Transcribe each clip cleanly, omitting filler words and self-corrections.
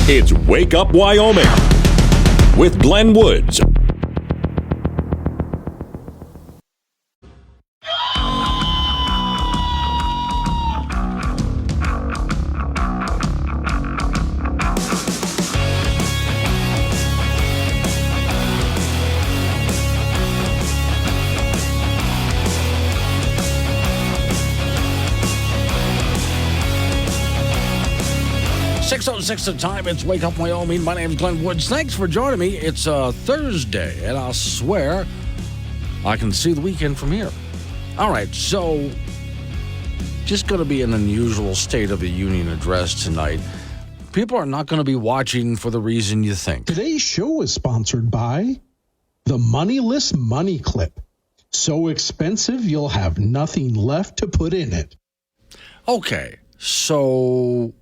It's Wake Up Wyoming with Glenn Woods. Six the time. It's Wake Up Wyoming. My name's Glenn Woods. Thanks for joining me. It's Thursday, and I swear I can see the weekend from here. All right, so just going to be an unusual State of the Union address tonight. People are not going to be watching for the reason you think. Today's show is sponsored by the Moneyless Money Clip. So expensive, you'll have nothing left to put in it. Okay, so...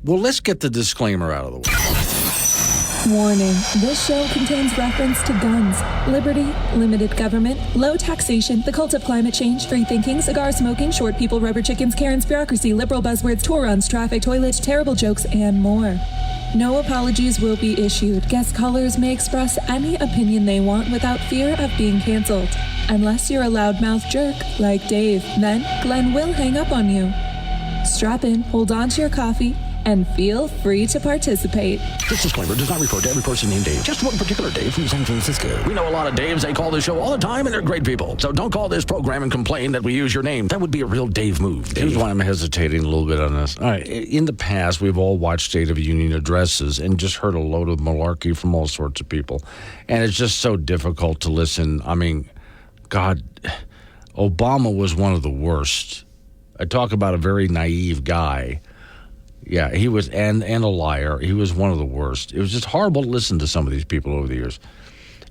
well, let's get the disclaimer out of the way. Warning, this show contains reference to guns, liberty, limited government, low taxation, the cult of climate change, free thinking, cigar smoking, short people, rubber chickens, Karen's bureaucracy, liberal buzzwords, tour runs, traffic, toilets, terrible jokes, and more. No apologies will be issued. Guest callers may express any opinion they want without fear of being canceled. Unless you're a loudmouth jerk like Dave, then Glenn will hang up on you. Strap in, hold on to your coffee, and feel free to participate. This disclaimer does not refer to every person named Dave. Just one particular Dave from San Francisco. We know a lot of Daves. They call this show all the time, and they're great people. So don't call this program and complain that we use your name. That would be a real Dave move. Here's why I'm hesitating a little bit on this. All right. In the past, we've all watched State of the Union addresses and just heard a load of malarkey from all sorts of people. And it's just so difficult to listen. I mean, God, Obama was one of the worst. I talk about a very naive guy. Yeah, he was, and a liar. He was one of the worst. It was just horrible to listen to some of these people over the years.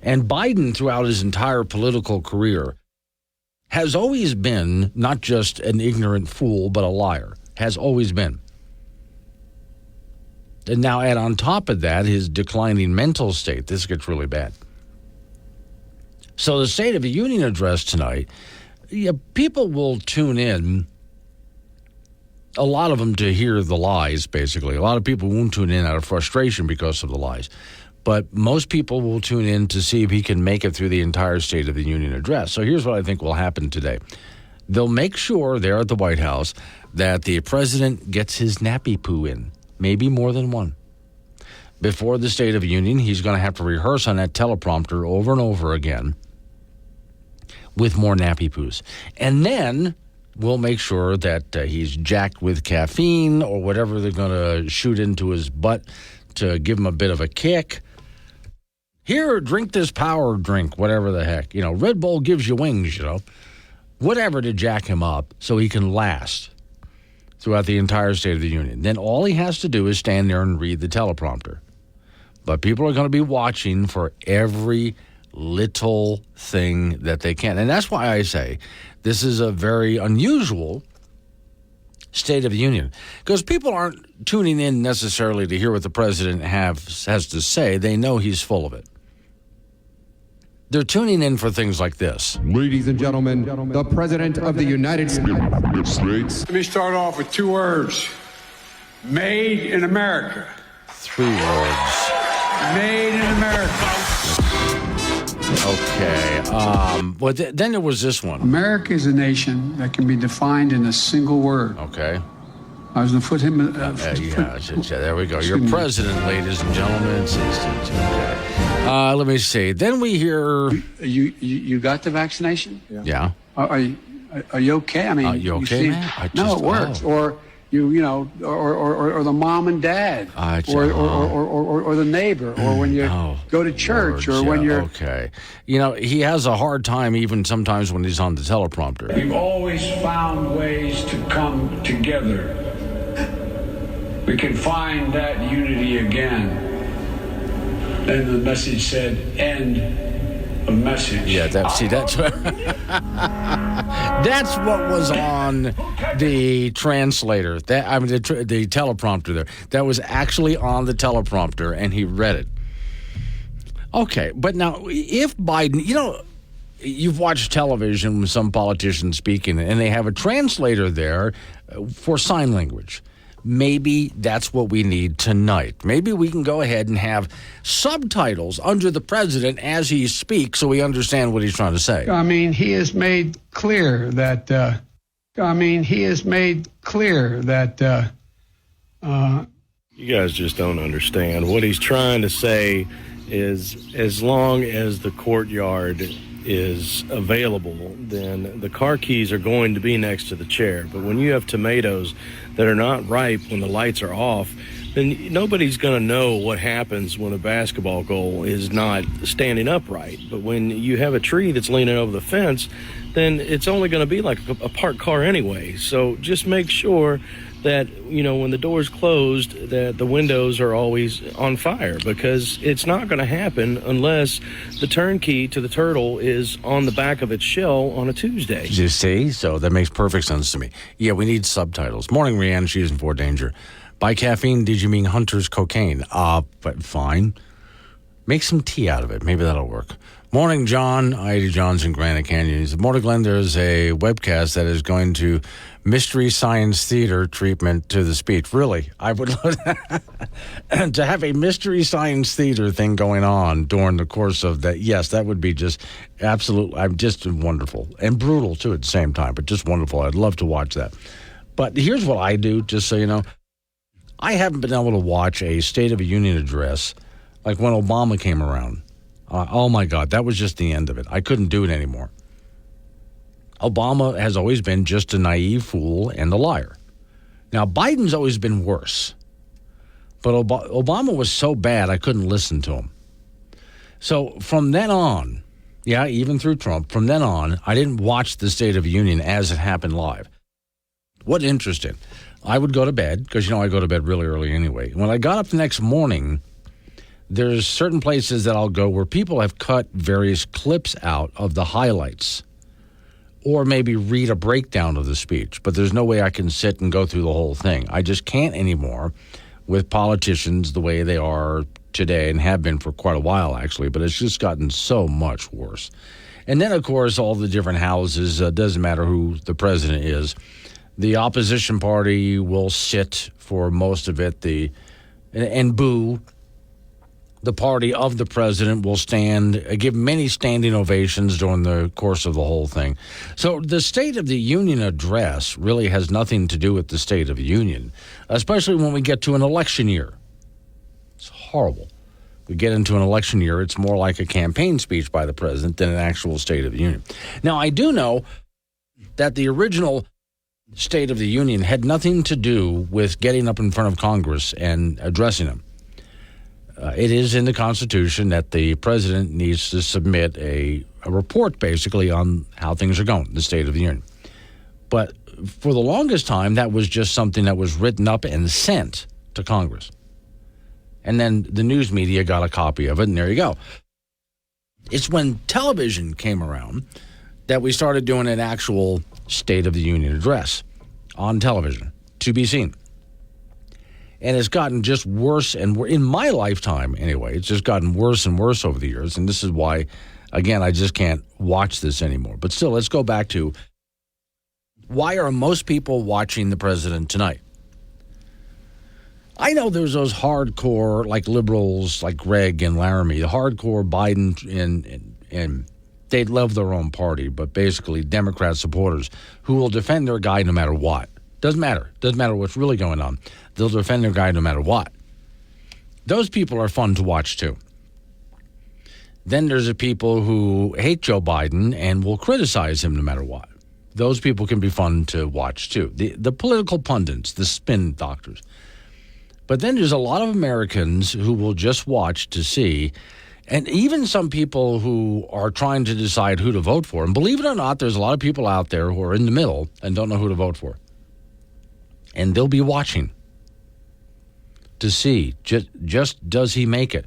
And Biden, throughout his entire political career, has always been not just an ignorant fool, but a liar. Has always been. And now add on top of that his declining mental state. This gets really bad. So the State of the Union address tonight, people will tune in. A lot of them to hear the lies, basically. A lot of people won't tune in out of frustration because of the lies. But most people will tune in to see if he can make it through the entire State of the Union address. So here's what I think will happen today. They'll make sure there at the White House that the president gets his nappy poo in, maybe more than one. Before the State of the Union, he's going to have to rehearse on that teleprompter over and over again with more nappy poos. And then... we'll make sure that he's jacked with caffeine or whatever they're going to shoot into his butt to give him a bit of a kick. Here, drink this power drink, whatever the heck. You know, Red Bull gives you wings, you know. Whatever to jack him up so he can last throughout the entire State of the Union. Then all he has to do is stand there and read the teleprompter. But people are going to be watching for every little thing that they can. And that's why I say this is a very unusual State of the Union, because people aren't tuning in necessarily to hear what the president has to say. They know he's full of it. They're tuning in for things like this. Ladies and gentlemen, the President of the United States. Let me start off with two words. Made in America. 3 words. Made in America. Okay. Well, then there was this one. America is a nation that can be defined in a single word. Okay. I was going to put him... there we go. Your president, ladies and gentlemen. Okay. Let me see. Then we hear... You got the vaccination? Yeah. Are you okay? I mean... you okay, man? No, it works. Or... or the mom and dad, or the neighbor, or when you go to church, or when you're... Okay. You know, he has a hard time even sometimes when he's on the teleprompter. We've always found ways to come together. We can find that unity again. And the message said, end of message. Yeah, that's that's what was on the translator. The teleprompter there. That was actually on the teleprompter, and he read it. Okay, but now, if Biden, you've watched television with some politicians speaking, and they have a translator there for sign language. Maybe that's what we need tonight. Maybe we can go ahead and have subtitles under the president as he speaks so we understand what he's trying to say. I mean, he has made clear that, you guys just don't understand. What he's trying to say is as long as the courtyard is available, then the car keys are going to be next to the chair. But when you have tomatoes that are not ripe when the lights are off, then nobody's going to know what happens when a basketball goal is not standing upright. But when you have a tree that's leaning over the fence, then it's only going to be like a parked car anyway. So just make sure that, when the door's closed, that the windows are always on fire, because it's not going to happen unless the turnkey to the turtle is on the back of its shell on a Tuesday. You see? So that makes perfect sense to me. Yeah, we need subtitles. Morning, Rianne. She's in Fort Danger. By caffeine, did you mean Hunter's cocaine? But fine. Make some tea out of it. Maybe that'll work. Morning, John. Heidi John's in Granite Canyon. He said, Morning, Glenn, there's a webcast that is going to Mystery Science Theater treatment to the speech. Really? I would love to have a Mystery Science Theater thing going on during the course of that. Yes, that would be just absolutely, just wonderful. And brutal, too, at the same time, but just wonderful. I'd love to watch that. But here's what I do, just so you know. I haven't been able to watch a State of the Union address like when Obama came around. Oh, my God, that was just the end of it. I couldn't do it anymore. Obama has always been just a naive fool and a liar. Now, Biden's always been worse. But Obama was so bad, I couldn't listen to him. So from then on, yeah, even through Trump, from then on, I didn't watch the State of the Union as it happened live. What interesting. I would go to bed, because, I go to bed really early anyway. When I got up the next morning, there's certain places that I'll go where people have cut various clips out of the highlights or maybe read a breakdown of the speech. But there's no way I can sit and go through the whole thing. I just can't anymore with politicians the way they are today and have been for quite a while, actually. But it's just gotten so much worse. And then, of course, all the different houses, doesn't matter who the president is. The opposition party will sit for most of it and boo. The party of the president will give many standing ovations during the course of the whole thing. So the State of the Union address really has nothing to do with the State of the Union, especially when we get to an election year. It's horrible. We get into an election year, it's more like a campaign speech by the president than an actual State of the Union. Now, I do know that the original State of the Union had nothing to do with getting up in front of Congress and addressing them. It is in the Constitution that the president needs to submit a report, basically, on how things are going, the State of the Union. But for the longest time, that was just something that was written up and sent to Congress. And then the news media got a copy of it, and there you go. It's when television came around that we started doing an actual State of the Union address on television to be seen. And it's gotten just worse and worse. In my lifetime, anyway, it's just gotten worse and worse over the years. And this is why, again, I just can't watch this anymore. But still, let's go back to why are most people watching the president tonight? I know there's those hardcore, like liberals, like Greg and Laramie, the hardcore Biden and they love their own party, but basically Democrat supporters who will defend their guy no matter what. Doesn't matter. Doesn't matter what's really going on. They'll defend their guy no matter what. Those people are fun to watch, too. Then there's the people who hate Joe Biden and will criticize him no matter what. Those people can be fun to watch, too. The political pundits, the spin doctors. But then there's a lot of Americans who will just watch to see, and even some people who are trying to decide who to vote for. And believe it or not, there's a lot of people out there who are in the middle and don't know who to vote for. And they'll be watching to see just does he make it.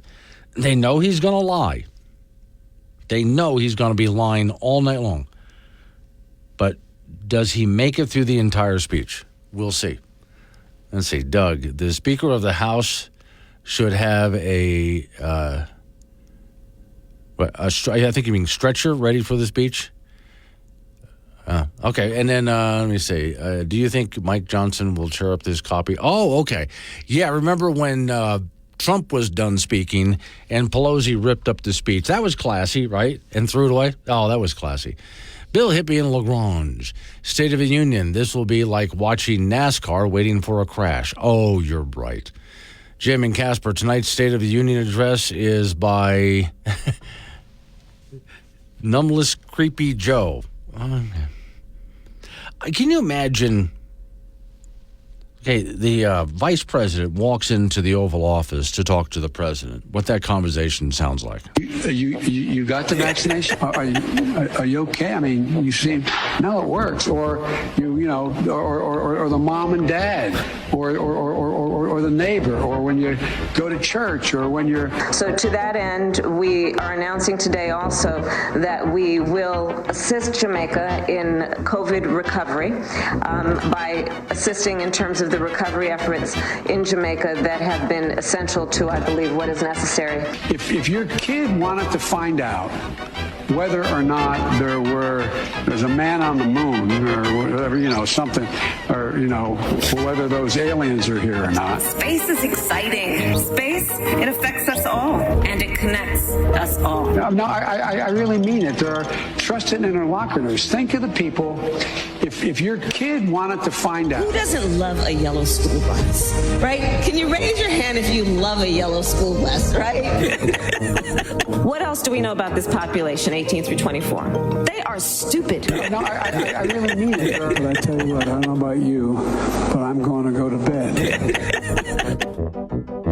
They know he's going to lie. They know he's going to be lying all night long. But does he make it through the entire speech? We'll see. Let's see, Doug, the Speaker of the House should have I think you mean stretcher ready for the speech. Okay, and then let me see. Do you think Mike Johnson will tear up this copy? Oh, okay. Yeah, remember when Trump was done speaking and Pelosi ripped up the speech? That was classy, right? And threw it away? Oh, that was classy. Bill Hippie in LaGrange. State of the Union. This will be like watching NASCAR waiting for a crash. Oh, you're right. Jim and Casper, tonight's State of the Union address is by Numbless Creepy Joe. Can you imagine? Okay, the vice president walks into the Oval Office to talk to the president. What that conversation sounds like? You got the vaccination? Are you okay? I mean, you seem no, it works. Or or the mom and dad, or the neighbor, or when you go to church, or when you're. So to that end, we are announcing today also that we will assist Jamaica in COVID recovery by assisting in terms of the recovery efforts in Jamaica that have been essential to, I believe, what is necessary. If your kid wanted to find out whether or not there's a man on the moon or whatever, something, or, whether those aliens are here or not. Space is exciting. Space, it affects us all, and it connects us all. No, I really mean it. There are trusted interlocutors. Think of the people. If your kid wanted to find out. Who doesn't love a yellow school bus, right? Can you raise your hand if you love a yellow school bus, right? What else do we know about this population, 18 through 24? They are stupid. No, I really mean it. But I tell you what, I don't know about you, but I'm going to go to bed.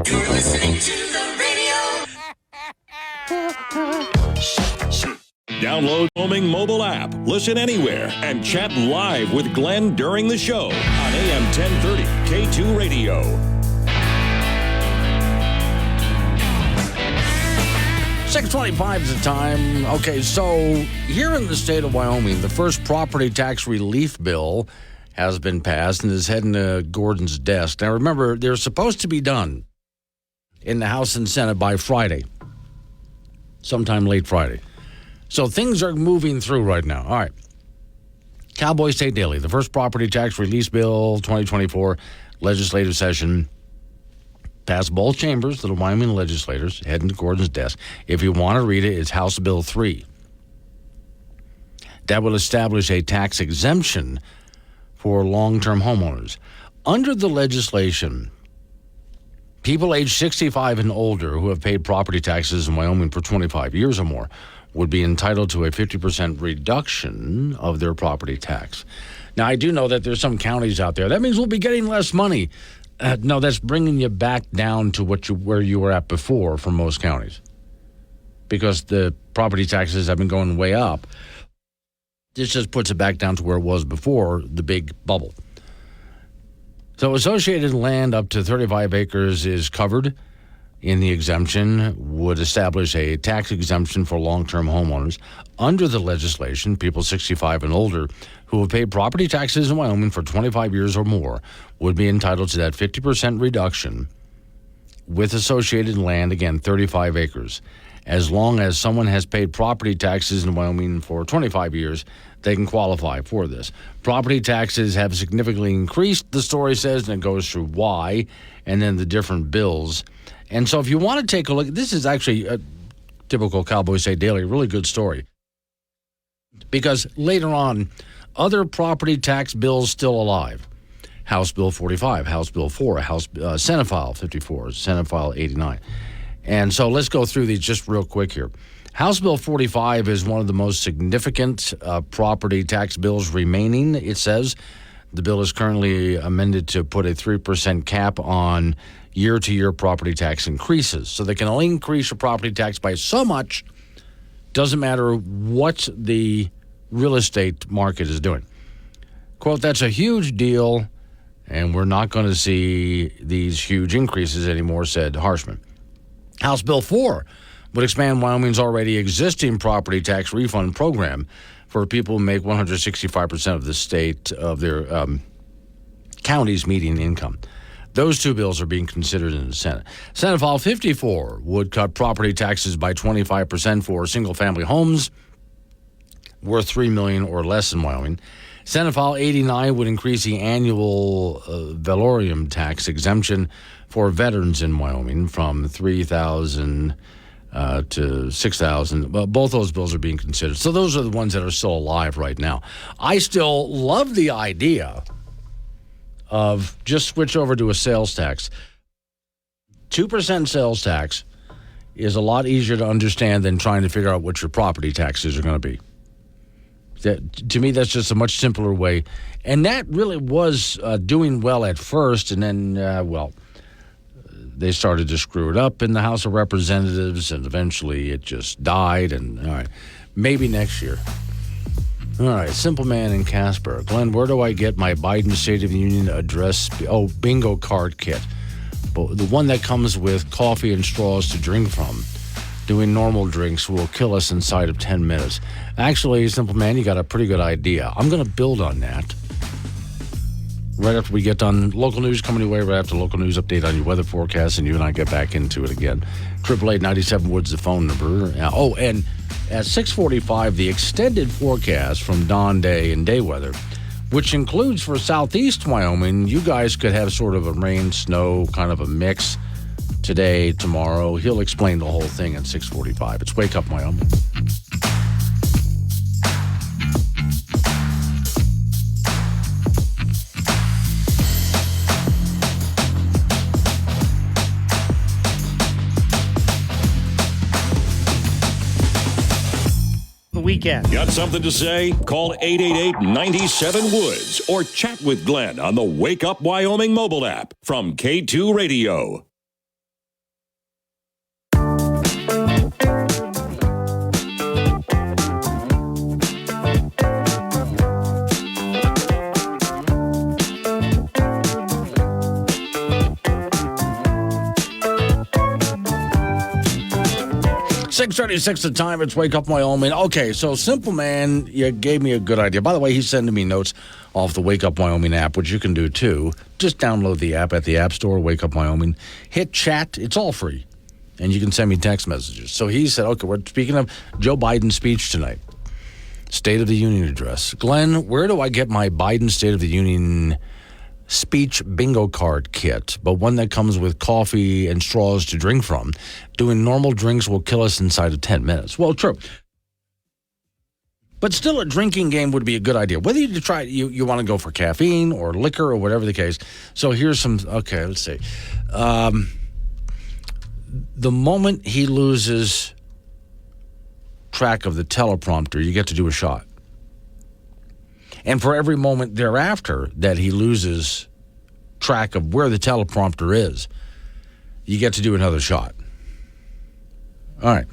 You're listening to the radio. Download Wyoming mobile app, listen anywhere, and chat live with Glenn during the show on AM 1030 K2 Radio. $6:25 is the time. Okay, so here in the state of Wyoming, the first property tax relief bill has been passed and is heading to Gordon's desk. Now, remember, they're supposed to be done in the House and Senate by Friday, sometime late Friday. So things are moving through right now. All right. Cowboy State Daily, the first property tax release bill 2024 legislative session passed both chambers, the Wyoming legislators, heading to Gordon's desk. If you want to read it, it's House Bill 3. That will establish a tax exemption for long-term homeowners. Under the legislation, people age 65 and older who have paid property taxes in Wyoming for 25 years or more would be entitled to a 50% reduction of their property tax. Now, I do know that there's some counties out there. That means we'll be getting less money. No, that's bringing you back down to where you were at before for most counties, because the property taxes have been going way up. This just puts it back down to where it was before the big bubble. So associated land up to 35 acres is covered in the exemption, would establish a tax exemption for long-term homeowners. Under the legislation, people 65 and older who have paid property taxes in Wyoming for 25 years or more would be entitled to that 50% reduction with associated land, again, 35 acres. As long as someone has paid property taxes in Wyoming for 25 years, they can qualify for this. Property taxes have significantly increased, the story says, and it goes through why, and then the different bills. And so if you want to take a look, this is actually a typical Cowboy State Daily, really good story. Because later on, other property tax bills still alive. House Bill 45, House Bill 4, Senate File 54, Senate File 89. And so let's go through these just real quick here. House Bill 45 is one of the most significant property tax bills remaining, it says. The bill is currently amended to put a 3% cap on year-to-year property tax increases. So they can only increase your property tax by so much. Doesn't matter what the real estate market is doing. Quote, that's a huge deal, and we're not going to see these huge increases anymore, said Harshman. House Bill 4 would expand Wyoming's already existing property tax refund program for people who make 165% of the state of their county's median income. Those two bills are being considered in the Senate. Senate File 54 would cut property taxes by 25% for single-family homes. worth $3 million or less in Wyoming. Senate File 89 would increase the annual valorium tax exemption for veterans in Wyoming from $3,000 to $6,000. Well, both those bills are being considered. So those are the ones that are still alive right now. I still love the idea of just switch over to a sales tax. 2% sales tax is a lot easier to understand than trying to figure out what your property taxes are going to be. To me, that's just a much simpler way. And that really was doing well at first, and then, they started to screw it up in the House of Representatives, and eventually it just died. And, all right, maybe next year. All right, Simple Man in Casper. Glenn, where do I get my Biden State of the Union address? Bingo card kit. The one that comes with coffee and straws to drink from. Doing normal drinks will kill us inside of 10 minutes. Actually, Simple Man, you got a pretty good idea. I'm going to build on that. Right after we get done, local news coming your way, right after local news update on your weather forecast, and you and I get back into it again. 888-97 Woods, the phone number. And at 6:45, the extended forecast from dawn, day, and day weather, which includes for southeast Wyoming, you guys could have sort of a rain, snow, kind of a mix today, tomorrow. He'll explain the whole thing at 6:45. It's Wake Up Wyoming. Weekend. Got something to say? Call 888-97-WOODS or chat with Glenn on the Wake Up Wyoming mobile app from K2 Radio. .36 the time. It's Wake Up Wyoming. Okay, so Simple Man, you gave me a good idea. By the way, he's sending me notes off the Wake Up Wyoming app, which you can do too. Just download the app at the App Store, Wake Up Wyoming. Hit chat. It's all free. And you can send me text messages. So he said, okay, we're speaking of Joe Biden's speech tonight. State of the Union address. Glenn, where do I get my Biden State of the Union speech bingo card kit, but one that comes with coffee and straws to drink from? Doing normal drinks will kill us inside of 10 minutes. Well, true. But still, a drinking game would be a good idea. Whether you try, you want to go for caffeine or liquor or whatever the case. So here's some, okay, let's see. The moment he loses track of the teleprompter, you get to do a shot. And for every moment thereafter that he loses track of where the teleprompter is, you get to do another shot. All right.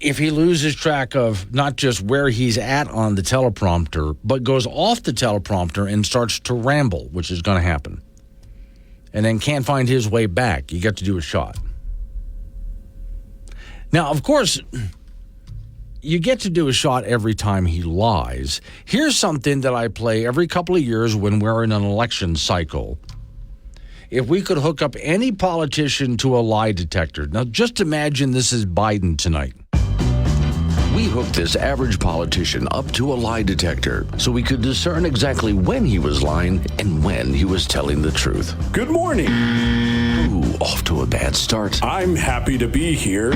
If he loses track of not just where he's at on the teleprompter, but goes off the teleprompter and starts to ramble, which is going to happen, and then can't find his way back, you get to do a shot. Now, of course, you get to do a shot every time he lies. Here's something that I play every couple of years when we're in an election cycle. If we could hook up any politician to a lie detector. Now, just imagine this is Biden tonight. We hooked this average politician up to a lie detector so we could discern exactly when he was lying and when he was telling the truth. Good morning. Ooh, off to a bad start. I'm happy to be here.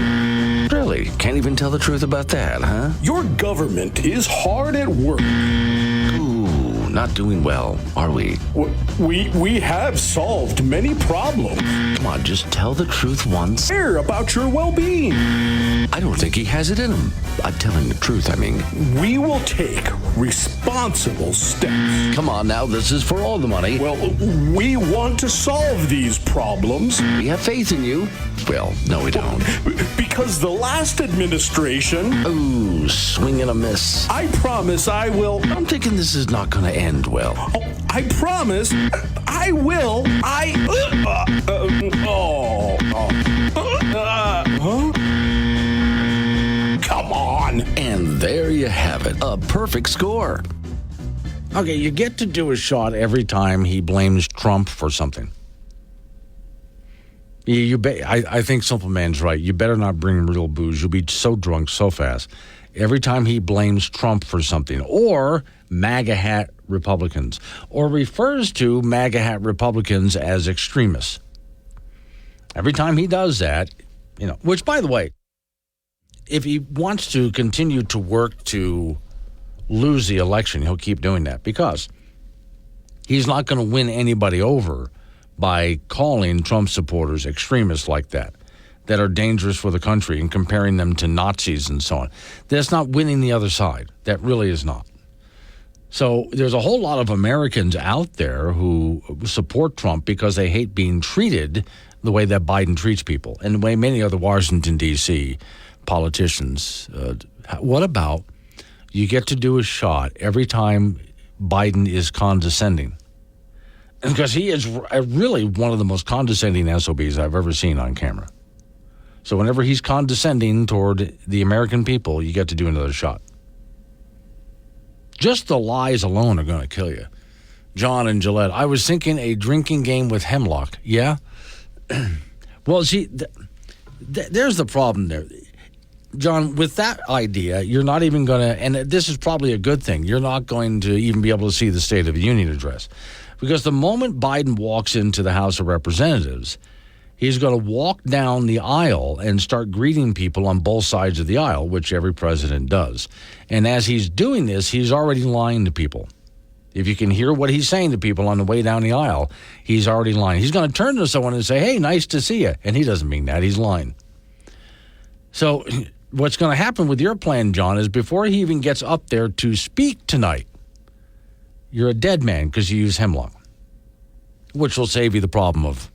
Really? Can't even tell the truth about that, huh? Your government is hard at work. Ooh, not doing well, are we? We have solved many problems. Come on, just tell the truth once. Care about your well-being. I don't think he has it in him. I'm telling the truth, I mean. We will take responsible steps. Come on now, this is for all the money. Well, we want to solve these problems. We have faith in you. Well, no, we don't. Because the last administration... Ooh, swing and a miss. I promise I will... I'm thinking this is not going to end well. Oh, I promise I will. Come on. And there you have it. A perfect score. Okay, you get to do a shot every time he blames Trump for something. I think Simple Man's right. You better not bring real booze. You'll be so drunk so fast. every time he blames Trump for something, or MAGA hat Republicans, or refers to MAGA hat Republicans as extremists. Every time he does that, which, by the way, if he wants to continue to work to lose the election, he'll keep doing that, because he's not going to win anybody over by calling Trump supporters extremists like that are dangerous for the country, and comparing them to Nazis and so on. That's not winning the other side. That really is not. So there's a whole lot of Americans out there who support Trump because they hate being treated the way that Biden treats people, and the way many other Washington, D.C. politicians. What about you get to do a shot every time Biden is condescending? Because he is really one of the most condescending SOBs I've ever seen on camera. So whenever he's condescending toward the American people, you get to do another shot. Just the lies alone are going to kill you. John and Gillette, I was thinking a drinking game with hemlock. Yeah? Well, see, there's the problem there. John, with that idea, you're not even going to, and this is probably a good thing, you're not going to even be able to see the State of the Union address. Because the moment Biden walks into the House of Representatives, he's going to walk down the aisle and start greeting people on both sides of the aisle, which every president does. And as he's doing this, he's already lying to people. If you can hear what he's saying to people on the way down the aisle, he's already lying. He's going to turn to someone and say, hey, nice to see you. And he doesn't mean that. He's lying. So what's going to happen with your plan, John, is before he even gets up there to speak tonight, you're a dead man because you use hemlock, which will save you the problem of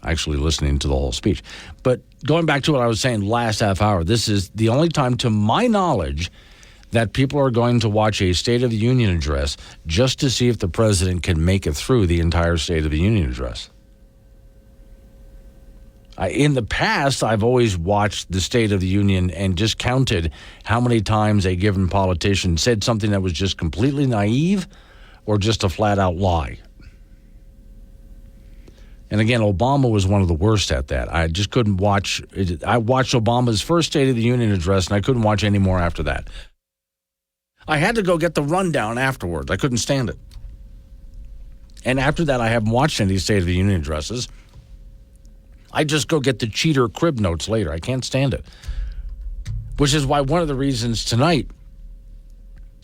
actually listening to the whole speech. But going back to what I was saying last half hour, this is the only time, to my knowledge, that people are going to watch a State of the Union address just to see if the president can make it through the entire State of the Union address. In the past, I've always watched the State of the Union and just counted how many times a given politician said something that was just completely naive or just a flat-out lie. And again, Obama was one of the worst at that. I just couldn't watch. I watched Obama's first State of the Union address, and I couldn't watch any more after that. I had to go get the rundown afterwards. I couldn't stand it. And after that, I haven't watched any State of the Union addresses. I just go get the cheater crib notes later. I can't stand it. Which is why one of the reasons tonight,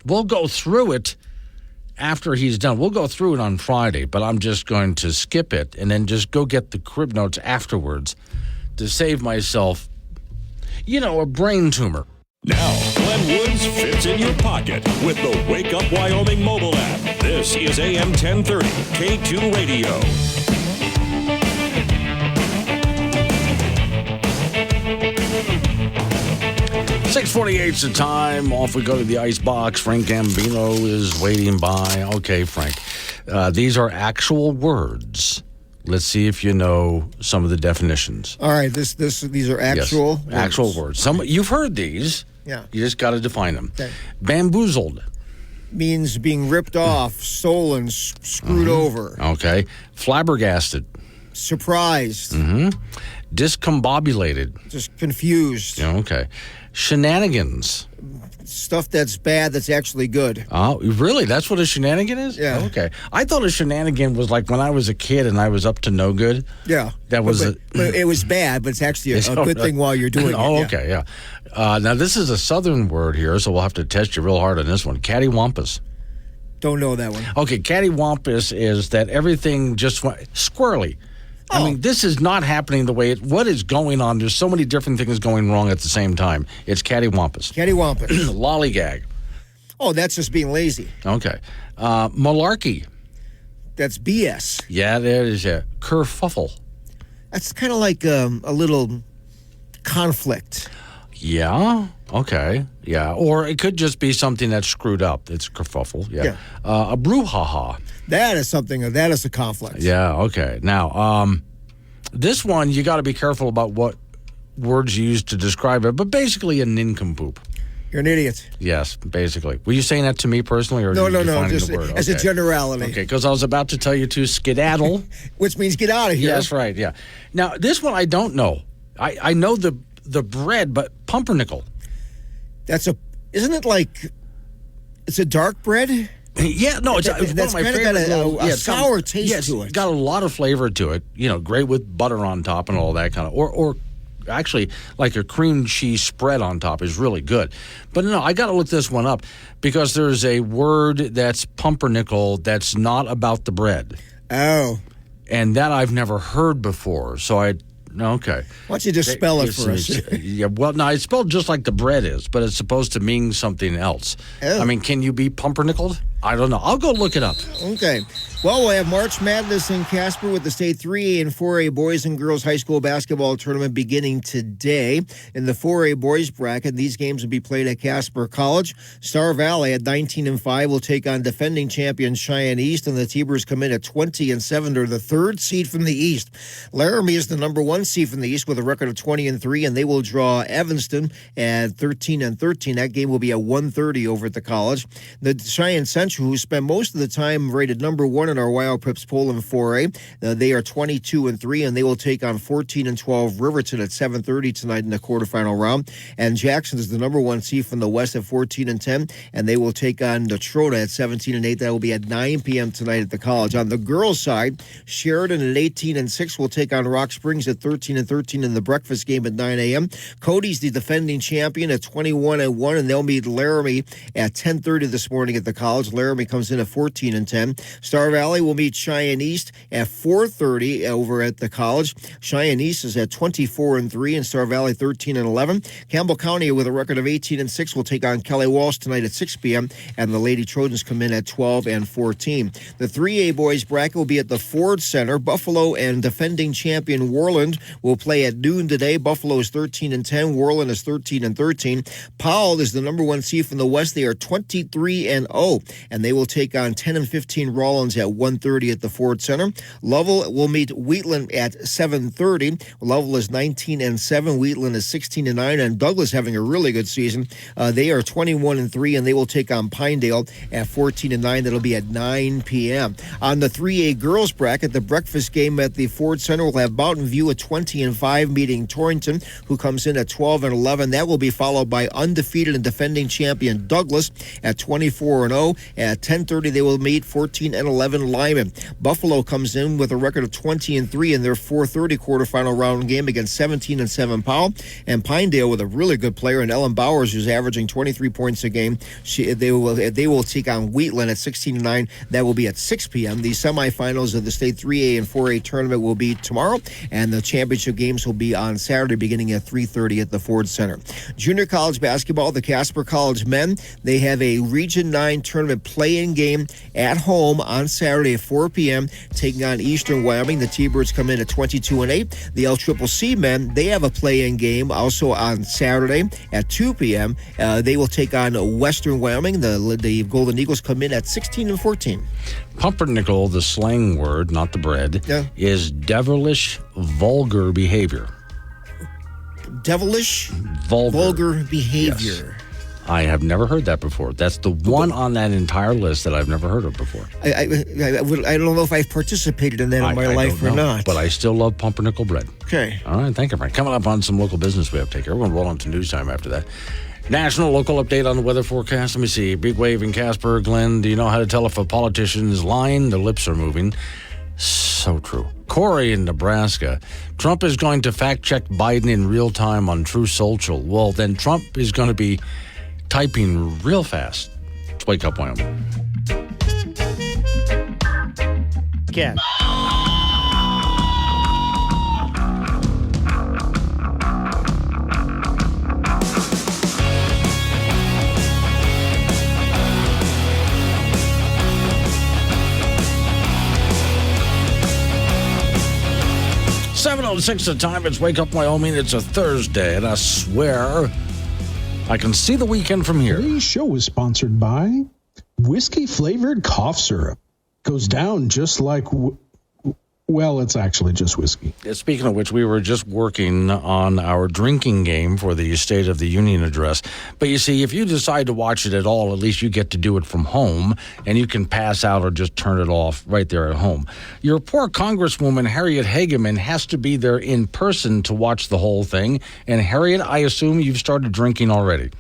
we'll go through it after he's done. We'll go through it on Friday, but I'm just going to skip it and then just go get the crib notes afterwards to save myself, a brain tumor. Now, Glenn Woods fits in your pocket with the Wake Up Wyoming mobile app. This is AM 1030, K2 Radio. 6:48's the time. Off we go to the ice box. Frank Gambino is waiting by. Okay, Frank. These are actual words. Let's see if you know some of the definitions. All right, these are actual words. Actual words. You've heard these. Yeah. You just got to define them. Okay. Bamboozled means being ripped off, stolen, screwed over. Okay. Flabbergasted. Surprised. Discombobulated. Just confused. Okay. Shenanigans. Stuff that's bad that's actually good. Oh, really? That's what a shenanigan is? Yeah. Okay. I thought a shenanigan was like when I was a kid and I was up to no good. Yeah. That was but it was bad, but it's actually a good thing while you're doing it. Oh, okay, yeah. Now, this is a southern word here, so we'll have to test you real hard on this one. Cattywampus. Don't know that one. Okay, cattywampus is that everything just went squirrely. I mean, this is not happening the way what is going on? There's so many different things going wrong at the same time. It's cattywampus. Cattywampus. Lollygag. Oh, that's just being lazy. Okay. Malarkey. That's BS. Yeah, there is a kerfuffle. That's kind of like a little conflict. Yeah. Okay. Yeah. Or it could just be something that's screwed up. It's kerfuffle. Yeah. A brouhaha. That is something. That is a conflict. Yeah. Okay. Now, this one you got to be careful about what words you use to describe it. But basically, a nincompoop. You're an idiot. Yes, basically. Were you saying that to me personally, or no, defining just the word? as a generality. Okay, because I was about to tell you to skedaddle, which means get out of here. Yes, right. Yeah. Now, this one I don't know. I know the bread, but pumpernickel. Isn't it like, it's a dark bread? Yeah, no, it's one of my favorite. Got a sour taste to it. It's got a lot of flavor to it. Great with butter on top and all that kind of, or actually like a cream cheese spread on top is really good. But no, I got to look this one up because there's a word that's pumpernickel that's not about the bread. Oh. And that I've never heard before. So okay. Why don't you just spell it for us? Yeah, well, no, it's spelled just like the bread is, but it's supposed to mean something else. Oh. I mean, can you be pumpernickeled? I don't know. I'll go look it up. Okay. Well, we'll have March Madness in Casper with the state 3A and 4A boys and girls high school basketball tournament beginning today. In the 4A boys bracket, these games will be played at Casper College. Star Valley at 19-5 will take on defending champion Cheyenne East, and the T-Birds come in at 20-7. They're the third seed from the East. Laramie is the number 1 seed from the East with a record of 20-3, and they will draw Evanston at 13-13. That game will be at 1:30 over at the college. The Cheyenne Central, who spent most of the time rated number 1 in our Wild Pips poll in 4A. They are 22-3, and they will take on 14-12 Riverton at 7:30 tonight in the quarterfinal round. And Jackson is the number 1 seed from the West at 14-10, and they will take on Natrona at 17-8. That will be at 9 p.m. tonight at the college. On the girls' side, Sheridan at 18-6 will take on Rock Springs at 13-13 in the breakfast game at 9 a.m. Cody's the defending champion at 21-1, and they'll meet Laramie at 10:30 this morning at the college. Laramie comes in at 14-10. Star Valley will meet Cheyenne East at 4:30 over at the college. Cheyenne East is at 24-3, and Star Valley 13-11. Campbell County, with a record of 18-6, will take on Kelly Walsh tonight at 6 p.m., and the Lady Trojans come in at 12-14. The 3A boys bracket will be at the Ford Center. Buffalo and defending champion Worland will play at noon today. Buffalo is 13-10. Worland is 13-13. Powell is the number 1 seed from the West. They are 23-0, and they will take on 10-15 Rollins at 1:30 at the Ford Center. Lovell will meet Wheatland at 7:30. Lovell is 19-7. Wheatland is 16-9, and Douglas having a really good season. They are 21-3, and they will take on Pinedale at 14-9. That'll be at 9 p.m. On the 3A girls bracket, the breakfast game at the Ford Center will have Mountain View at 20-5 meeting Torrington, who comes in at 12-11. That will be followed by undefeated and defending champion Douglas at 24-0. At 10:30, they will meet 14-11 Lyman. Buffalo comes in with a record of 20-3 in their 4:30 quarterfinal round game against 17-7 Powell. And Pinedale, with a really good player, and Ellen Bowers, who's averaging 23 points a game. They will take on Wheatland at 16-9. That will be at 6 p.m. The semifinals of the state 3A and 4A tournament will be tomorrow, and the championship games will be on Saturday beginning at 3:30 at the Ford Center. Junior college basketball, the Casper College men, they have a Region 9 tournament play-in game at home on Saturday at 4 p.m. taking on Eastern Wyoming. The T-Birds come in at 22-8. The LCCC men, they have a play-in game also on Saturday at 2 p.m. They will take on Western Wyoming. The Golden Eagles come in at 16-14. Pumpernickel, the slang word, not the bread, is devilish, vulgar behavior. Devilish, vulgar behavior. Yes. I have never heard that before. That's the one on that entire list that I've never heard of before. I don't know if I've participated in that in my life or not. But I still love pumpernickel bread. Okay. All right, thank you, Frank. Coming up on some local business we have to take care of. We're going to roll on to news time after that. National local update on the weather forecast. Let me see. Big wave in Casper. Glenn, do you know how to tell if a politician is lying? Their lips are moving. So true. Corey in Nebraska. Trump is going to fact-check Biden in real time on True Social. Well, then Trump is going to be typing real fast. Let's wake up, Wyoming. Ken. .06 the time. It's Wake Up Wyoming. It's a Thursday, and I swear I can see the weekend from here. Today's show is sponsored by whiskey-flavored cough syrup. Goes down just like, well, it's actually just whiskey. Speaking of which, we were just working on our drinking game for the State of the Union address. But you see, if you decide to watch it at all, at least you get to do it from home, and you can pass out or just turn it off right there at home. Your poor Congresswoman, Harriet Hageman, has to be there in person to watch the whole thing. And Harriet, I assume you've started drinking already.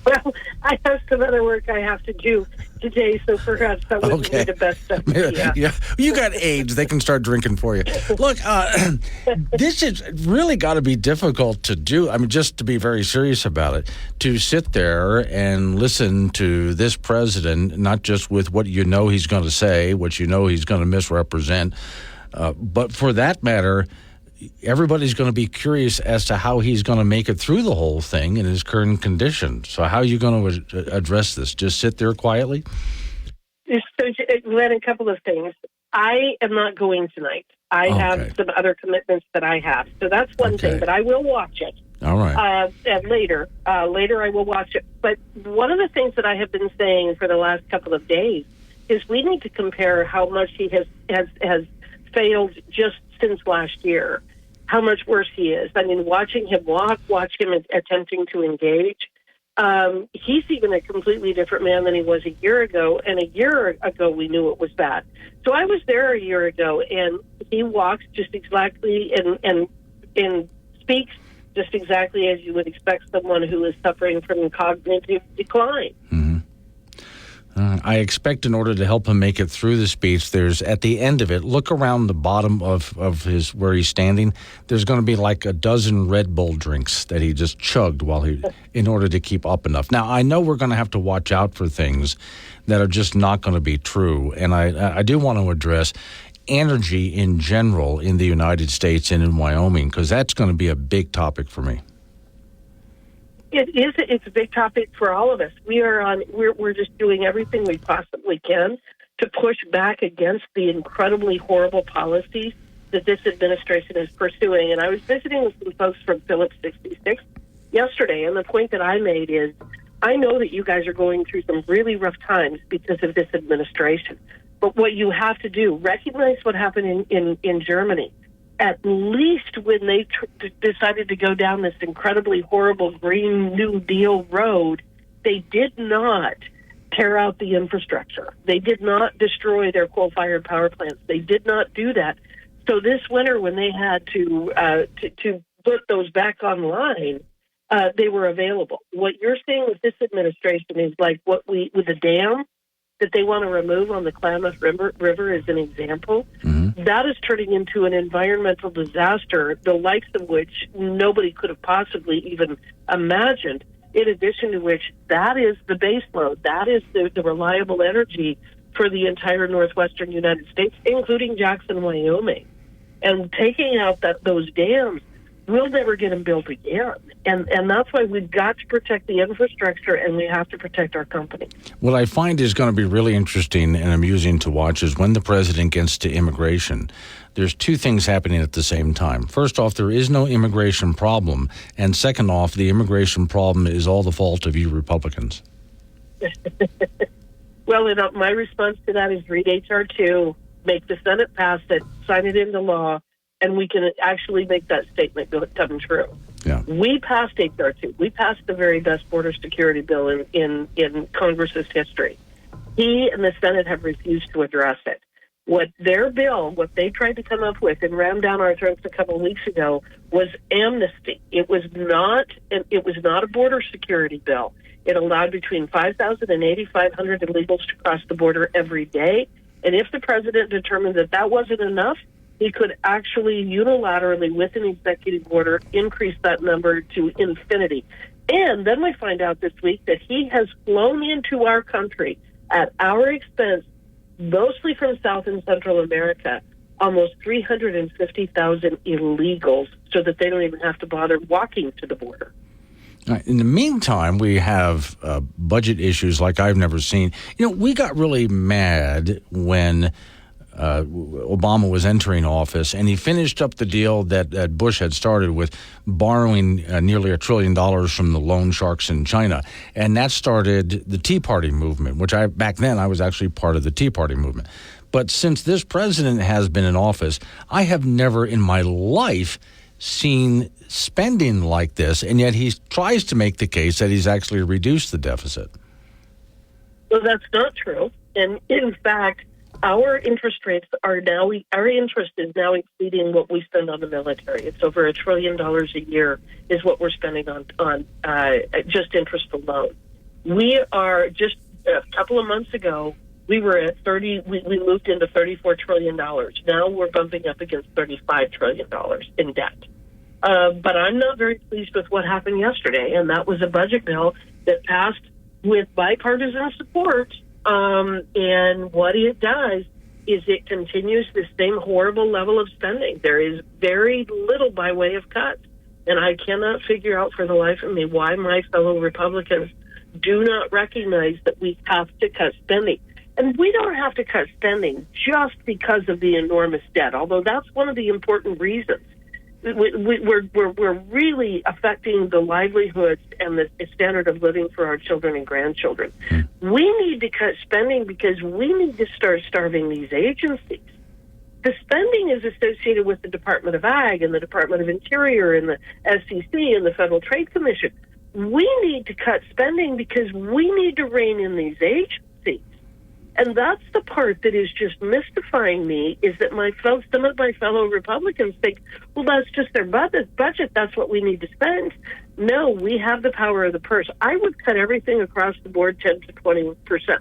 Well, I have some other work I have to do today, so perhaps that wouldn't be the best idea. Yeah, you got AIDS. They can start drinking for you. Look, this has really got to be difficult to do. I mean, just to be very serious about it, to sit there and listen to this president, not just with what you know he's going to say, what you know he's going to misrepresent, but for that matter, everybody's going to be curious as to how he's going to make it through the whole thing in his current condition. So how are you going to address this? Just sit there quietly? So, Glenn, a couple of things. I am not going tonight. I have some other commitments that I have. So that's one thing, but I will watch it. All right. And later I will watch it. But one of the things that I have been saying for the last couple of days is we need to compare how much he has failed just since last year, how much worse he is. I mean, watching him walk, watch him attempting to engage, he's even a completely different man than he was a year ago, and a year ago we knew it was bad. So I was there a year ago, and he walks just exactly and speaks just exactly as you would expect someone who is suffering from cognitive decline. Mm-hmm. I expect in order to help him make it through the speech, there's at the end of it, look around the bottom of his where he's standing. There's going to be like a dozen Red Bull drinks that he just chugged in order to keep up enough. Now, I know we're going to have to watch out for things that are just not going to be true. And I do want to address energy in general in the United States and in Wyoming, because that's going to be a big topic for me. It is. It's a big topic for all of us. We're just doing everything we possibly can to push back against the incredibly horrible policies that this administration is pursuing. And I was visiting with some folks from Phillips 66 yesterday, and the point that I made is, I know that you guys are going through some really rough times because of this administration. But what you have to do, recognize what happened in Germany. At least when they decided to go down this incredibly horrible Green New Deal road, they did not tear out the infrastructure. They did not destroy their coal-fired power plants. They did not do that. So this winter, when they had to put those back online, they were available. What you're seeing with this administration is like with the dam that they want to remove on the Klamath River as an example. Mm-hmm. That is turning into an environmental disaster, the likes of which nobody could have possibly even imagined, in addition to which that is the base load. That is the reliable energy for the entire northwestern United States, including Jackson, Wyoming. And taking out those dams, we'll never get them built again. And that's why we've got to protect the infrastructure, and we have to protect our companies. What I find is going to be really interesting and amusing to watch is when the president gets to immigration, there's two things happening at the same time. First off, there is no immigration problem. And second off, the immigration problem is all the fault of you Republicans. Well, my response to that is read H.R. 2, make the Senate pass it, sign it into law, and we can actually make that statement come true. Yeah. We passed H.R. 2. We passed the very best border security bill in Congress's history. He and the Senate have refused to address it. What they tried to come up with and ram down our throats a couple of weeks ago was amnesty. It was not a border security bill. It allowed between 5,000 and 8,500 illegals to cross the border every day. And if the president determined that wasn't enough, he could actually unilaterally, with an executive order, increase that number to infinity. And then we find out this week that he has flown into our country at our expense, mostly from South and Central America, almost 350,000 illegals so that they don't even have to bother walking to the border. In the meantime, we have budget issues like I've never seen. We got really mad when Obama was entering office, and he finished up the deal that Bush had started with borrowing nearly $1 trillion from the loan sharks in China. And that started the Tea Party movement, which back then I was actually part of the Tea Party movement. But since this president has been in office, I have never in my life seen spending like this, and yet he tries to make the case that he's actually reduced the deficit. Well, that's not true. And in fact, Our interest rates our interest is now exceeding what we spend on the military. It's over $1 trillion a year is what we're spending on just interest alone. We are just a couple of months ago, we were at we moved into $34 trillion. Now we're bumping up against $35 trillion in debt. But I'm not very pleased with what happened yesterday, and that was a budget bill that passed with bipartisan support. And what it does is it continues the same horrible level of spending. There is very little by way of cuts, and I cannot figure out for the life of me why my fellow Republicans do not recognize that we have to cut spending. And we don't have to cut spending just because of the enormous debt, although that's one of the important reasons. We're really affecting the livelihoods and the standard of living for our children and grandchildren. We need to cut spending because we need to start starving these agencies. The spending is associated with the Department of Ag and the Department of Interior and the SEC and the Federal Trade Commission. We need to cut spending because we need to rein in these agencies. And that's the part that is just mystifying me, is that some of my fellow Republicans think, well, that's just their budget. That's what we need to spend. No, we have the power of the purse. I would cut everything across the board 10 to 20%.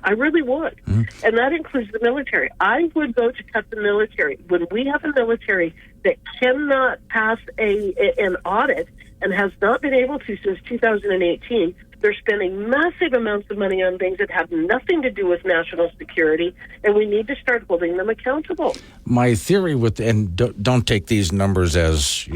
I really would. And that includes the military. I would vote to cut the military. When we have a military that cannot pass an audit and has not been able to since 2018, they're spending massive amounts of money on things that have nothing to do with national security, and we need to start holding them accountable. My theory and don't take these numbers as,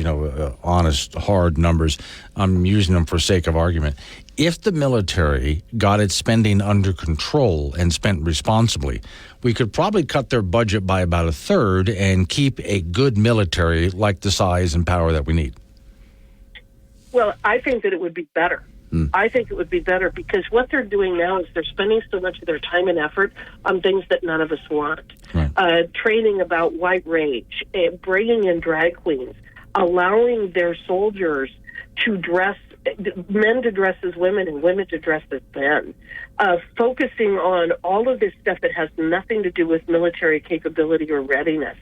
honest, hard numbers. I'm using them for sake of argument. If the military got its spending under control and spent responsibly, we could probably cut their budget by about a third and keep a good military like the size and power that we need. Well, I think that it would be better. I think it would be better because what they're doing now is they're spending so much of their time and effort on things that none of us want. Training about white rage, bringing in drag queens, allowing their soldiers to dress, men to dress as women and women to dress as men, focusing on all of this stuff that has nothing to do with military capability or readiness.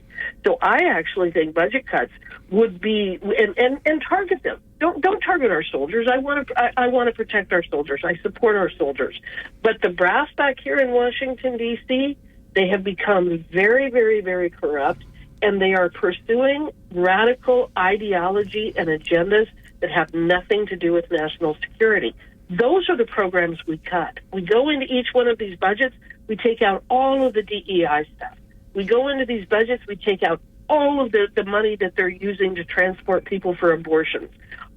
So I actually think budget cuts would be, and target them. Don't target our soldiers. I want to protect our soldiers. I support our soldiers. But the brass back here in Washington, D.C., they have become very, very, very corrupt, and they are pursuing radical ideology and agendas that have nothing to do with national security. Those are the programs we cut. We go into each one of these budgets, we take out all of the DEI stuff. We go into these budgets, we take out all of the money that they're using to transport people for abortions.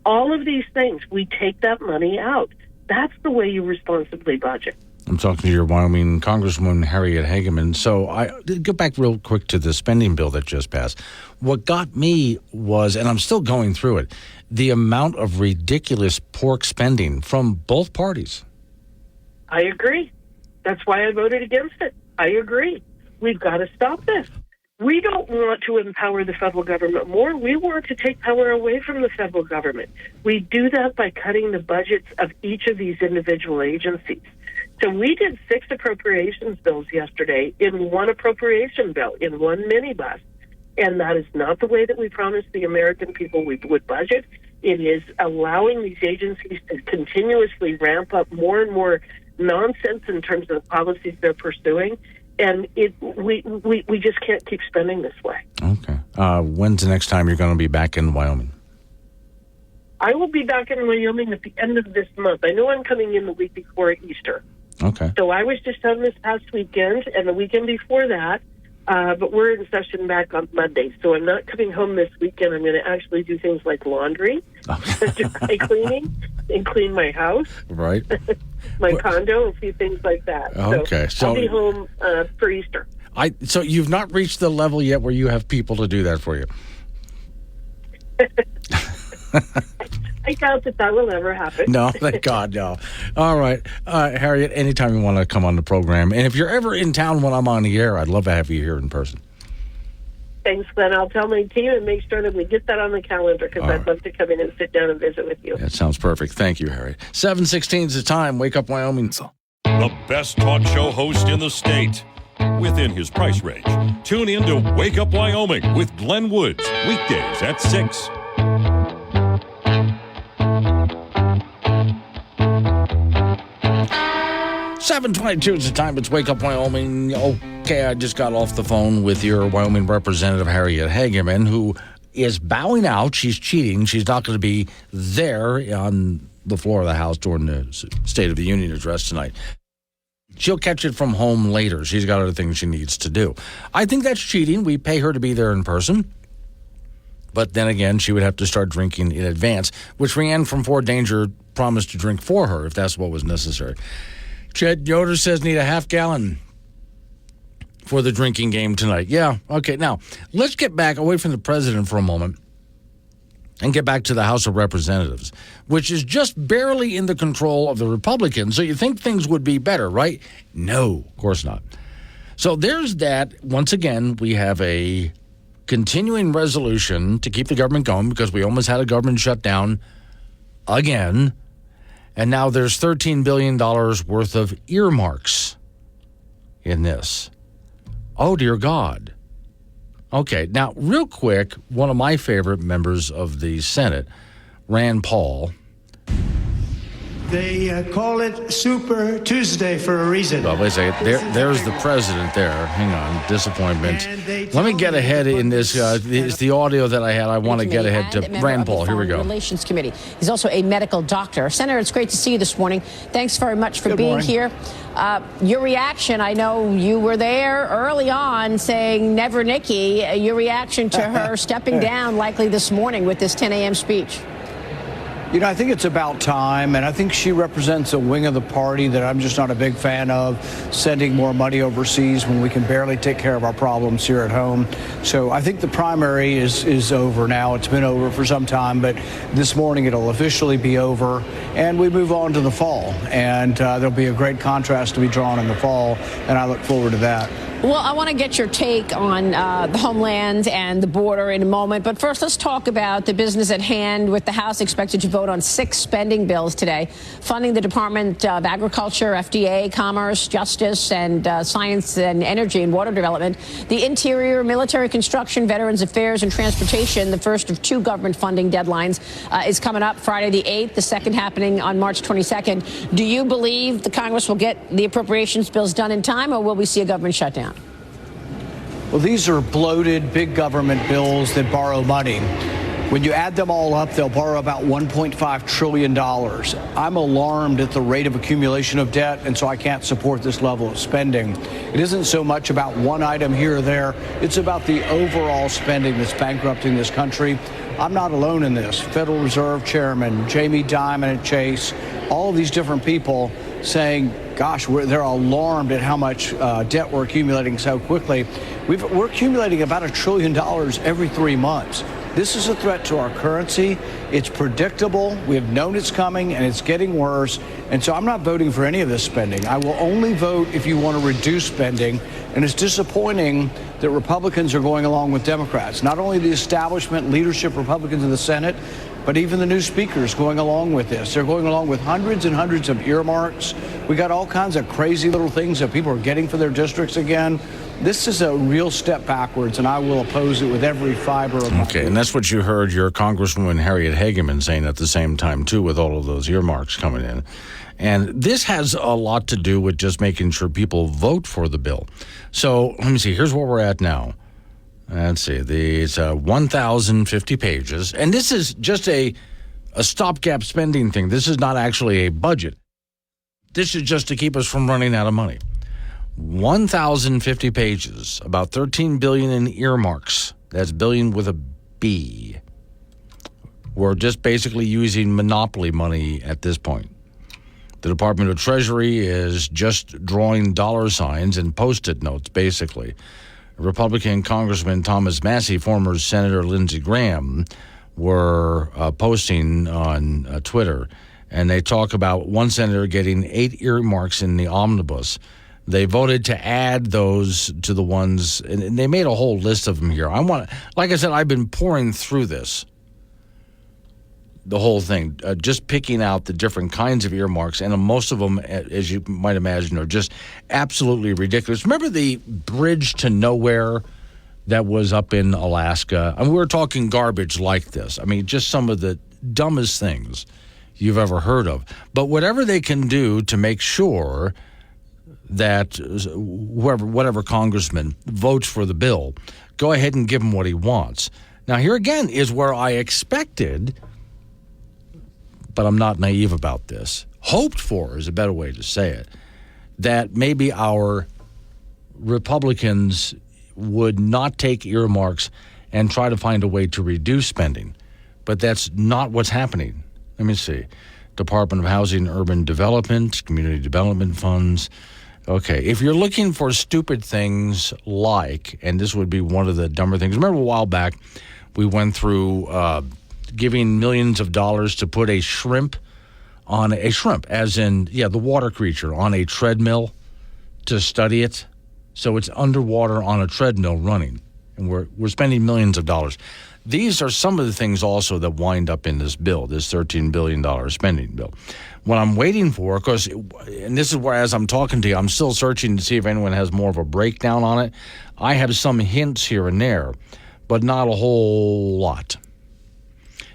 All of these things, we take that money out. That's the way you responsibly budget. I'm talking to your Wyoming Congresswoman, Harriet Hageman. So I go back real quick to the spending bill that just passed. What got me was, and I'm still going through it, the amount of ridiculous pork spending from both parties. I agree. That's why I voted against it. I agree. We've got to stop this. We don't want to empower the federal government more. We want to take power away from the federal government. We do that by cutting the budgets of each of these individual agencies. So we did 6 appropriations bills yesterday in one appropriation bill, in one minibus. And that is not the way that we promised the American people we would budget. It is allowing these agencies to continuously ramp up more and more nonsense in terms of the policies they're pursuing. And we just can't keep spending this way. Okay. When's the next time you're going to be back in Wyoming? I will be back in Wyoming at the end of this month. I know I'm coming in the week before Easter. Okay. So I was just on this past weekend and the weekend before that. But we're in session back on Monday, so I'm not coming home this weekend. I'm going to actually do things like laundry, dry cleaning, and clean my house, right? my condo, a few things like that. Okay, so I'll be home for Easter. So you've not reached the level yet where you have people to do that for you. I doubt that will ever happen. No, thank God, no. All right. Harriet, anytime you want to come on the program. And if you're ever in town when I'm on the air, I'd love to have you here in person. Thanks, Glenn. I'll tell my team and make sure that we get that on the calendar because I'd love to come in and sit down and visit with you. That sounds perfect. Thank you, Harriet. 7:16 is the time. Wake up, Wyoming. The best talk show host in the state. within his price range. Tune in to Wake Up Wyoming with Glenn Woods, weekdays at 6. 7:22 is the time. It's Wake Up Wyoming. Okay, I just got off the phone with your Wyoming representative, Harriet Hageman, who is bowing out. She's cheating. She's not going to be there on the floor of the House during the State of the Union address tonight. She'll catch it from home later. She's got other things she needs to do. I think that's cheating. We pay her to be there in person. But then again, she would have to start drinking in advance, which Rhiannon from Fort Danger promised to drink for her if that's what was necessary. Chet Yoder says need a half gallon for the drinking game tonight. Yeah, okay. Now, let's get back away from the president for a moment and get back to the House of Representatives, which is just barely in the control of the Republicans. So you think things would be better, right? No, of course not. So there's that. Once again, we have a continuing resolution to keep the government going because we almost had a government shutdown again. And now there's $13 billion worth of earmarks in this. Oh, dear God. Okay, now, real quick, one of my favorite members of the Senate, Rand Paul. They call it Super Tuesday for a reason. Well, wait a second. There's the president there. Hang on. Disappointment. Let me get ahead in this. It's the audio that I had. I want to get ahead to Rand Paul. Here we go. Relations Committee. He's also a medical doctor. Senator, it's great to see you this morning. Thanks very much for being here. Your reaction, I know you were there early on saying never Nikki. Your reaction to her stepping down likely this morning with this 10 a.m. speech. You know, I think it's about time, and I think she represents a wing of the party that I'm just not a big fan of, sending more money overseas when we can barely take care of our problems here at home. So I think the primary is over now. It's been over for some time, but this morning it'll officially be over, and we move on to the fall. And there'll be a great contrast to be drawn in the fall, and I look forward to that. Well, I want to get your take on the homeland and the border in a moment. But first, let's talk about the business at hand with the House expected to vote on 6 spending bills today, funding the Department of Agriculture, FDA, Commerce, Justice, and Science and Energy and Water Development, the Interior, Military Construction, Veterans Affairs, and Transportation. The first of 2 government funding deadlines is coming up Friday the 8th, the second happening on March 22nd. Do you believe the Congress will get the appropriations bills done in time, or will we see a government shutdown? Well, these are bloated, big government bills that borrow money. When you add them all up, they'll borrow about $1.5 trillion. I'm alarmed at the rate of accumulation of debt, and so I can't support this level of spending. It isn't so much about one item here or there. It's about the overall spending that's bankrupting this country. I'm not alone in this. Federal Reserve Chairman Jamie Dimon at Chase, all of these different people saying, gosh, they're alarmed at how much debt we're accumulating so quickly. We're accumulating about $1 trillion every 3 months. This is a threat to our currency. It's predictable. We have known it's coming, and it's getting worse. And so I'm not voting for any of this spending. I will only vote if you want to reduce spending. And it's disappointing that Republicans are going along with Democrats. Not only the establishment leadership Republicans in the Senate, but even the new speakers going along with this. They're going along with hundreds and hundreds of earmarks. We got all kinds of crazy little things that people are getting for their districts again. This is a real step backwards, and I will oppose it with every fiber of my Okay, and that's what you heard your Congresswoman Harriet Hageman saying at the same time, too, with all of those earmarks coming in. And this has a lot to do with just making sure people vote for the bill. So let me see. Here's where we're at now. Let's see. It's 1,050 pages. And this is just a stopgap spending thing. This is not actually a budget. This is just to keep us from running out of money. 1,050 pages, about $13 billion in earmarks. That's billion with a B. We're just basically using monopoly money at this point. The Department of Treasury is just drawing dollar signs and Post-it notes, basically. Republican Congressman Thomas Massey, former Senator Lindsey Graham, were posting on Twitter, and they talk about one senator getting 8 earmarks in the omnibus. They voted to add those to the ones, and they made a whole list of them here. Like I said, I've been pouring through this. the whole thing, just picking out the different kinds of earmarks, and most of them, as you might imagine, are just absolutely ridiculous. Remember the bridge to nowhere that was up in Alaska? I mean, we were talking garbage like this. I mean, just some of the dumbest things you've ever heard of. But whatever they can do to make sure that whatever congressman votes for the bill, go ahead and give him what he wants. Now, here again is where I expected, but I'm not naive about this, hoped for is a better way to say it, that maybe our Republicans would not take earmarks and try to find a way to reduce spending. But that's not what's happening. Let me see. Department of Housing and Urban Development, Community Development Funds. Okay, if you're looking for stupid things like, and this would be one of the dumber things, remember a while back we went through giving millions of dollars to put a shrimp, as in, the water creature, on a treadmill to study it. So it's underwater on a treadmill running, and we're spending millions of dollars. These are some of the things also that wind up in this bill, this $13 billion spending bill. What I'm waiting for, and this is where, as I'm talking to you, I'm still searching to see if anyone has more of a breakdown on it. I have some hints here and there, but not a whole lot.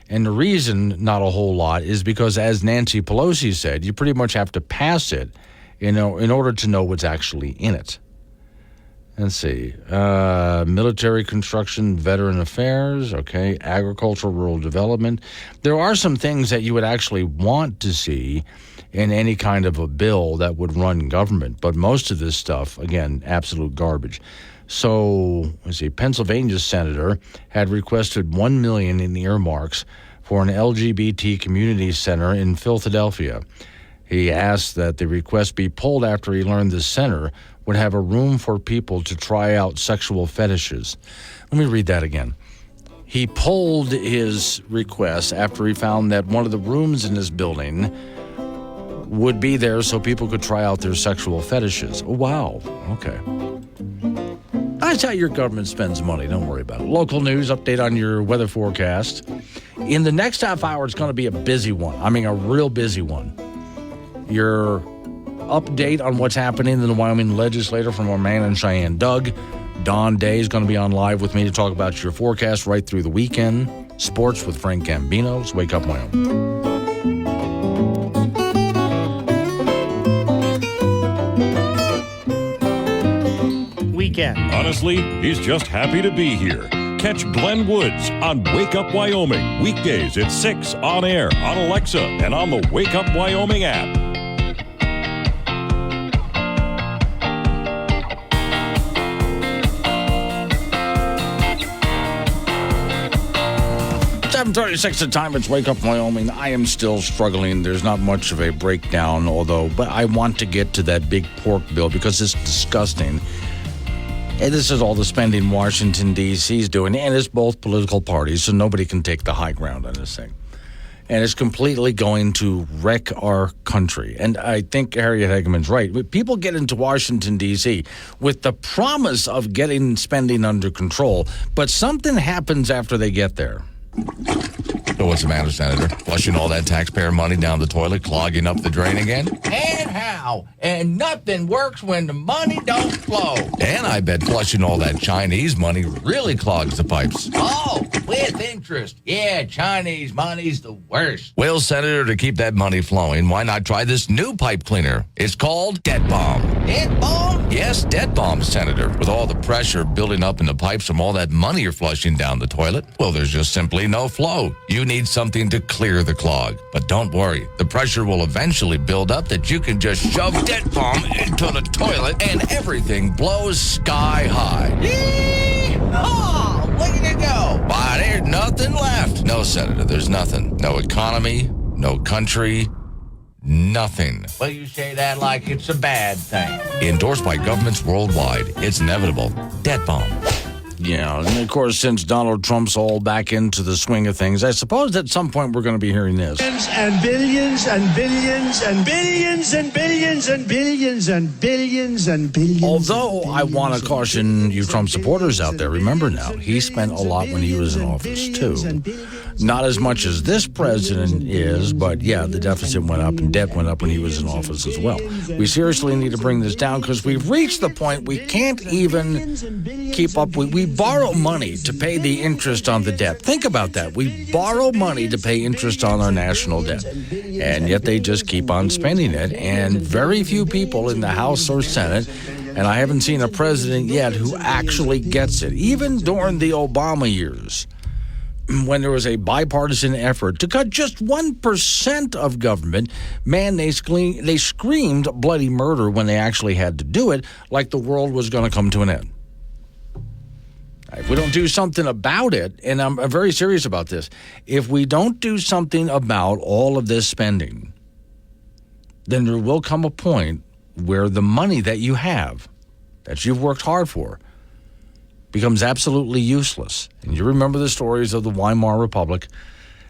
And the reason not a whole lot is because, as Nancy Pelosi said, you pretty much have to pass it in order to know what's actually in it. Let's see. Military construction, veteran affairs, okay, agriculture, rural development. There are some things that you would actually want to see in any kind of a bill that would run government, but most of this stuff, again, absolute garbage. So, let's see, Pennsylvania senator had requested $1 million in earmarks for an LGBT community center in Philadelphia. He asked that the request be pulled after he learned the center would have a room for people to try out sexual fetishes. Let me read that again. He pulled his request after he found that one of the rooms in his building would be there so people could try out their sexual fetishes. Oh, wow. Okay. That's how your government spends money. Don't worry about it. Local news, update on your weather forecast. In the next half hour, it's going to be a busy one. I mean, a real busy one. Your update on what's happening in the Wyoming legislature from our man in Cheyenne, Doug. Don Day is going to be on live with me to talk about your forecast right through the weekend. Sports with Frank Gambino. Let's wake up, Wyoming. Weekend. Honestly, he's just happy to be here. Catch Glenn Woods on Wake Up Wyoming. Weekdays at 6 on air, on Alexa, and on the Wake Up Wyoming app. 7:36 the time. It's Wake Up Wyoming. I am still struggling. There's not much of a breakdown, but I want to get to that big pork bill because it's disgusting. And this is all the spending Washington, D.C. is doing, and it's both political parties, so nobody can take the high ground on this thing. And it's completely going to wreck our country. And I think Harriet Hageman's right. People get into Washington, D.C. with the promise of getting spending under control, but something happens after they get there. So what's the matter, Senator? Flushing all that taxpayer money down the toilet, clogging up the drain again? And how? And nothing works when the money don't flow. And I bet flushing all that Chinese money really clogs the pipes. Oh, with interest. Yeah, Chinese money's the worst. Well, Senator, to keep that money flowing, why not try this new pipe cleaner? It's called Debt Bomb. Debt Bomb? Yes, Debt Bomb, Senator. With all the pressure building up in the pipes from all that money you're flushing down the toilet, well, there's just simply no flow. You need something to clear the clog. But don't worry, the pressure will eventually build up that you can just shove Debt Bomb into the toilet and everything blows sky high. Yee-haw! Look at it go! But there's nothing left. No, Senator, there's nothing. No economy, no country, nothing. Well, you say that like it's a bad thing. Endorsed by governments worldwide, it's inevitable. Debt Bomb. Yeah, and of course, since Donald Trump's all back into the swing of things, I suppose at some point we're going to be hearing this. And billions and billions and billions and billions and billions and billions and billions. Although I want to caution you Trump supporters out there, remember now, he spent a lot when he was in office, too. Not as much as this president is, but yeah, the deficit went up and debt went up when he was in office as well. We seriously need to bring this down because we've reached the point we can't even keep up with. We borrow money to pay the interest on the debt. Think about that. We borrow money to pay interest on our national debt. And yet they just keep on spending it. And very few people in the House or Senate, and I haven't seen a president yet who actually gets it. Even during the Obama years, when there was a bipartisan effort to cut just 1% of government, man, they screamed bloody murder when they actually had to do it, like the world was going to come to an end. If we don't do something about it, and I'm very serious about this, if we don't do something about all of this spending, then there will come a point where the money that you have, that you've worked hard for, becomes absolutely useless. And you remember the stories of the Weimar Republic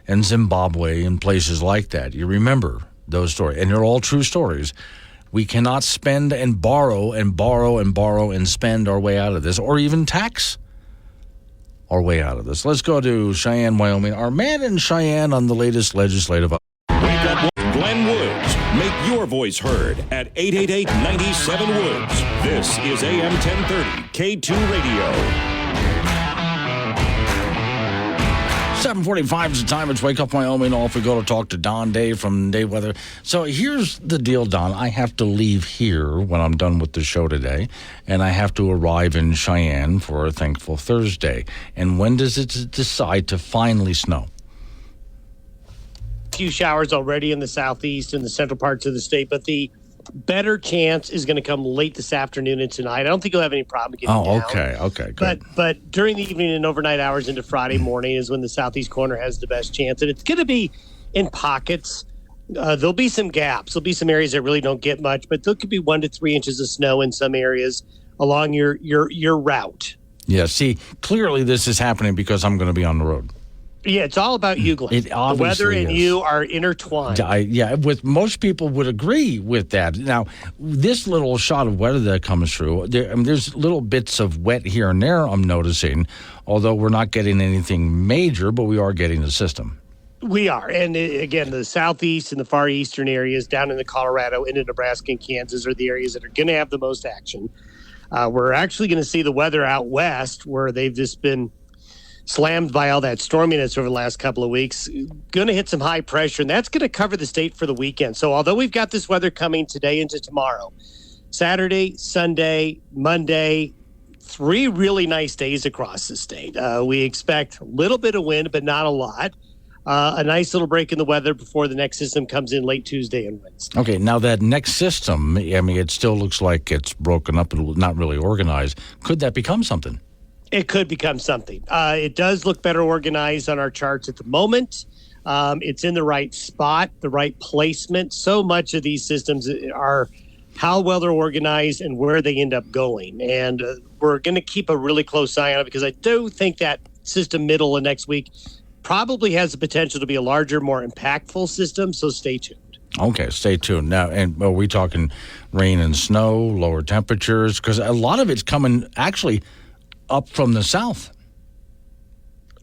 and Zimbabwe and places like that. You remember those stories, and they're all true stories. We cannot spend and borrow and borrow and borrow and spend our way out of this, or even tax our way out of this. Let's go to Cheyenne, Wyoming. Our man in Cheyenne on the latest legislative. Wake up with Glenn Woods. Make your voice heard at 888-97-WOODS. This is AM 1030, K2 Radio. 7:45 is the time. It's Wake Up Wyoming. Off we go to talk to Don Day from Day Weather. So here's the deal, Don. I have to leave here when I'm done with the show today, and I have to arrive in Cheyenne for a Thankful Thursday. And when does it decide to finally snow? Few showers already in the southeast and the central parts of the state, but the better chance is going to come late this afternoon and tonight. I don't think you'll have any problem getting down. Okay, good. But during the evening and overnight hours into Friday morning is when the southeast corner has the best chance, and it's going to be in pockets. There'll be some gaps. There'll be some areas that really don't get much, but there could be 1 to 3 inches of snow in some areas along your route. Yeah, see, clearly this is happening because I'm going to be on the road. Yeah, it's all about you, Glenn. The weather and you are intertwined. With most people would agree with that. Now, this little shot of weather that comes through, there's little bits of wet here and there I'm noticing, although we're not getting anything major, but we are getting the system. We are. And again, the southeast and the far eastern areas down in the Colorado, into Nebraska and Kansas are the areas that are going to have the most action. We're actually going to see the weather out west where they've just been slammed by all that storminess over the last couple of weeks, going to hit some high pressure, and that's going to cover the state for the weekend. So although we've got this weather coming today into tomorrow, Saturday, Sunday, Monday, 3 really nice days across the state. We expect a little bit of wind, but not a lot. A nice little break in the weather before the next system comes in late Tuesday and Wednesday. Okay, now that next system, I mean, it still looks like it's broken up and not really organized. Could that become something? It could become something. It does look better organized on our charts at the moment. It's in the right spot, the right placement. So much of these systems are how well they're organized and where they end up going. And we're going to keep a really close eye on it because I do think that system middle of next week probably has the potential to be a larger, more impactful system. So stay tuned. Okay, stay tuned. Now, and are we talking rain and snow, lower temperatures? Because a lot of it's coming actually up from the south.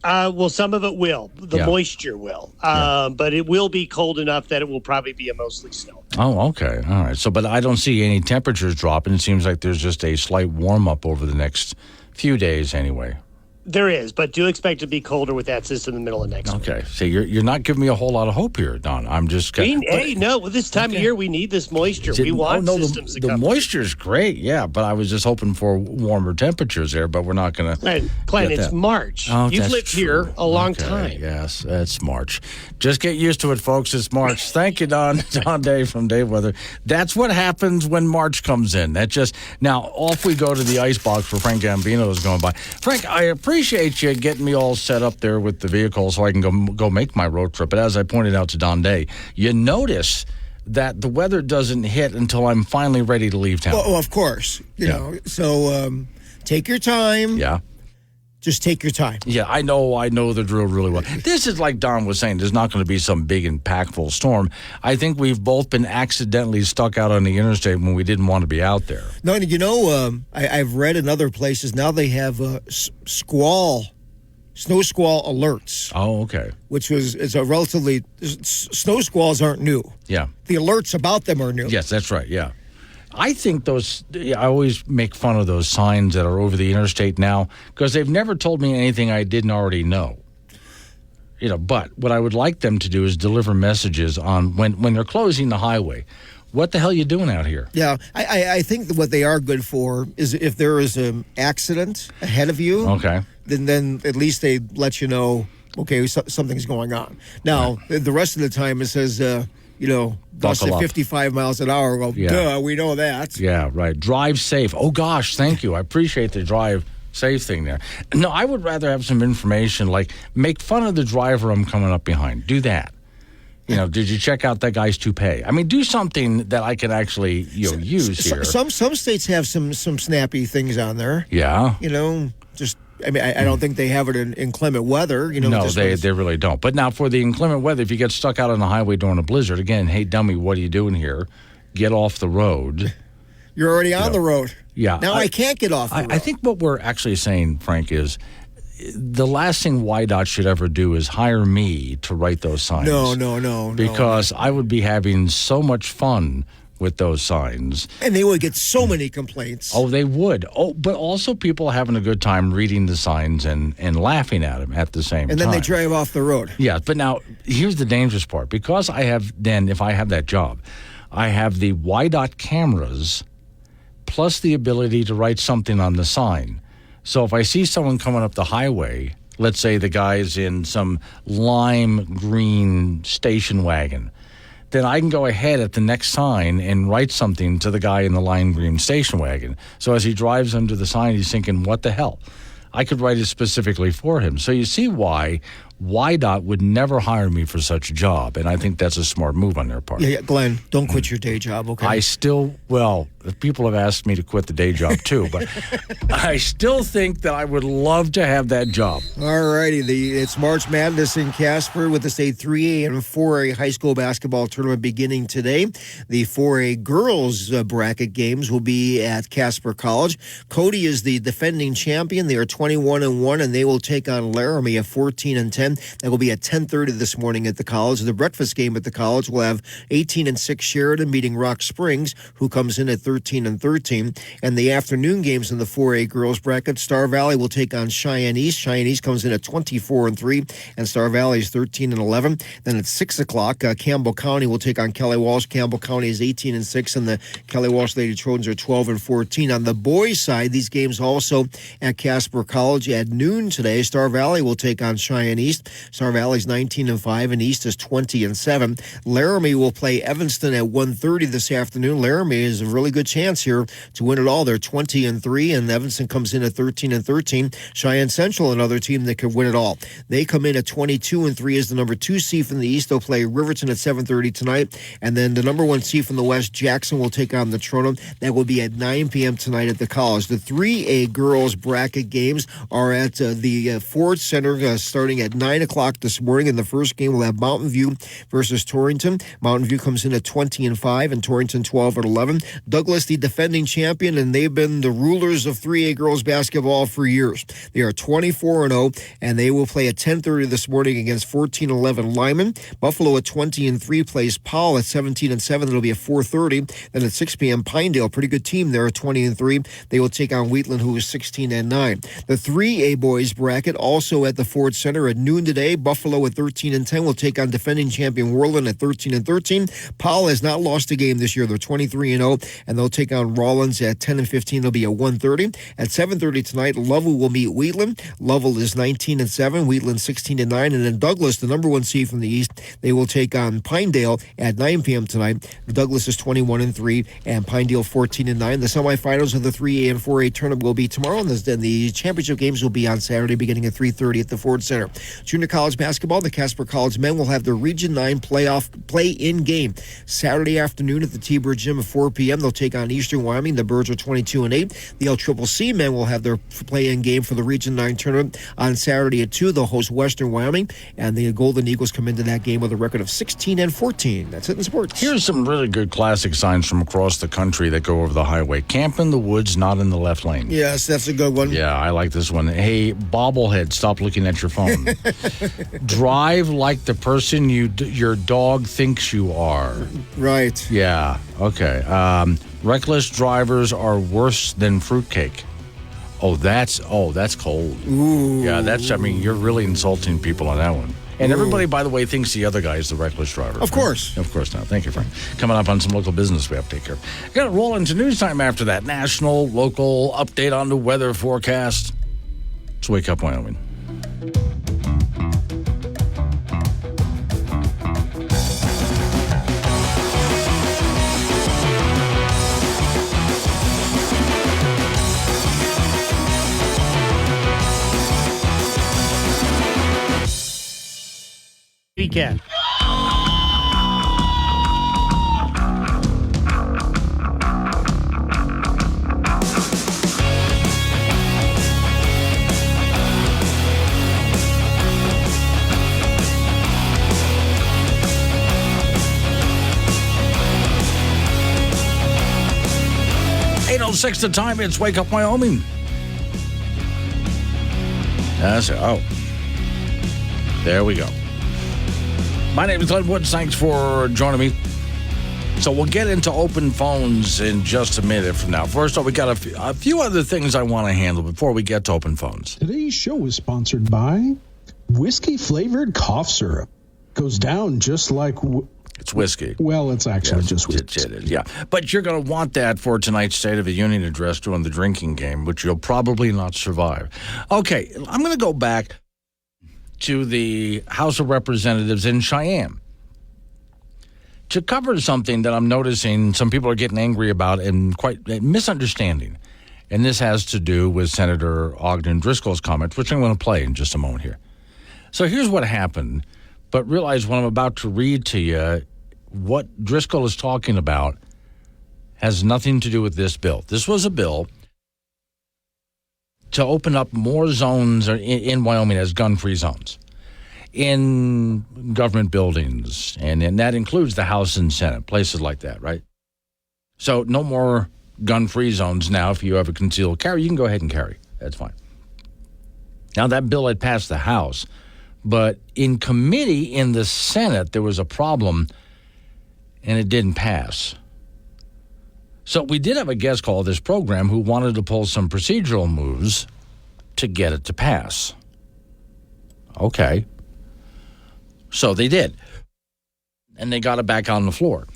Well, some of it will. The moisture will. But it will be cold enough that it will probably be a mostly snow. Oh, okay. All right. So, but I don't see any temperatures dropping. It seems like there's just a slight warm-up over the next few days anyway. There is, but do expect to be colder with that system in the middle of next week. Okay. So you're not giving me a whole lot of hope here, Don. I'm just... With this time of year, we need this moisture. We want systems to come. The moisture's great, yeah, but I was just hoping for warmer temperatures there, but we're not going to... Glenn, it's March. You've lived here a long time. Yes, it's March. Just get used to it, folks. It's March. Thank you, Don. Don Day from Day Weather. That's what happens when March comes in. Now, off we go to the icebox where Frank Gambino is going by. Frank, I appreciate you getting me all set up there with the vehicle so I can go make my road trip. But as I pointed out to Don Day, you notice that the weather doesn't hit until I'm finally ready to leave town. Well, of course. You know, so take your time. Yeah. Just take your time. Yeah, I know the drill really well. This is like Don was saying, there's not going to be some big impactful storm. I think we've both been accidentally stuck out on the interstate when we didn't want to be out there. No, I've read in other places now they have snow squall alerts. Oh, okay. Which is a relatively, snow squalls aren't new. Yeah. The alerts about them are new. Yes, that's right, yeah. I think I always make fun of those signs that are over the interstate now because they've never told me anything I didn't already know. But what I would like them to do is deliver messages on when they're closing the highway. What the hell are you doing out here? Yeah, I think that what they are good for is if there is an accident ahead of you, okay, then at least they let you know, okay, something's going on. Now, the rest of the time it says, gusts at 55 miles an hour. Well, duh, we know that. Yeah, right. Drive safe. Oh, gosh, thank you. I appreciate the drive safe thing there. No, I would rather have some information like make fun of the driver I'm coming up behind. Do that. Did you check out that guy's toupee? I mean, do something that I can actually, use here. Some states have some snappy things on there. Yeah. I don't think they have it in inclement weather. No, they really don't. But now for the inclement weather, if you get stuck out on the highway during a blizzard, again, hey, dummy, what are you doing here? Get off the road. You're already on the road. Yeah. Now I can't get off the road. I think what we're actually saying, Frank, is the last thing YDOT should ever do is hire me to write those signs. No. Because I would be having so much fun with those signs. And they would get so many complaints. Oh, they would. Oh, but also people having a good time reading the signs and laughing at them at the same time. And then they drive off the road. Yeah, but now here's the dangerous part. Because if I have that job, I have the YDOT cameras plus the ability to write something on the sign. So if I see someone coming up the highway, let's say the guy's in some lime green station wagon, then I can go ahead at the next sign and write something to the guy in the lime green station wagon. So as he drives under the sign, he's thinking, what the hell? I could write it specifically for him. So you see why YDOT would never hire me for such a job, and I think that's a smart move on their part. Yeah, Glenn, don't quit your day job, okay? People have asked me to quit the day job too, but I still think that I would love to have that job. All righty, it's March Madness in Casper with the state 3A and 4A high school basketball tournament beginning today. The 4A girls bracket games will be at Casper College. Cody is the defending champion. They are 21-1, and they will take on Laramie at 14-10. That will be at 10:30 this morning at the college. The breakfast game at the college will have 18-6 Sheridan meeting Rock Springs, who comes in at 13-13. And the afternoon games in the 4A girls bracket, Star Valley will take on Cheyenne East. Cheyenne East comes in at 24-3, and Star Valley is 13-11. Then at 6 o'clock, Campbell County will take on Kelly Walsh. Campbell County is 18-6, and the Kelly Walsh Lady Trojans are 12-14. On the boys' side, these games also at Casper College at noon today. Star Valley will take on Cheyenne East. Star Valley's 19-5, and East is 20-7. Laramie will play Evanston at 1:30 this afternoon. Laramie has a really good chance here to win it all. They're 20-3, and Evanston comes in at 13-13. Cheyenne Central, another team that could win it all. They come in at 22-3 as the number 2 seed from the East. They'll play Riverton at 7:30 tonight, and then the number 1 seed from the West, Jackson, will take on the Trona. That will be at 9 p.m. tonight at the college. The 3A girls bracket games are at the Ford Center starting at 9 o'clock this morning. In the first game, we'll have Mountain View versus Torrington. Mountain View comes in at 20-5, and Torrington 12-11. Douglas, the defending champion, and they've been the rulers of 3A girls basketball for years. They are 24-0, and they will play at 10:30 this morning against 14-11 Lyman. Buffalo at 20-3 plays Powell at 17-7. It'll be at 4:30. Then at 6 p.m., Pinedale, pretty good team there at 20-3. They will take on Wheatland, who is 16-9. The 3A boys bracket also at the Ford Center at noon today. Buffalo at 13-10 will take on defending champion Worland at 13-13. Powell has not lost a game this year. They're 23-0, and they'll take on Rollins at 10-15. They'll be at 1:30. At 7:30 tonight, Lovell will meet Wheatland. Lovell is 19-7, Wheatland 16-9, and then Douglas, the number 1 seed from the East, they will take on Pinedale at 9 p.m. tonight. Douglas is 21-3, and Pinedale 14-9. The semifinals of the 3A and 4A tournament will be tomorrow, and the championship games will be on Saturday beginning at 3:30 at the Ford Center. Junior college basketball, the Casper College men will have their Region 9 playoff play-in game Saturday afternoon at the T-Bird Gym at 4 p.m. They'll take on Eastern Wyoming. The Birds are 22-8. The LCCC men will have their play-in game for the Region 9 tournament on Saturday at 2. They'll host Western Wyoming, and the Golden Eagles come into that game with a record of 16-14. That's it in sports. Here's some really good classic signs from across the country that go over the highway. Camp in the woods, not in the left lane. Yes, that's a good one. Yeah, I like this one. Hey, bobblehead, stop looking at your phone. Drive like the person your dog thinks you are. Right. Yeah, okay. Reckless drivers are worse than fruitcake. Oh, that's cold. Ooh. Yeah, you're really insulting people on that one. And everybody, by the way, thinks the other guy is the reckless driver. Of course. Of course not. Thank you, Frank. Coming up on some local business we have to take care of. Got to roll into news time after that. National, local, update on the weather forecast. Let's Wake Up Wyoming. Weekend. .06 the time. It's Wake Up Wyoming. That's it. Oh. There we go. My name is Glenn Woods. Thanks for joining me. So we'll get into open phones in just a minute from now. First off, we got a few other things I want to handle before we get to open phones. Today's show is sponsored by whiskey-flavored cough syrup. Goes down just like... It's whiskey. Well, it's actually just whiskey. It is, yeah. But you're going to want that for tonight's State of the Union address during the drinking game, which you'll probably not survive. Okay, I'm going to go back to the House of Representatives in Cheyenne to cover something that I'm noticing some people are getting angry about and quite misunderstanding. And this has to do with Senator Ogden Driscoll's comments, which I'm going to play in just a moment here. So here's what happened, but realize what I'm about to read to you, what Driscoll is talking about has nothing to do with this bill. This was a bill to open up more zones in Wyoming as gun-free zones in government buildings, and that includes the House and Senate, places like that, right? So no more gun-free zones now. If you have a concealed carry, you can go ahead and carry. That's fine. Now, that bill had passed the House, but in committee in the Senate, there was a problem, and it didn't pass. So we did have a guest call this program who wanted to pull some procedural moves to get it to pass. Okay. So they did. And they got it back on the floor.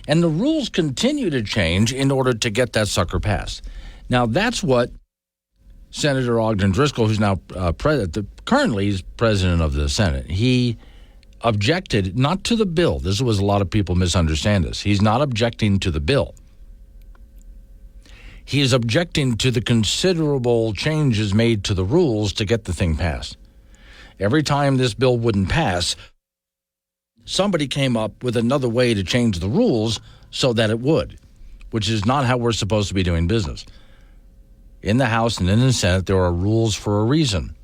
And the rules continue to change in order to get that sucker passed. Now, that's what Senator Ogden Driscoll, who's now currently he's president of the Senate, he objected not to the bill. This was a lot of people misunderstand this. He's not objecting to the bill. He is objecting to the considerable changes made to the rules to get the thing passed. Every time this bill wouldn't pass, somebody came up with another way to change the rules so that it would, which is not how we're supposed to be doing business. In the House and in the Senate, there are rules for a reason.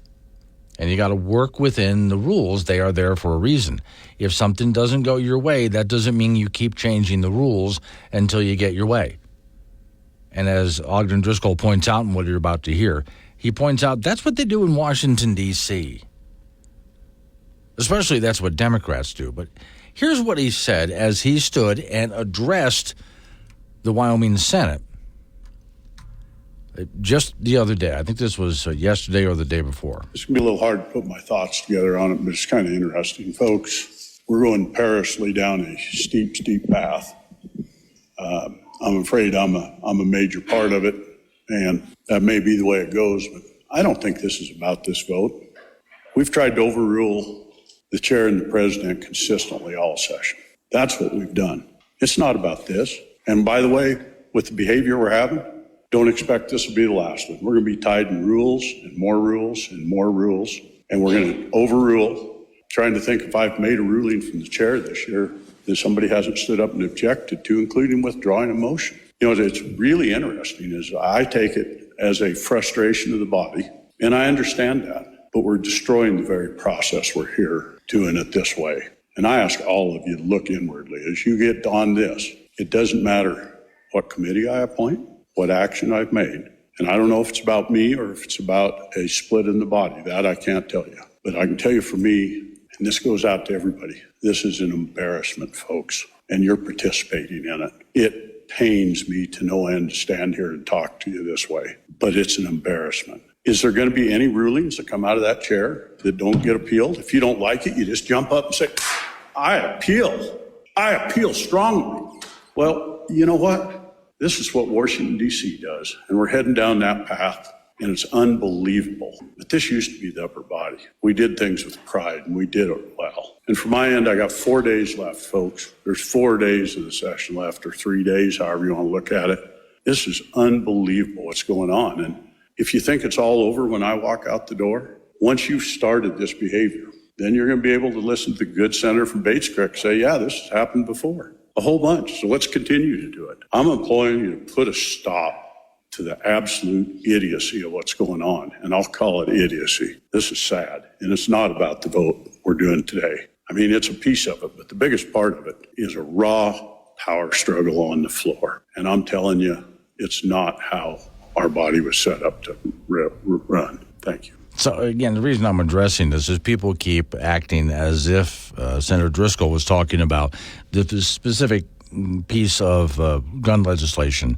And you got to work within the rules. They are there for a reason. If something doesn't go your way, that doesn't mean you keep changing the rules until you get your way. And as Ogden Driscoll points out in what you're about to hear, he points out that's what they do in Washington, D.C. Especially that's what Democrats do. But here's what he said as he stood and addressed the Wyoming Senate just the other day. I think this was yesterday or the day before. It's going to be a little hard to put my thoughts together on it, but it's kind of interesting. Folks, we're going perilously down a steep, steep path. I'm afraid I'm a major part of it, and that may be the way it goes, but I don't think this is about this vote. We've tried to overrule the chair and the president consistently all session. That's what we've done. It's not about this. And by the way, with the behavior we're having, don't expect this will be the last one. We're going to be tied in rules and more rules and more rules. and we're going to overrule. Trying to think if I've made a ruling from the chair this year that somebody hasn't stood up and objected to, including withdrawing a motion. You know, it's really interesting is I take it as a frustration of the body, and I understand that, but we're destroying the very process we're here doing it this way. And I ask all of you to look inwardly as you get on this. It doesn't matter what committee I appoint, what action I've made. And I don't know if it's about me or if it's about a split in the body. That I can't tell you. But I can tell you for me, and this goes out to everybody, this is an embarrassment, folks, and you're participating in it. It pains me to no end to stand here and talk to you this way, but it's an embarrassment. Is there going to be any rulings that come out of that chair that don't get appealed? If you don't like it, you just jump up and say, I appeal strongly. Well, you know what? This is what Washington, D.C. does, and we're heading down that path. And it's unbelievable. But this used to be the upper body. We did things with pride, and we did it well. And from my end, I got 4 days left, folks. There's 4 days of the session left, or 3 days, however you want to look at it. This is unbelievable what's going on. And if you think it's all over when I walk out the door, once you've started this behavior, then you're going to be able to listen to the good senator from Bates Creek say, yeah, this has happened before. A whole bunch. So let's continue to do it. I'm imploring you to put a stop to the absolute idiocy of what's going on. And I'll call it idiocy. This is sad. And it's not about the vote we're doing today. I mean, it's a piece of it, but the biggest part of it is a raw power struggle on the floor. And I'm telling you, it's not how our body was set up to run. Thank you. So, again, the reason I'm addressing this is people keep acting as if Senator Driscoll was talking about the specific piece of gun legislation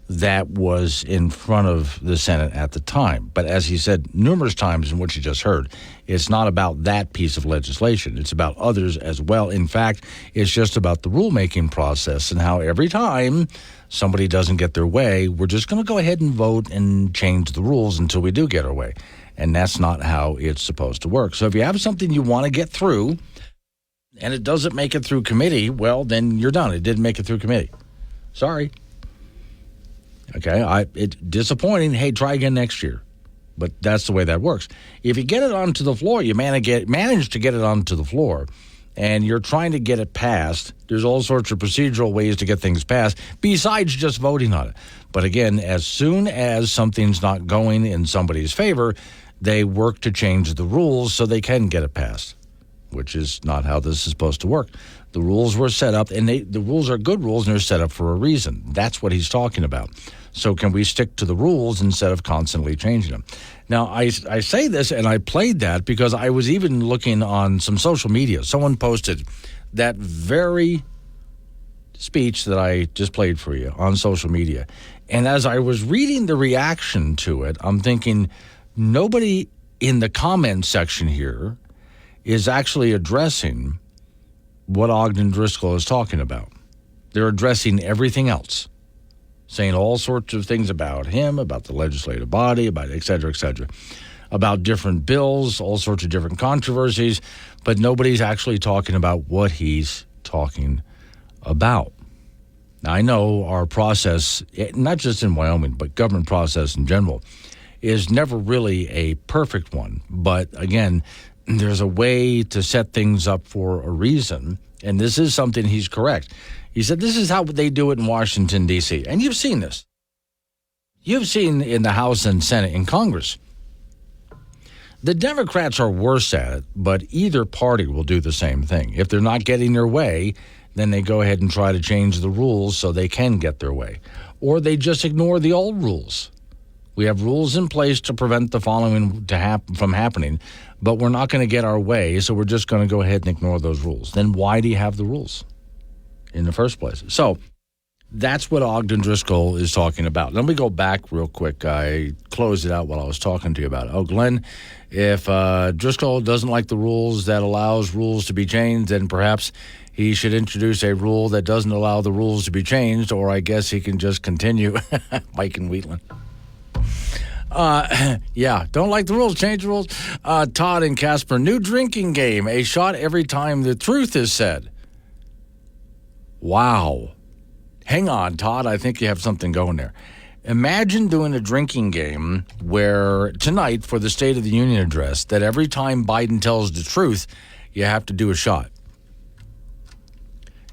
that was in front of the Senate at the time. But as he said numerous times in what you just heard, it's not about that piece of legislation. It's about others as well. In fact, it's just about the rulemaking process and how every time somebody doesn't get their way, we're just going to go ahead and vote and change the rules until we do get our way. And that's not how it's supposed to work. So if you have something you want to get through and it doesn't make it through committee, well, then you're done. It didn't make it through committee. Sorry. Okay, it's disappointing. Hey, try again next year. But that's the way that works. If you get it onto the floor, you manage to get it onto the floor, and you're trying to get it passed, there's all sorts of procedural ways to get things passed besides just voting on it. But again, as soon as something's not going in somebody's favor, they work to change the rules so they can get it passed, which is not how this is supposed to work. The rules were set up, and the rules are good rules, and they're set up for a reason. That's what he's talking about. So can we stick to the rules instead of constantly changing them? Now, I say this, and I played that because I was even looking on some social media. Someone posted that very speech that I just played for you on social media. And as I was reading the reaction to it, I'm thinking, nobody in the comment section here is actually addressing what Ogden Driscoll is talking about. They're addressing everything else, saying all sorts of things about him, about the legislative body, about et cetera, about different bills, all sorts of different controversies, but nobody's actually talking about what he's talking about. Now, I know our process, not just in Wyoming, but government process in general, is never really a perfect one. But again, there's a way to set things up for a reason, and this is something he's correct. He said this is how they do it in Washington, D.C., and you've seen this. You've seen in the House and Senate and Congress. The Democrats are worse at it, but either party will do the same thing. If they're not getting their way, then they go ahead and try to change the rules so they can get their way. Or they just ignore the old rules. We have rules in place to prevent the following from happening, but we're not going to get our way, so we're just going to go ahead and ignore those rules. Then why do you have the rules in the first place? So that's what Ogden Driscoll is talking about. Let me go back real quick. I closed it out while I was talking to you about it. Oh, Glenn, if Driscoll doesn't like the rules that allows rules to be changed, then perhaps he should introduce a rule that doesn't allow the rules to be changed, or I guess he can just continue. Mike and Wheatland. Yeah, don't like the rules, change the rules. Todd and Casper, new drinking game, a shot every time the truth is said. Wow. Hang on, Todd, I think you have something going there. Imagine doing a drinking game where tonight for the State of the Union address that every time Biden tells the truth, you have to do a shot.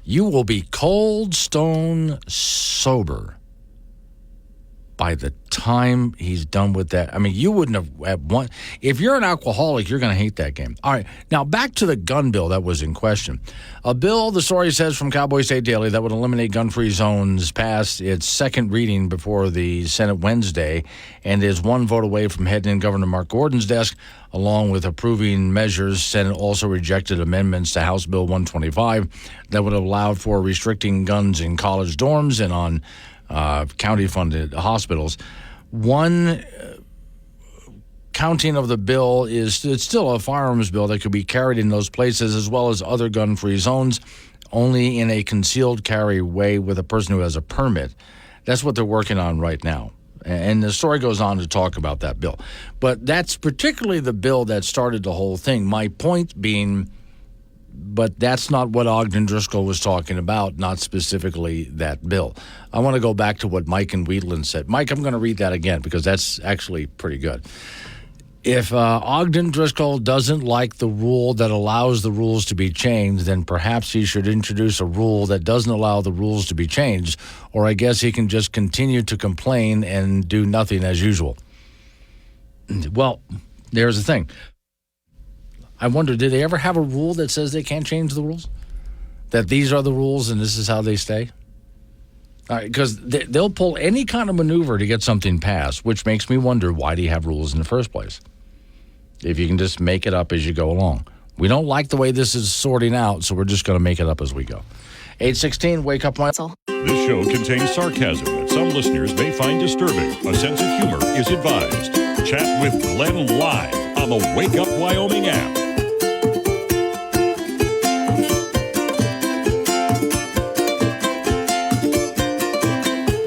You will be cold stone sober by the time he's done with that. I mean, you wouldn't have one. If you're an alcoholic, you're going to hate that game. All right. Now, back to the gun bill that was in question. A bill, the story says from Cowboy State Daily, that would eliminate gun-free zones passed its second reading before the Senate Wednesday and is one vote away from heading Governor Mark Gordon's desk. Along with approving measures, Senate also rejected amendments to House Bill 125 that would have allowed for restricting guns in college dorms and on county-funded hospitals. One counting of the bill is it's still a firearms bill that could be carried in those places as well as other gun-free zones, only in a concealed carry way with a person who has a permit. That's what they're working on right now. And the story goes on to talk about that bill. But that's particularly the bill that started the whole thing. My point being, but that's not what Ogden Driscoll was talking about, not specifically that bill. I want to go back to what Mike in Wheatland said. Mike, I'm going to read that again because that's actually pretty good. If Ogden Driscoll doesn't like the rule that allows the rules to be changed, then perhaps he should introduce a rule that doesn't allow the rules to be changed, or I guess he can just continue to complain and do nothing as usual. Well, there's the thing. I wonder, did they ever have a rule that says they can't change the rules? That these are the rules and this is how they stay? All right, because they'll pull any kind of maneuver to get something passed, which makes me wonder, why do you have rules in the first place? If you can just make it up as you go along. We don't like the way this is sorting out, so we're just going to make it up as we go. 8:16, Wake Up Wyoming. This show contains sarcasm that some listeners may find disturbing. A sense of humor is advised. Chat with Glenn live on the Wake Up Wyoming app.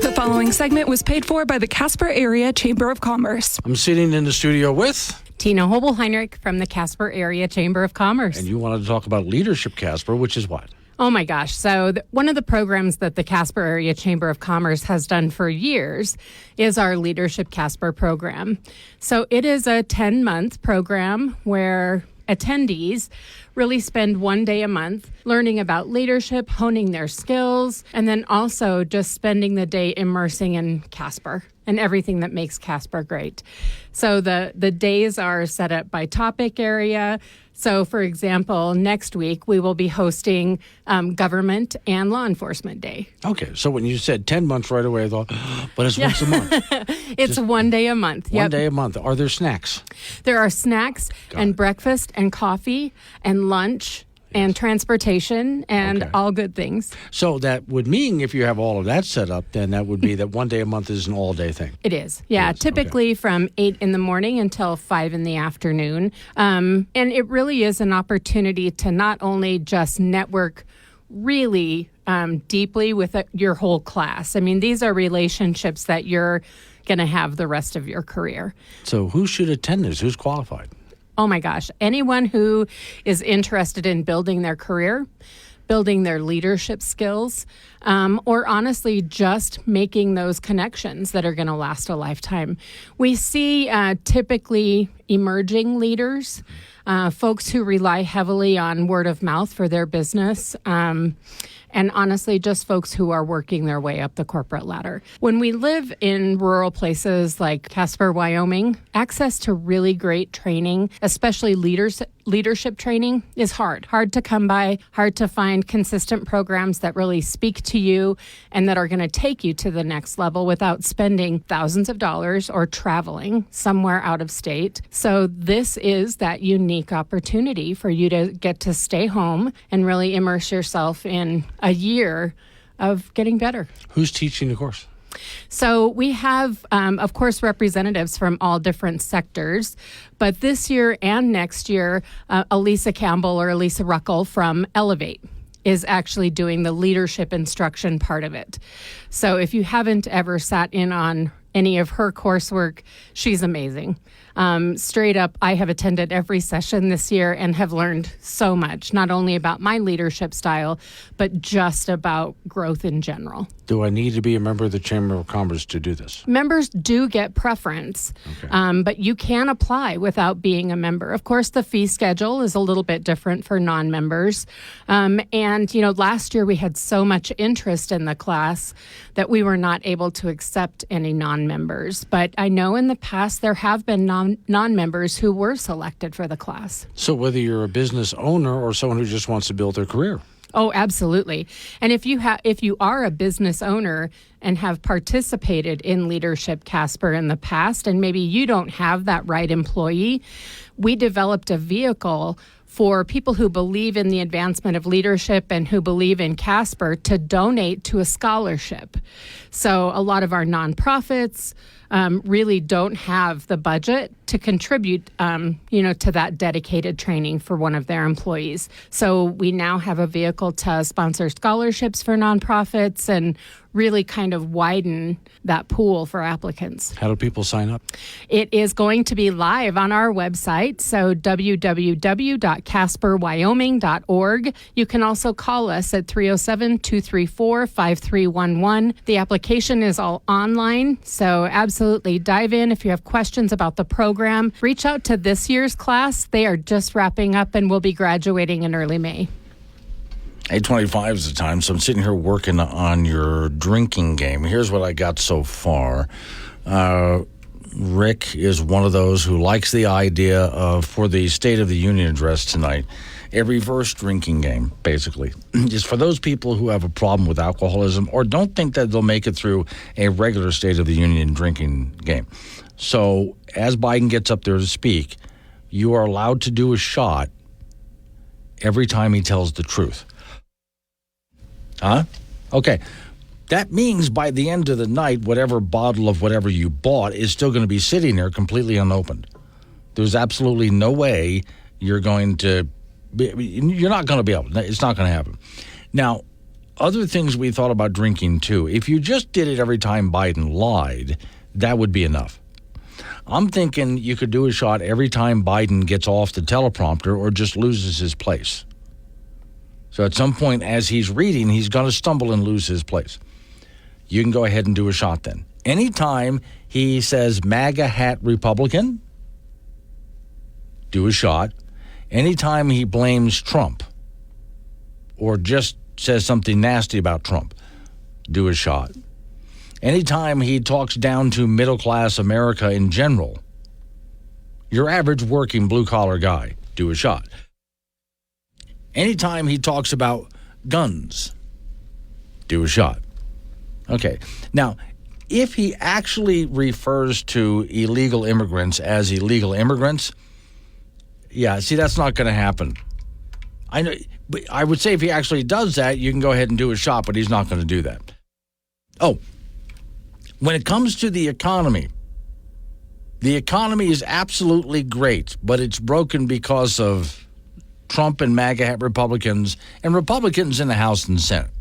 The following segment was paid for by the Casper Area Chamber of Commerce. I'm sitting in the studio with Tina Hobel-Heinrich from the Casper Area Chamber of Commerce. And you wanted to talk about Leadership Casper, which is what? Oh my gosh. So one of the programs that the Casper Area Chamber of Commerce has done for years is our Leadership Casper program. So it is a 10-month program where attendees really spend one day a month learning about leadership, honing their skills, and then also just spending the day immersing in Casper and everything that makes Casper great. So the days are set up by topic area. So, for example, next week we will be hosting Government and Law Enforcement Day. Okay, so when you said 10 months right away, I thought, but it's once a month. It's just 1 day a month. One day a month. Are there snacks? There are snacks and breakfast and coffee and lunch and transportation and all good things. So that would mean if you have all of that set up, then that would be that 1 day a month is an all-day thing. It is. Yeah, typically from 8 in the morning until 5 in the afternoon. And it really is an opportunity to not only just network really deeply with your whole class. I mean, these are relationships that you're going to have the rest of your career. So who should attend this? Who's qualified? Oh my gosh, anyone who is interested in building their career, building their leadership skills, or honestly just making those connections that are going to last a lifetime. We see typically emerging leaders, folks who rely heavily on word of mouth for their business, and honestly, just folks who are working their way up the corporate ladder. When we live in rural places like Casper, Wyoming, access to really great training, especially leadership training, is hard to come by, hard to find consistent programs that really speak to you and that are going to take you to the next level without spending thousands of dollars or traveling somewhere out of state. So this is that unique opportunity for you to get to stay home and really immerse yourself in a year of getting better. Who's teaching the course? So we have, of course, representatives from all different sectors. But this year and next year, Elisa Campbell or Elisa Ruckel from Elevate is actually doing the leadership instruction part of it. So if you haven't ever sat in on any of her coursework, she's amazing. Straight up, I have attended every session this year and have learned so much, not only about my leadership style, but just about growth in general. Do I need to be a member of the Chamber of Commerce to do this? Members do get preference, but you can apply without being a member. Of course, the fee schedule is a little bit different for non-members. And, last year we had so much interest in the class that we were not able to accept any non-members. But I know in the past there have been non-members who were selected for the class. So whether you're a business owner or someone who just wants to build their career. Oh, absolutely. And if you are a business owner and have participated in Leadership Casper in the past, and maybe you don't have that right employee, we developed a vehicle for people who believe in the advancement of leadership and who believe in Casper to donate to a scholarship. So a lot of our nonprofits really don't have the budget to contribute, to that dedicated training for one of their employees. So we now have a vehicle to sponsor scholarships for nonprofits and really kind of widen that pool for applicants. How do people sign up? It is going to be live on our website, so www.casperwyoming.org. You can also call us at 307-234-5311. The application is all online, so absolutely dive in. If you have questions about the program, reach out to this year's class. They are just wrapping up and will be graduating in early May. 8:25 is the time, so I'm sitting here working on your drinking game. Here's what I got so far. Rick is one of those who likes the idea of, for the State of the Union address tonight, a reverse drinking game, basically. Just for those people who have a problem with alcoholism or don't think that they'll make it through a regular State of the Union drinking game. So as Biden gets up there to speak, you are allowed to do a shot every time he tells the truth. Huh? Okay. That means by the end of the night, whatever bottle of whatever you bought is still going to be sitting there completely unopened. There's absolutely no way you're not going to be able to. It's not going to happen. Now, other things we thought about drinking too. If you just did it every time Biden lied, that would be enough. I'm thinking you could do a shot every time Biden gets off the teleprompter or just loses his place. So at some point as he's reading, he's going to stumble and lose his place. You can go ahead and do a shot then. Anytime he says MAGA hat Republican, do a shot. Anytime he blames Trump or just says something nasty about Trump, do a shot. Anytime he talks down to middle-class America in general, your average working blue-collar guy, do a shot. Anytime he talks about guns, do a shot. Okay. Now, if he actually refers to illegal immigrants as illegal immigrants, yeah, see, that's not going to happen. I know, but I would say if he actually does that, you can go ahead and do a shot, but he's not going to do that. Oh, when it comes to the economy is absolutely great, but it's broken because of Trump and MAGA Republicans and Republicans in the House and Senate.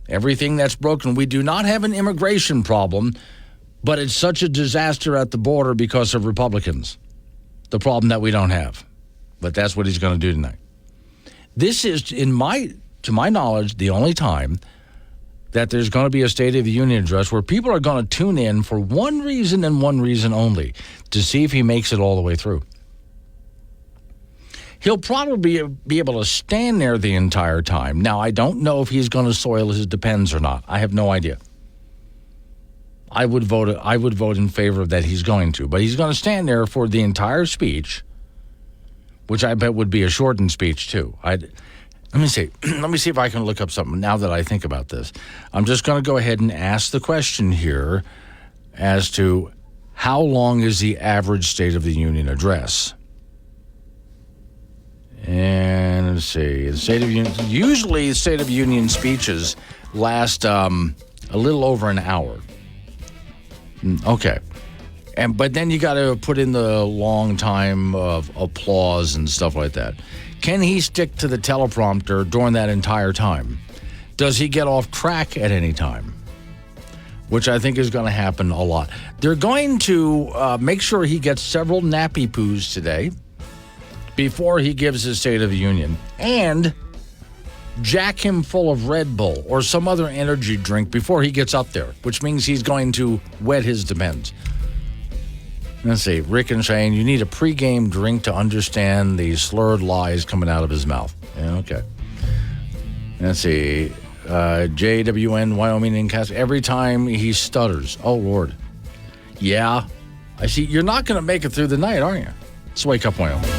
Everything that's broken. We do not have an immigration problem, but it's such a disaster at the border because of Republicans. The problem that we don't have. But that's what he's going to do tonight. This is, to my knowledge, the only time that there's going to be a State of the Union address where people are going to tune in for one reason and one reason only, to see if he makes it all the way through. He'll probably be able to stand there the entire time. Now, I don't know if he's going to soil his Depends or not. I have no idea. I would vote in favor of that he's going to. But he's going to stand there for the entire speech, which I bet would be a shortened speech, too. Let me see. Let me see if I can look up something now that I think about this. I'm just going to go ahead and ask the question here as to how long is the average State of the Union address? And let's see, usually the State of Union speeches last a little over an hour. Okay. But then you got to put in the long time of applause and stuff like that. Can he stick to the teleprompter during that entire time? Does he get off track at any time? which I think is going to happen a lot. They're going to make sure he gets several nappy poos today before he gives his State of the Union, and jack him full of Red Bull or some other energy drink before he gets up there, which means he's going to wet his demens. Let's see, Rick and Shane, you need a pregame drink to understand the slurred lies coming out of his mouth. Yeah, okay. Let's see, JWN, Wyoming, and Cass, every time he stutters. Oh, Lord. Yeah, I see. You're not going to make it through the night, are you? Let's Wake Up Wyoming.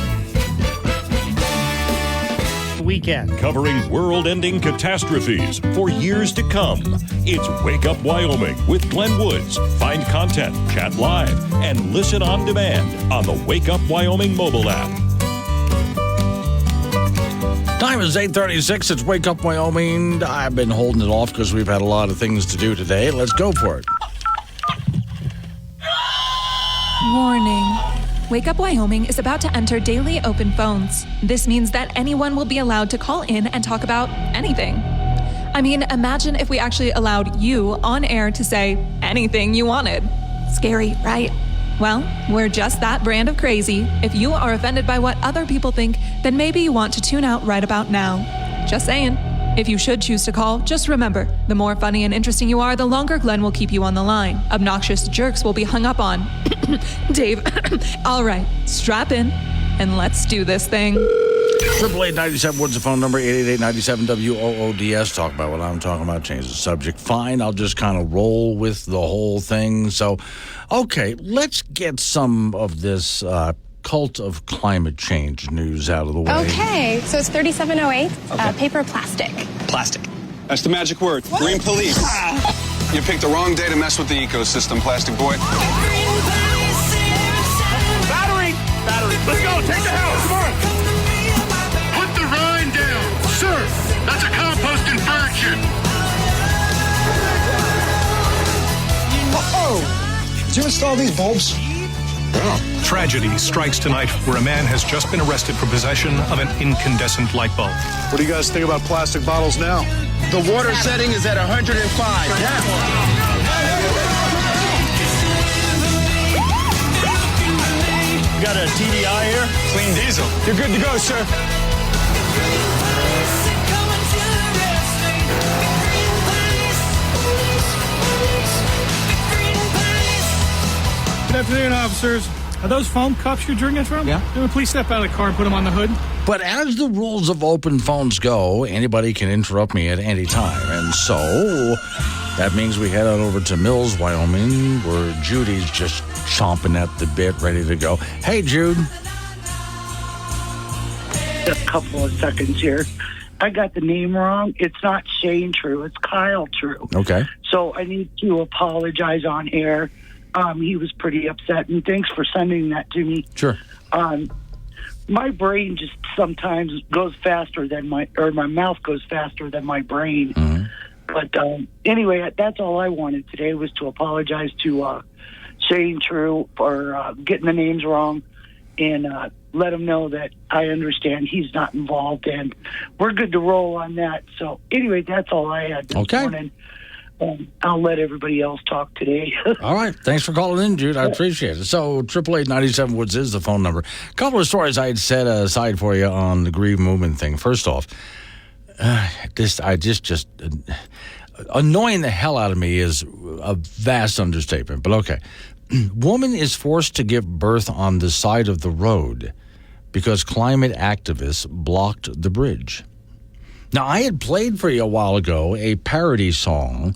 Weekend covering world-ending catastrophes for years to come. It's Wake Up Wyoming with Glenn Woods. Find content, chat live, and listen on demand on the Wake Up Wyoming mobile app. Time is 8:36. It's Wake Up Wyoming. I've been holding it off because we've had a lot of things to do today. Let's go for it. Warning. Wake Up Wyoming is about to enter daily open phones. This means that anyone will be allowed to call in and talk about anything. I mean, imagine if we actually allowed you on air to say anything you wanted. Scary, right? Well, we're just that brand of crazy. If you are offended by what other people think, then maybe you want to tune out right about now. Just saying. If you should choose to call, just remember, the more funny and interesting you are, the longer Glenn will keep you on the line. Obnoxious jerks will be hung up on. Dave, all right, strap in, and let's do this thing. 888-97 Woods, the phone number, 888-97-WOODS. Talk about what I'm talking about, change the subject. Fine, I'll just kind of roll with the whole thing. So, okay, let's get some of this cult of climate change news out of the way. Okay, so it's 3708, paper or plastic? Plastic. That's the magic word. Green police. You picked the wrong day to mess with the ecosystem, plastic boy. Battery! Let's go, take the house, come on! Put the rind down! Sir, that's a compost infraction! Did you install these bulbs? Tragedy strikes tonight where a man has just been arrested for possession of an incandescent light bulb. What do you guys think about plastic bottles now? The water setting is at 105. You got a TDI here? Clean diesel. You're good to go, sir. Good afternoon, officers. Are those foam cups you're drinking from? Yeah. Please step out of the car and put them on the hood. But as the rules of open phones go, anybody can interrupt me at any time. And so that means we head on over to Mills, Wyoming, where Judy's just chomping at the bit, ready to go. Hey, Jude. Just a couple of seconds here. I got the name wrong. It's not Shane True. It's Kyle True. Okay. So I need to apologize on air. He was pretty upset, and thanks for sending that to me. Sure. My brain just sometimes goes faster than my mouth goes faster than my brain. Mm-hmm. But anyway, that's all I wanted today was to apologize to Shane True for getting the names wrong, and let him know that I understand he's not involved, and we're good to roll on that. So anyway, that's all I had this morning. I'll let everybody else talk today. All right. Thanks for calling in, Jude. I appreciate it. So 888-97 Woods is the phone number. A couple of stories I had set aside for you on the Grieve movement thing. First off, annoying the hell out of me is a vast understatement, but okay. Woman is forced to give birth on the side of the road because climate activists blocked the bridge. Now, I had played for you a while ago a parody song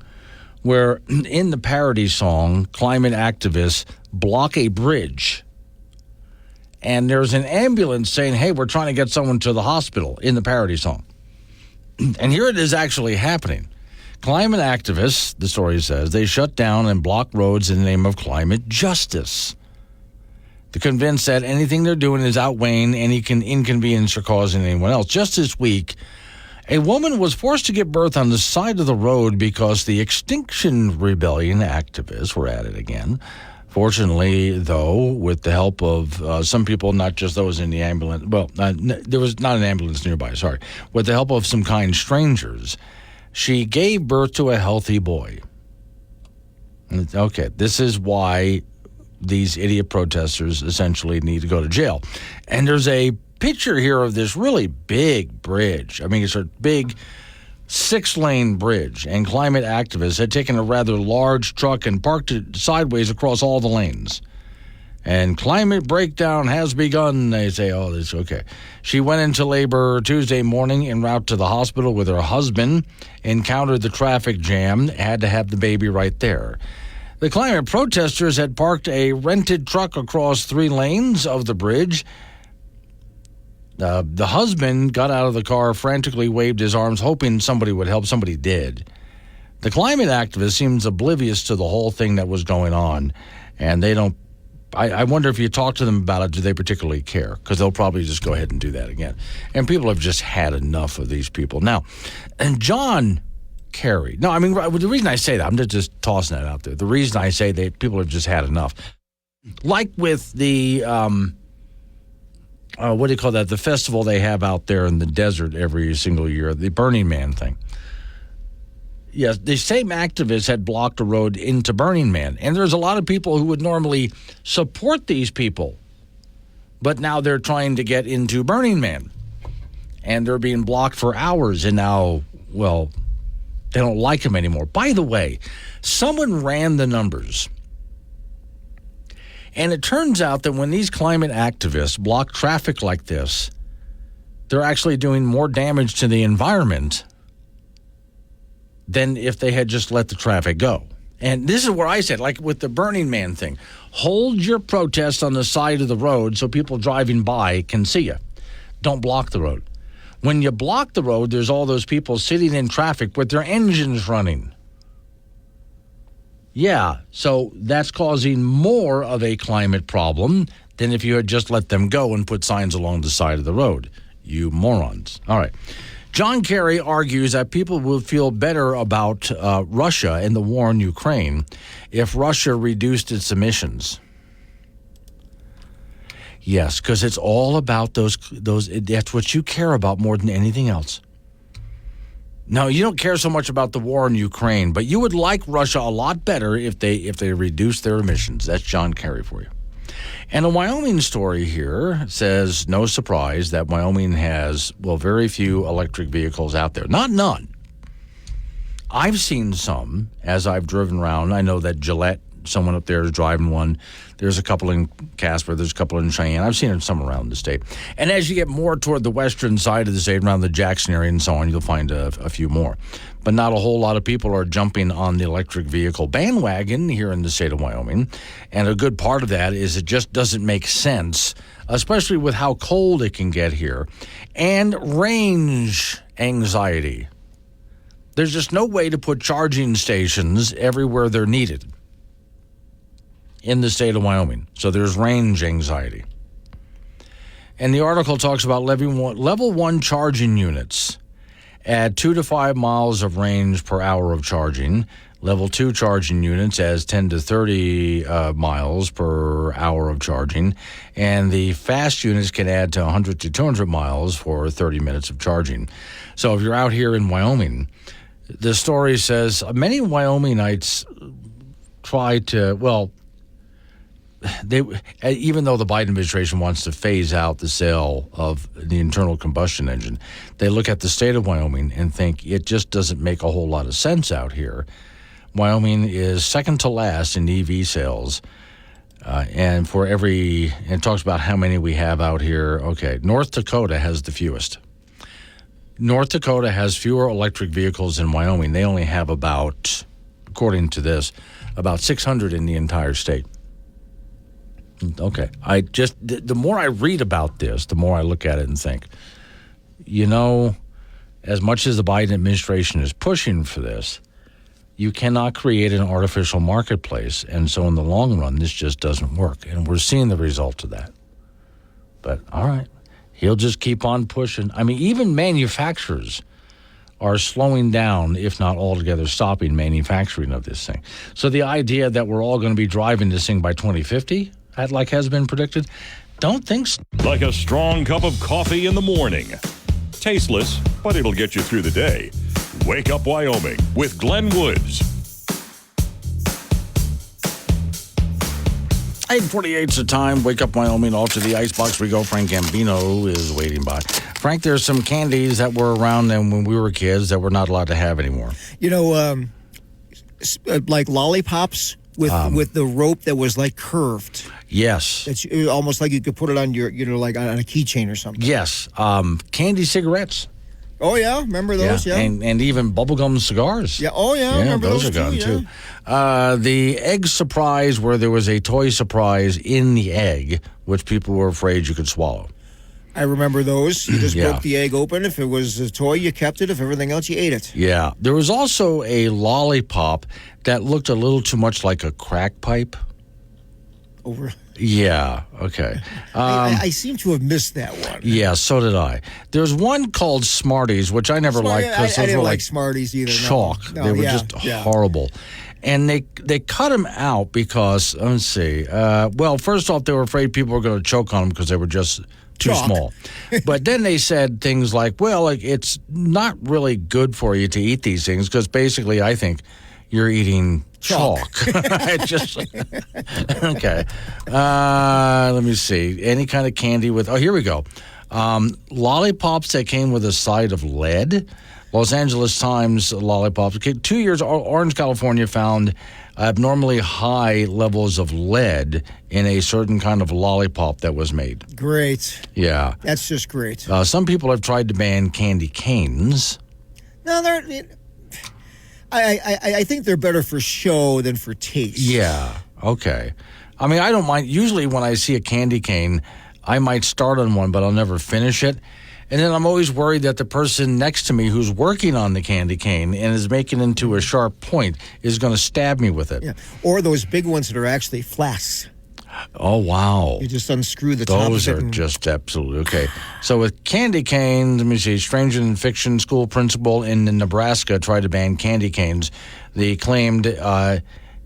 where in the parody song, climate activists block a bridge. And there's an ambulance saying, hey, we're trying to get someone to the hospital in the parody song. And here it is actually happening. Climate activists, the story says, they shut down and block roads in the name of climate justice. They're convinced that anything they're doing is outweighing any inconvenience or causing anyone else. Just this week, a woman was forced to give birth on the side of the road because the Extinction Rebellion activists were at it again. Fortunately, though, with the help of some people, not just those in the ambulance, there was not an ambulance nearby, sorry. With the help of some kind strangers, she gave birth to a healthy boy. Okay, this is why these idiot protesters essentially need to go to jail. And there's a picture here of this really big bridge. I mean, it's a big 6-lane bridge, and climate activists had taken a rather large truck and parked it sideways across all the lanes. And climate breakdown has begun, they say. Oh, this okay. She went into labor Tuesday morning en route to the hospital with her husband, encountered the traffic jam, had to have the baby right there. The climate protesters had parked a rented truck across 3 lanes of the bridge. The husband got out of the car, frantically waved his arms, hoping somebody would help. Somebody did. The climate activist seems oblivious to the whole thing that was going on, and they don't. I wonder if you talk to them about it, do they particularly care? Because they'll probably just go ahead and do that again. And people have just had enough of these people. Now, and John Kerry. No, I mean, the reason I say that, I'm just tossing that out there. The reason I say that people have just had enough. Like with the, what do you call that? The festival they have out there in the desert every single year, the Burning Man thing. Yes, the same activists had blocked a road into Burning Man. And there's a lot of people who would normally support these people. But now they're trying to get into Burning Man. And they're being blocked for hours. And now, well, they don't like them anymore. By the way, someone ran the numbers. And it turns out that when these climate activists block traffic like this, they're actually doing more damage to the environment than if they had just let the traffic go. And this is where I said, like with the Burning Man thing, hold your protest on the side of the road so people driving by can see you. Don't block the road. When you block the road, there's all those people sitting in traffic with their engines running. Yeah, so that's causing more of a climate problem than if you had just let them go and put signs along the side of the road. You morons. All right. John Kerry argues that people will feel better about Russia and the war in Ukraine if Russia reduced its emissions. Yes, because it's all about those. That's what you care about more than anything else. No, you don't care so much about the war in Ukraine, but you would like Russia a lot better if they reduced their emissions. That's John Kerry for you. And a Wyoming story here says, no surprise, that Wyoming has, well, very few electric vehicles out there. Not none. I've seen some as I've driven around. I know that Gillette, someone up there is driving one. There's a couple in Casper. There's a couple in Cheyenne. I've seen some around the state. And as you get more toward the western side of the state, around the Jackson area and so on, you'll find a few more. But not a whole lot of people are jumping on the electric vehicle bandwagon here in the state of Wyoming. And a good part of that is it just doesn't make sense, especially with how cold it can get here. And range anxiety. There's just no way to put charging stations everywhere they're needed in the state of Wyoming. So there's range anxiety. And the article talks about level 1 charging units add 2 to 5 miles of range per hour of charging. Level 2 charging units adds 10 to 30 miles per hour of charging. And the fast units can add to 100 to 200 miles for 30 minutes of charging. So if you're out here in Wyoming, the story says many Wyomingites try to, well, they, even though the Biden administration wants to phase out the sale of the internal combustion engine, they look at the state of Wyoming and think it just doesn't make a whole lot of sense out here. Wyoming is second to last in EV sales. And for it talks about how many we have out here. Okay, North Dakota has the fewest. North Dakota has fewer electric vehicles than Wyoming. They only have about, according to this, about 600 in the entire state. Okay. The more I read about this, the more I look at it and think, as much as the Biden administration is pushing for this, you cannot create an artificial marketplace. And so in the long run, this just doesn't work. And we're seeing the result of that. But all right, he'll just keep on pushing. I mean, even manufacturers are slowing down, if not altogether stopping manufacturing of this thing. So the idea that we're all going to be driving this thing by 2050, like has been predicted, don't think so. Like a strong cup of coffee in the morning. Tasteless, but it'll get you through the day. Wake Up Wyoming with Glenn Woods. 8:48's the time. Wake Up Wyoming. Off to the icebox we go. Frank Gambino is waiting by. Frank, there's some candies that were around then when we were kids that we're not allowed to have anymore. Like lollipops with the rope that was like curved. Yes. It's almost like you could put it on your, like on a keychain or something. Yes. Candy cigarettes. Oh, yeah. Remember those? Yeah. And even bubblegum cigars. Yeah. Oh, yeah. Remember those are gone, too. The egg surprise, where there was a toy surprise in the egg, which people were afraid you could swallow. I remember those. You just broke the egg open. If it was a toy, you kept it. If everything else, you ate it. Yeah. There was also a lollipop that looked a little too much like a crack pipe. Over. Yeah, okay. I seem to have missed that one. Yeah, so did I. There's one called Smarties, which I never liked because I those didn't were like Smarties either. Chalk. No, they were just horrible. And they cut them out because, let's see, well, first off, they were afraid people were going to choke on them because they were just too small. But then they said things like, well, it's not really good for you to eat these things because basically I think you're eating chalk. Okay. Let me see. Any kind of candy with, here we go. Lollipops that came with a side of lead. Los Angeles Times lollipops. 2 years, Orange, California found abnormally high levels of lead in a certain kind of lollipop that was made. Great. Yeah. That's just great. Some people have tried to ban candy canes. No, I think they're better for show than for taste. Yeah, okay. I mean, I don't mind. Usually when I see a candy cane, I might start on one, but I'll never finish it. And then I'm always worried that the person next to me who's working on the candy cane and is making it into a sharp point is going to stab me with it. Yeah. Or those big ones that are actually flasks. Oh, wow. You just unscrew the top of it. Those are just absolutely okay. So with candy canes, let me see, Stranger Than Fiction school principal in Nebraska tried to ban candy canes. They claimed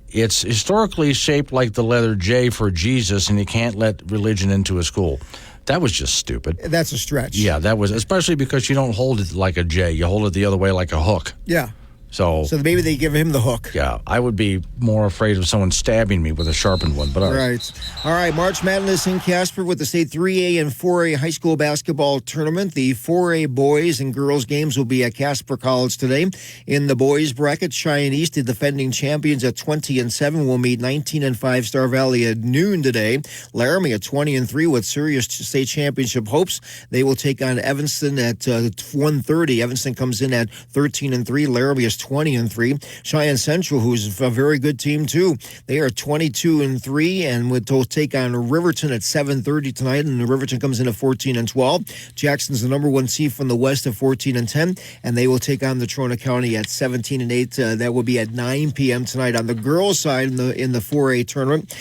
it's historically shaped like the letter J for Jesus, and you can't let religion into a school. That was just stupid. That's a stretch. Yeah, that was, especially because you don't hold it like a J. You hold it the other way like a hook. Yeah. So maybe they give him the hook. Yeah, I would be more afraid of someone stabbing me with a sharpened one. But all right. All right, March Madness in Casper with the state 3A and 4A high school basketball tournament. The 4A boys and girls games will be at Casper College today. In the boys bracket, Cheyenne East, the defending champions at 20-7, will meet 19-5 Star Valley at noon today. Laramie at 20-3 with serious state championship hopes. They will take on Evanston at 1:30. Evanston comes in at 13-3. Laramie is 20-3. Cheyenne Central, who's a very good team too, they are 22-3 and will take on Riverton at 7:30 tonight. And Riverton comes in at 14-12. Jackson's the number one seed from the West at 14-10, and they will take on the Trona County at 17-8. That will be at 9 p.m. tonight. On the girls' side in the 4A tournament,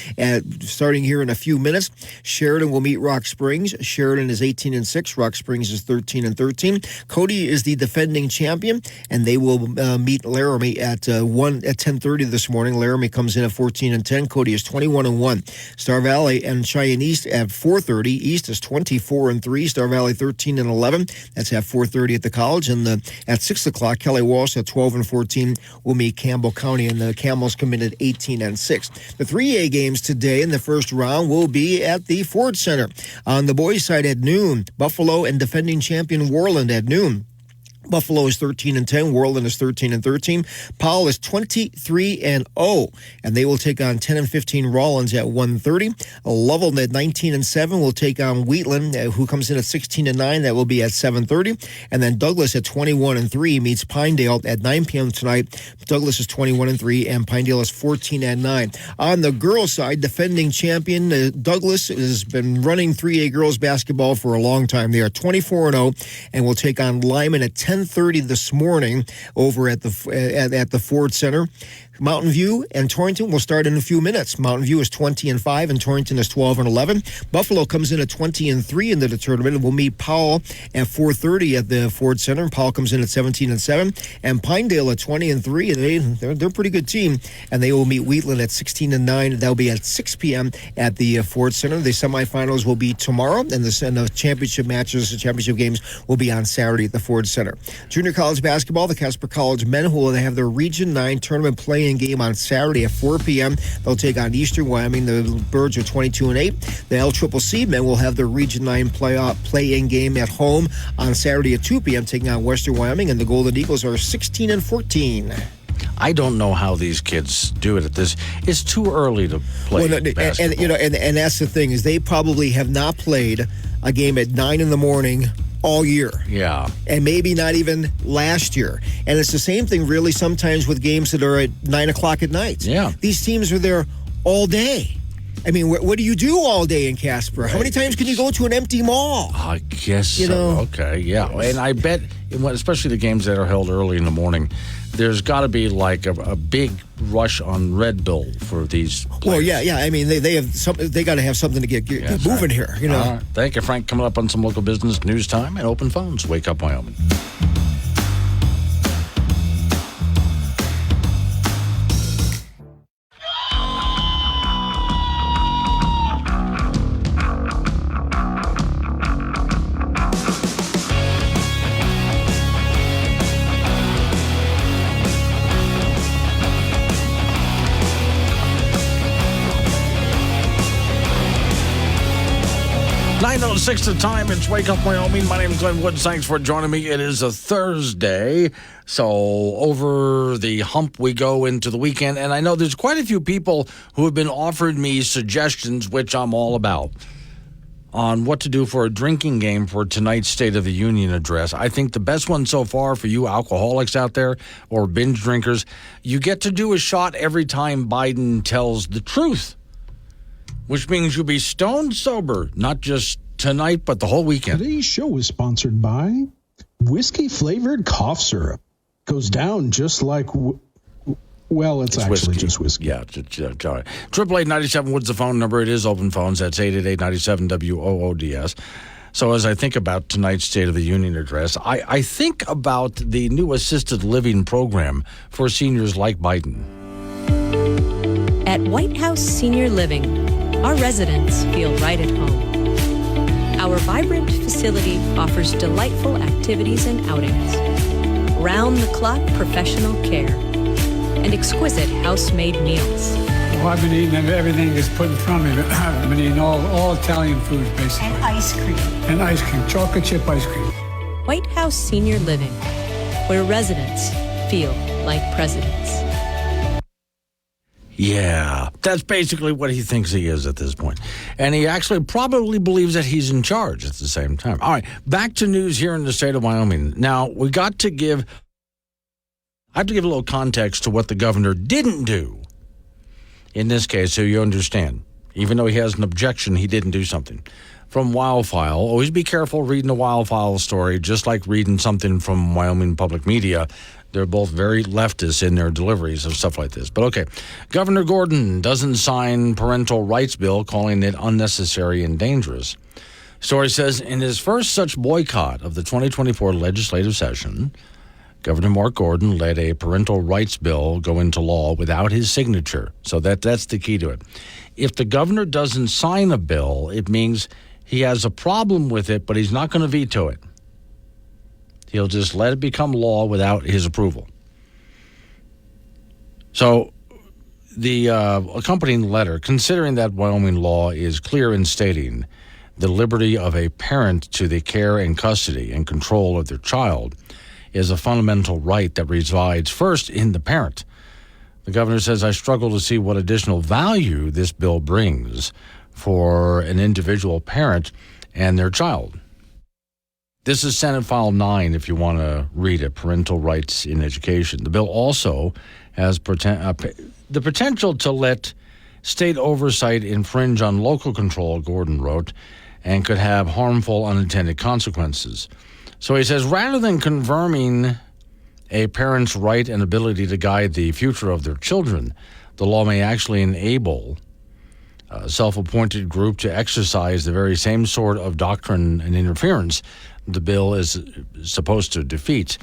starting here in a few minutes, Sheridan will meet Rock Springs. Sheridan is 18-6. Rock Springs is 13-13. Cody is the defending champion, and they will meet Laramie at 10:30 this morning. Laramie comes in at 14-10. Cody is 21-1. Star Valley and Cheyenne East at 4:30. East is 24-3. Star Valley 13-11. That's at 4:30 at the college. And at 6 o'clock, Kelly Walsh at 12-14 will meet Campbell County, and the Camels come in at 18-6. The 3A games today in the first round will be at the Ford Center. On the boys' side at noon, Buffalo and defending champion Worland at noon. Buffalo is 13-10. Worland is 13-13. Powell is 23-0, and they will take on 10-15 Rollins at 1:30. Lovell at 19-7 will take on Wheatland, who comes in at 16-9. That will be at 7:30. And then Douglas at 21-3 meets Pinedale at 9 p.m. tonight. Douglas is 21-3, and Pinedale is 14-9. On the girls' side, defending champion Douglas has been running 3A girls basketball for a long time. They are 24-0, and will take on Lyman at 10:30 this morning over at the Ford Center. Mountain View and Torrington will start in a few minutes. Mountain View is 20-5 and Torrington is 12-11. Buffalo comes in at 20-3 into the tournament and will meet Powell at 4:30 at the Ford Center. Powell comes in at 17-7, and Pinedale at 20-3. And they're a pretty good team, and they will meet Wheatland at 16-9. That'll be at 6 p.m. at the Ford Center. The semifinals will be tomorrow, and the championship matches, the championship games will be on Saturday at the Ford Center. Junior college basketball, the Casper College men will have their Region 9 tournament play-in game on Saturday at 4 p.m. They'll take on Eastern Wyoming. The Birds are 22-8. The LCCC men will have their Region 9 play-in game at home on Saturday at 2 p.m. taking on Western Wyoming, and the Golden Eagles are 16-14. I don't know how these kids do it at this. It's too early to play basketball. And that's the thing, is they probably have not played a game at 9 in the morning all year. Yeah. And maybe not even last year. And it's the same thing really sometimes with games that are at 9 o'clock at night. Yeah. These teams are there all day. I mean, what do you do all day in Casper? How many times can you go to an empty mall? I guess so. Okay, yeah. And I bet, especially the games that are held early in the morning, there's got to be like a big rush on Red Bull for these players. Well, yeah. I mean, they got to have something to get moving here. You know. All right. Thank you, Frank. Coming up on some local business news time and open phones. Wake Up Wyoming. Six the time. It's Wake Up Wyoming. My name is Glenn Woods. Thanks for joining me. It is a Thursday, so over the hump we go into the weekend. And I know there's quite a few people who have been offered me suggestions, which I'm all about, on what to do for a drinking game for tonight's State of the Union address. I think the best one so far for you alcoholics out there or binge drinkers, you get to do a shot every time Biden tells the truth, which means you'll be stone sober, not just tonight, but the whole weekend. Today's show is sponsored by whiskey-flavored cough syrup. Goes down just like, it's actually whiskey. Just whiskey. Yeah, 888-97 Woods the phone number. It is open phones. That's 888-97-WOODS. So as I think about tonight's State of the Union address, I think about the new assisted living program for seniors like Biden. At White House Senior Living, our residents feel right at home. Our vibrant facility offers delightful activities and outings, round-the-clock professional care, and exquisite house-made meals. Well, I've been eating everything that's put in front of me. I've been eating all Italian foods, basically. And ice cream. And ice cream, chocolate chip ice cream. White House Senior Living, where residents feel like presidents. Yeah, that's basically what he thinks he is at this point. And he actually probably believes that he's in charge at the same time. All right, back to news here in the state of Wyoming. Now, I have to give a little context to what the governor didn't do in this case, so you understand. Even though he has an objection, he didn't do something. From WildFile, always be careful reading a WildFile story, just like reading something from Wyoming Public Media. They're both very leftist in their deliveries of stuff like this. But okay, Governor Gordon doesn't sign parental rights bill, calling it unnecessary and dangerous. Story says, in his first such boycott of the 2024 legislative session, Governor Mark Gordon let a parental rights bill go into law without his signature. So that's the key to it. If the governor doesn't sign a bill, it means he has a problem with it, but he's not going to veto it. He'll just let it become law without his approval. So the accompanying letter, considering that Wyoming law is clear in stating the liberty of a parent to the care and custody and control of their child is a fundamental right that resides first in the parent. The governor says, I struggle to see what additional value this bill brings for an individual parent and their child. This is Senate File 9 if you want to read it, Parental Rights in Education. The bill also has the potential to let state oversight infringe on local control, Gordon wrote, and could have harmful unintended consequences. So he says, rather than confirming a parent's right and ability to guide the future of their children, the law may actually enable a self-appointed group to exercise the very same sort of doctrine and interference the bill is supposed to defeat.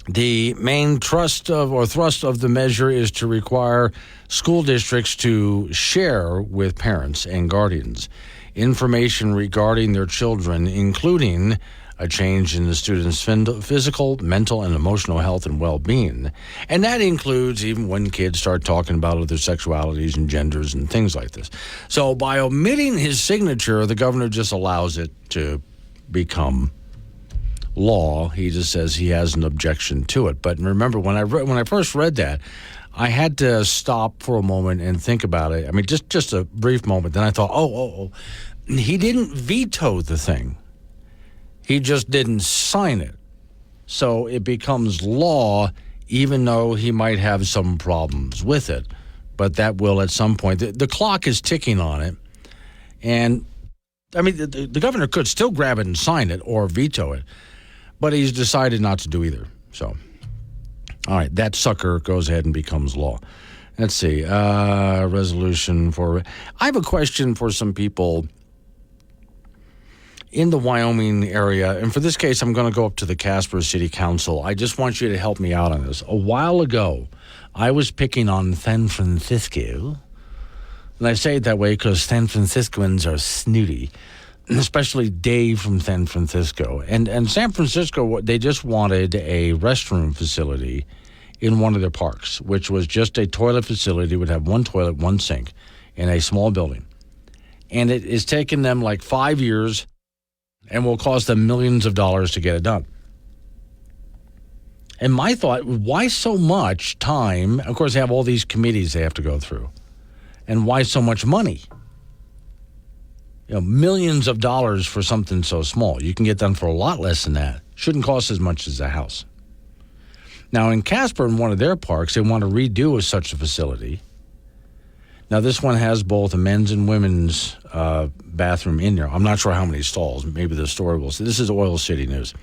The main thrust of the measure is to require school districts to share with parents and guardians information regarding their children, including a change in the student's physical, mental, and emotional health and well-being. And that includes even when kids start talking about other sexualities and genders and things like this. So by omitting his signature, the governor just allows it to become law. He just says he has an objection to it. But remember, when I first read that, I had to stop for a moment and think about it. I mean, just a brief moment. Then I thought, oh, he didn't veto the thing. He just didn't sign it. So it becomes law, even though he might have some problems with it. But that will at some point. The clock is ticking on it. And, I mean, the governor could still grab it and sign it or veto it. But he's decided not to do either. So, all right, that sucker goes ahead and becomes law. Let's see. Resolution for... I have a question for some people in the Wyoming area, and for this case, I'm going to go up to the Casper City Council. I just want you to help me out on this. A while ago, I was picking on San Francisco, and I say it that way because San Franciscoans are snooty, especially Dave from San Francisco. And San Francisco, they just wanted a restroom facility in one of their parks, which was just a toilet facility, would have one toilet, one sink, in a small building. And it has taken them like 5 years and will cost them millions of dollars to get it done. And my thought, why so much time? Of course, they have all these committees they have to go through. And why so much money? Millions of dollars for something so small. You can get done for a lot less than that. Shouldn't cost as much as a house. Now, in Casper, in one of their parks, they want to redo such a facility. Now, this one has both a men's and women's bathroom in there. I'm not sure how many stalls. Maybe the story will say. This is Oil City News.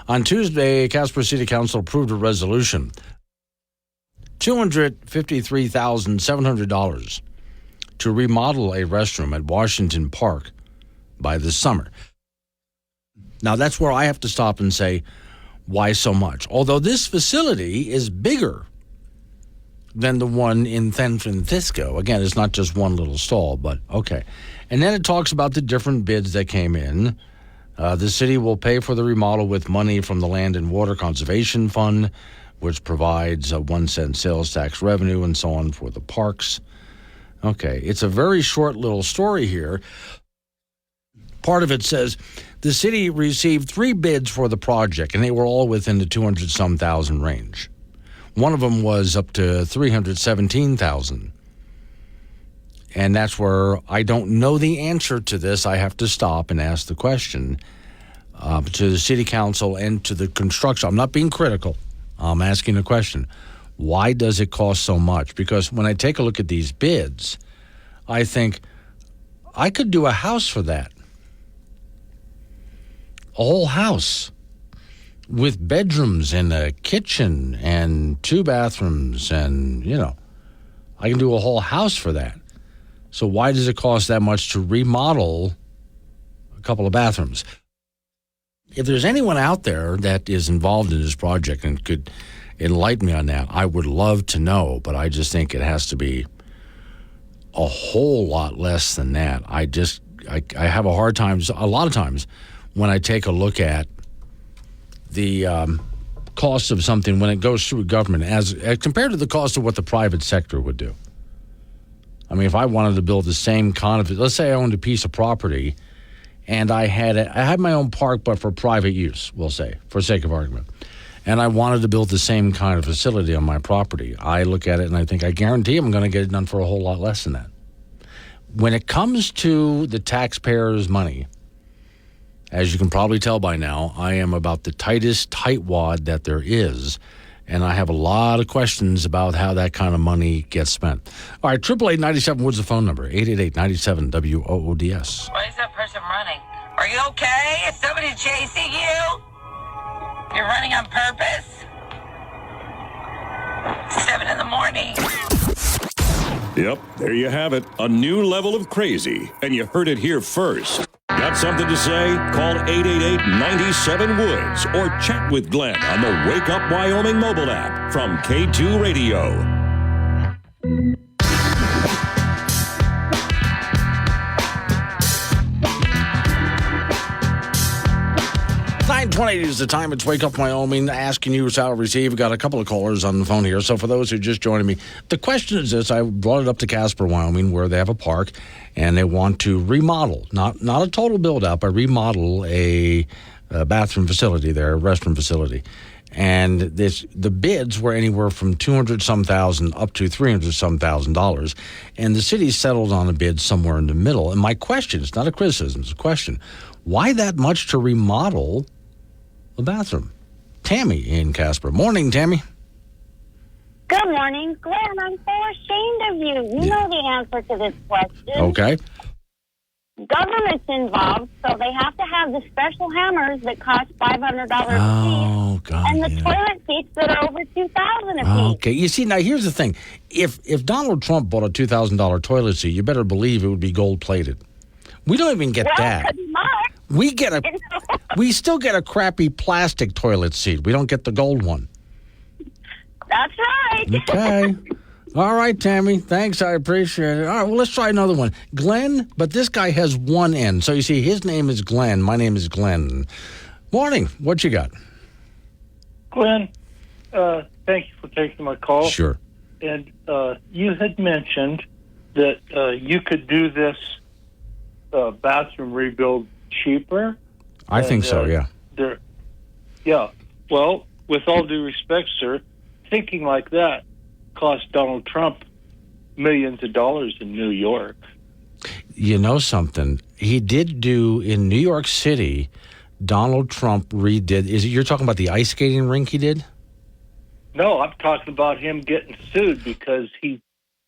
On Tuesday, Casper City Council approved a resolution, $253,700 to remodel a restroom at Washington Park by this summer. Now, that's where I have to stop and say, why so much? Although this facility is bigger than the one in San Francisco. Again, it's not just one little stall, but okay. And then it talks about the different bids that came in. The city will pay for the remodel with money from the Land and Water Conservation Fund, which provides a 1-cent sales tax revenue and so on for the parks. Okay, it's a very short little story here. Part of it says the city received 3 bids for the project, and they were all within the 200-some thousand range. One of them was up to $317,000. And that's where I don't know the answer to this. I have to stop and ask the question to the city council and to the construction. I'm not being critical. I'm asking a question. Why does it cost so much? Because when I take a look at these bids, I think I could do a house for that. A whole house with bedrooms and a kitchen and 2 bathrooms and, I can do a whole house for that. So why does it cost that much to remodel a couple of bathrooms? If there's anyone out there that is involved in this project and could enlighten me on that, I would love to know, but I just think it has to be a whole lot less than that. I have a hard time, a lot of times, when I take a look at the cost of something when it goes through government as compared to the cost of what the private sector would do. I mean, if I wanted to build the same kind of, let's say I owned a piece of property and I had my own park, but for private use, we'll say, for sake of argument, and I wanted to build the same kind of facility on my property, I look at it and I think, I guarantee I'm going to get it done for a whole lot less than that. When it comes to the taxpayers' money, as you can probably tell by now, I am about the tightest tightwad that there is, and I have a lot of questions about how that kind of money gets spent. All right, 888-97, what's the phone number? 888-97-WOODS. Why is that person running? Are you okay? Is somebody chasing you? You're running on purpose? 7 in the morning. Yep, there you have it. A new level of crazy, and you heard it here first. Got something to say? Call 888-97-WOODS or chat with Glenn on the Wake Up Wyoming mobile app from K2 Radio. 7:20 is the time. It's Wake Up Wyoming, asking you how to receive. We've got a couple of callers on the phone here. So for those who are just joining me, the question is this. I brought it up to Casper, Wyoming, where they have a park, and they want to remodel, not a total build-out, but remodel a bathroom facility there, a restroom facility. And the bids were anywhere from $200-some thousand up to $300-some thousand. And the city settled on a bid somewhere in the middle. And my question, it's not a criticism, it's a question. Why that much to remodel a bathroom? Tammy in Casper. Morning, Tammy. Good morning, Glenn. I'm so ashamed of you. You know the answer to this question. Okay. Government's involved, so they have to have the special hammers that cost $500 a piece, God, and the toilet seats that are over $2,000 a piece. Okay. You see, now here's the thing. If Donald Trump bought a $2,000 toilet seat, you better believe it would be gold-plated. We don't even get that. We still get a crappy plastic toilet seat. We don't get the gold one. That's right. Okay. All right, Tammy. Thanks. I appreciate it. All right, well, let's try another one. Glenn, but this guy has one N. So you see, his name is Glenn. My name is Glenn. Morning. What you got? Glenn, thank you for taking my call. Sure. And you had mentioned that you could do this bathroom rebuild cheaper. I think so, yeah. Yeah. Well, with all due respect, sir, thinking like that cost Donald Trump millions of dollars in New York. You know something? He did do in New York City. Donald Trump redid. You're talking about the ice skating rink he did? No, I'm talking about him getting sued because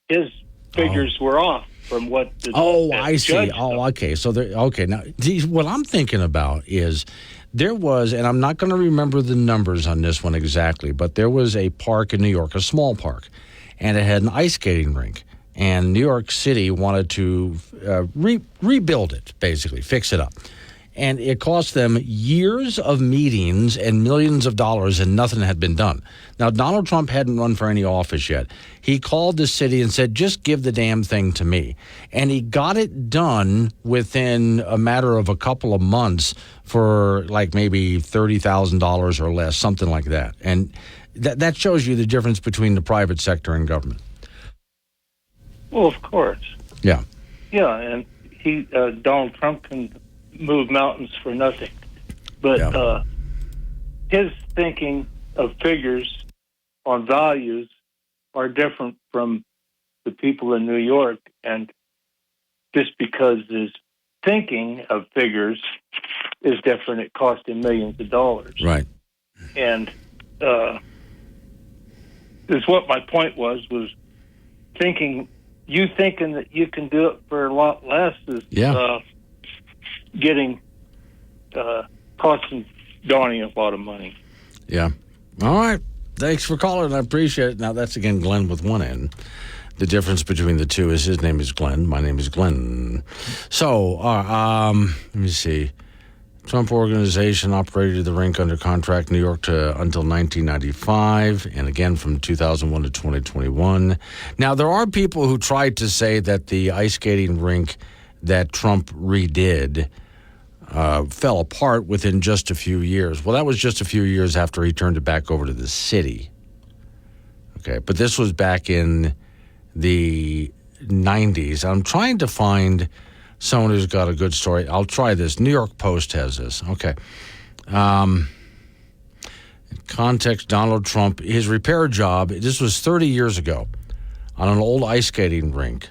his figures were off from what the I see. judge Okay. So okay. Now, what I'm thinking about is there was, and I'm not going to remember the numbers on this one exactly, but there was a park in New York, a small park, and it had an ice skating rink. And New York City wanted to rebuild it, basically, fix it up. And it cost them years of meetings and millions of dollars, and nothing had been done. Now, Donald Trump hadn't run for any office yet. He called the city and said, just give the damn thing to me. And he got it done within a matter of a couple of months for like maybe $30,000 or less, something like that. And that shows you the difference between the private sector and government. Well, of course. Yeah. Yeah, and Donald Trump can move mountains for nothing. But his thinking of figures on values are different from the people in New York. And just because his thinking of figures is different, it cost him millions of dollars. Right. And is what my point was thinking that you can do it for a lot less is costing Donnie a lot of money. Yeah. All right. Thanks for calling. I appreciate it. Now, that's, again, Glenn with one N. The difference between the two is his name is Glenn. My name is Glenn. So, let me see. Trump Organization operated the rink under contract in New York until 1995, and again from 2001 to 2021. Now, there are people who tried to say that the ice skating rink that Trump redid fell apart within just a few years. Well, that was just a few years after he turned it back over to the city. Okay, but this was back in the 90s. I'm trying to find someone who's got a good story. I'll try this. New York Post has this. Okay. Context, Donald Trump, his repair job, this was 30 years ago on an old ice skating rink.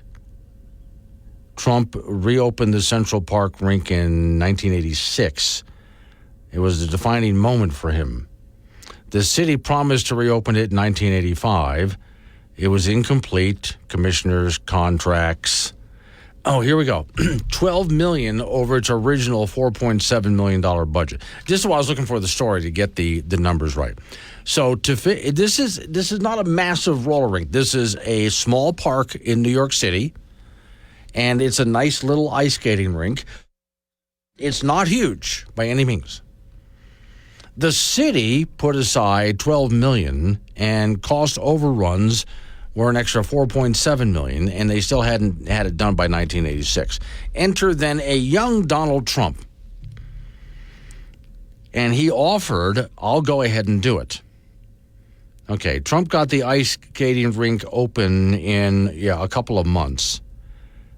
Trump reopened the Central Park rink in 1986. It was a defining moment for him. The city promised to reopen it in 1985. It was incomplete. Commissioners, contracts. Oh, here we go. $12 million over its original $4.7 million budget. This is why I was looking for the story to get the numbers right. So this is not a massive roller rink. This is a small park in New York City, and it's a nice little ice skating rink. It's not huge by any means. The city put aside $12 million, and cost overruns were an extra $4.7 million, and they still hadn't had it done by 1986. Enter then a young Donald Trump. And he offered, I'll go ahead and do it. Okay, Trump got the ice skating rink open in a couple of months.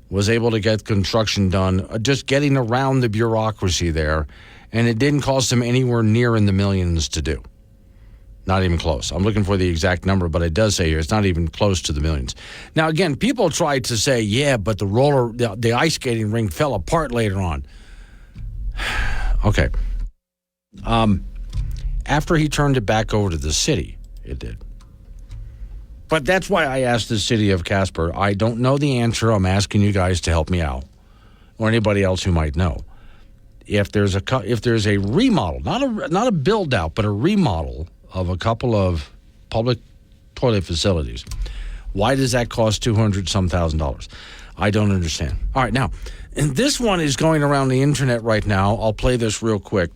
Was able to get construction done, just getting around the bureaucracy there, and it didn't cost him anywhere near in the millions to do. Not even close. I'm looking for the exact number, but it does say here it's not even close to the millions. Now, again, people tried to say, but the ice skating rink fell apart later on. Okay. After he turned it back over to the city, it did. But that's why I asked the city of Casper. I don't know the answer. I'm asking you guys to help me out, or anybody else who might know. If there's a remodel, not a build out, but a remodel of a couple of public toilet facilities, why does that cost $200,000? I don't understand. All right, now, and this one is going around the internet right now. I'll play this real quick.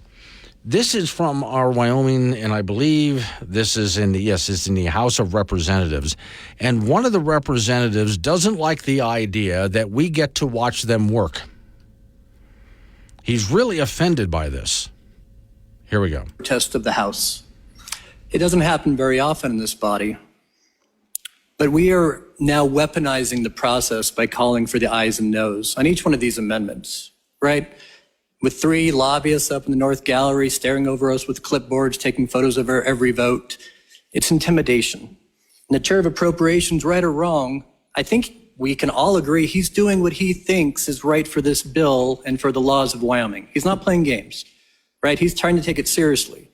This is from our Wyoming, and I believe this is it's in the House of Representatives. And one of the representatives doesn't like the idea that we get to watch them work. He's really offended by this. Here we go. Test of the House. It doesn't happen very often in this body, but we are now weaponizing the process by calling for the ayes and noes on each one of these amendments, right? With 3 lobbyists up in the North Gallery staring over us with clipboards, taking photos of our every vote. It's intimidation. And the chair of appropriations, right or wrong, I think we can all agree he's doing what he thinks is right for this bill and for the laws of Wyoming. He's not playing games, right? He's trying to take it seriously.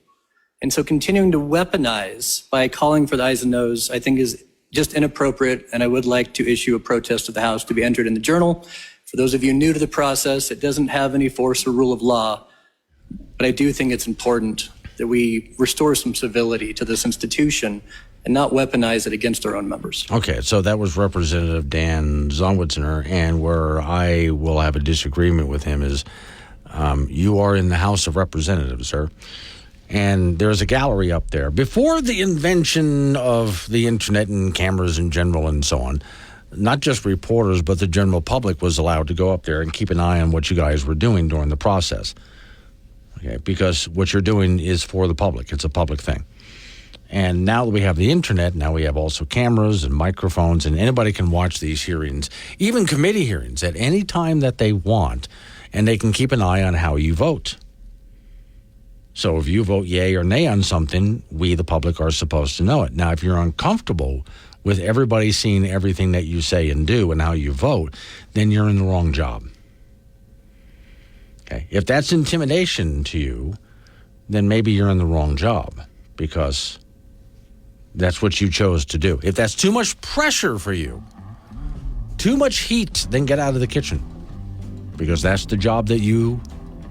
And so continuing to weaponize by calling for the ayes and noes, I think is just inappropriate. And I would like to issue a protest of the House to be entered in the Journal. For those of you new to the process, it doesn't have any force or rule of law, but I do think it's important that we restore some civility to this institution and not weaponize it against our own members. Okay, so that was Representative Dan Zongwitzner, and where I will have a disagreement with him is you are in the House of Representatives, sir, and there's a gallery up there. Before the invention of the internet and cameras in general and so on, not just reporters, but the general public was allowed to go up there and keep an eye on what you guys were doing during the process. Okay, because what you're doing is for the public. It's a public thing. And now that we have the internet, now we have also cameras and microphones, and anybody can watch these hearings, even committee hearings, at any time that they want, and they can keep an eye on how you vote. So if you vote yay or nay on something, we, the public, are supposed to know it. Now, if you're uncomfortable with everybody seeing everything that you say and do and how you vote, then you're in the wrong job. Okay. If that's intimidation to you, then maybe you're in the wrong job because that's what you chose to do. If that's too much pressure for you, too much heat, then get out of the kitchen because that's the job that you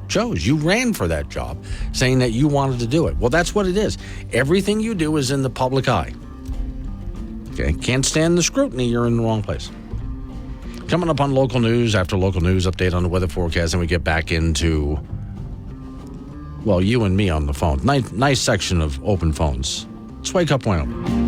chose. You ran for that job saying that you wanted to do it. Well, that's what it is. Everything you do is in the public eye. Okay, can't stand the scrutiny, you're in the wrong place. Coming up on local news, after local news, update on the weather forecast, and we get back into, well, you and me on the phone. Nice section of open phones. Let's wake up Wyoming.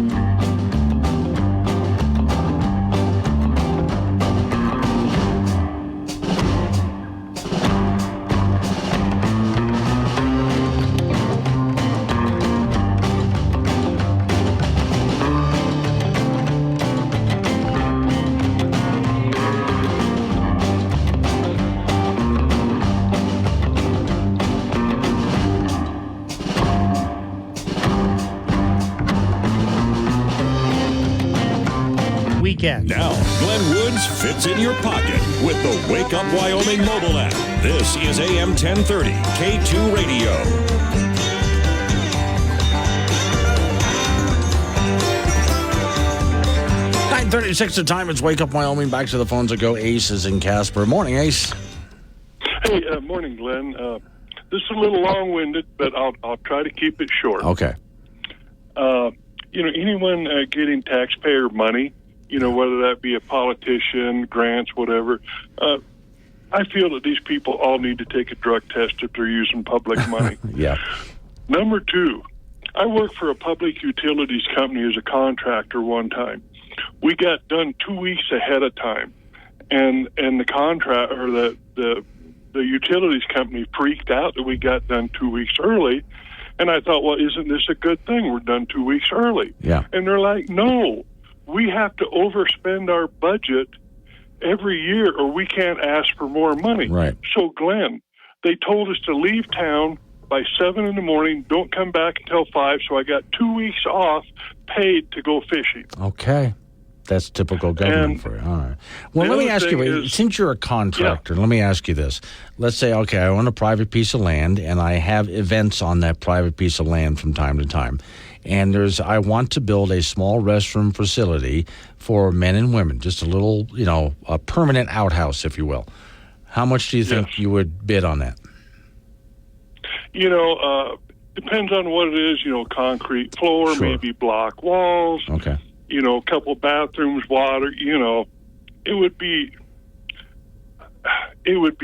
Now, Glenn Woods fits in your pocket with the Wake Up Wyoming mobile app. This is AM 1030, K2 Radio. 9:36 the time. It's Wake Up Wyoming. Back to the phones that go. Ace is in Casper. Morning, Ace. Hey, morning, Glenn. This is a little long-winded, but I'll try to keep it short. Okay. Anyone getting taxpayer money, whether that be a politician, grants, whatever, I feel that these people all need to take a drug test if they're using public money. Yeah. Number 2, I worked for a public utilities company as a contractor one time. We got done 2 weeks ahead of time, and the contract or the the utilities company freaked out that we got done 2 weeks early. And I thought, well, isn't this a good thing? We're done 2 weeks early. Yeah. And they're like, no, we have to overspend our budget every year or we can't ask for more money. Right. So, Glenn, they told us to leave town by 7 in the morning, don't come back until 5, so I got 2 weeks off paid to go fishing. Okay. That's typical government for you. All right. Well, let me ask you, since you're a contractor, let me ask you this. Let's say, okay, I own a private piece of land, and I have events on that private piece of land from time to time. And I want to build a small restroom facility for men and women, just a little, a permanent outhouse, if you will. How much do you think you would bid on that? Depends on what it is, concrete floor, maybe block walls. Okay. A couple bathrooms, water, it would be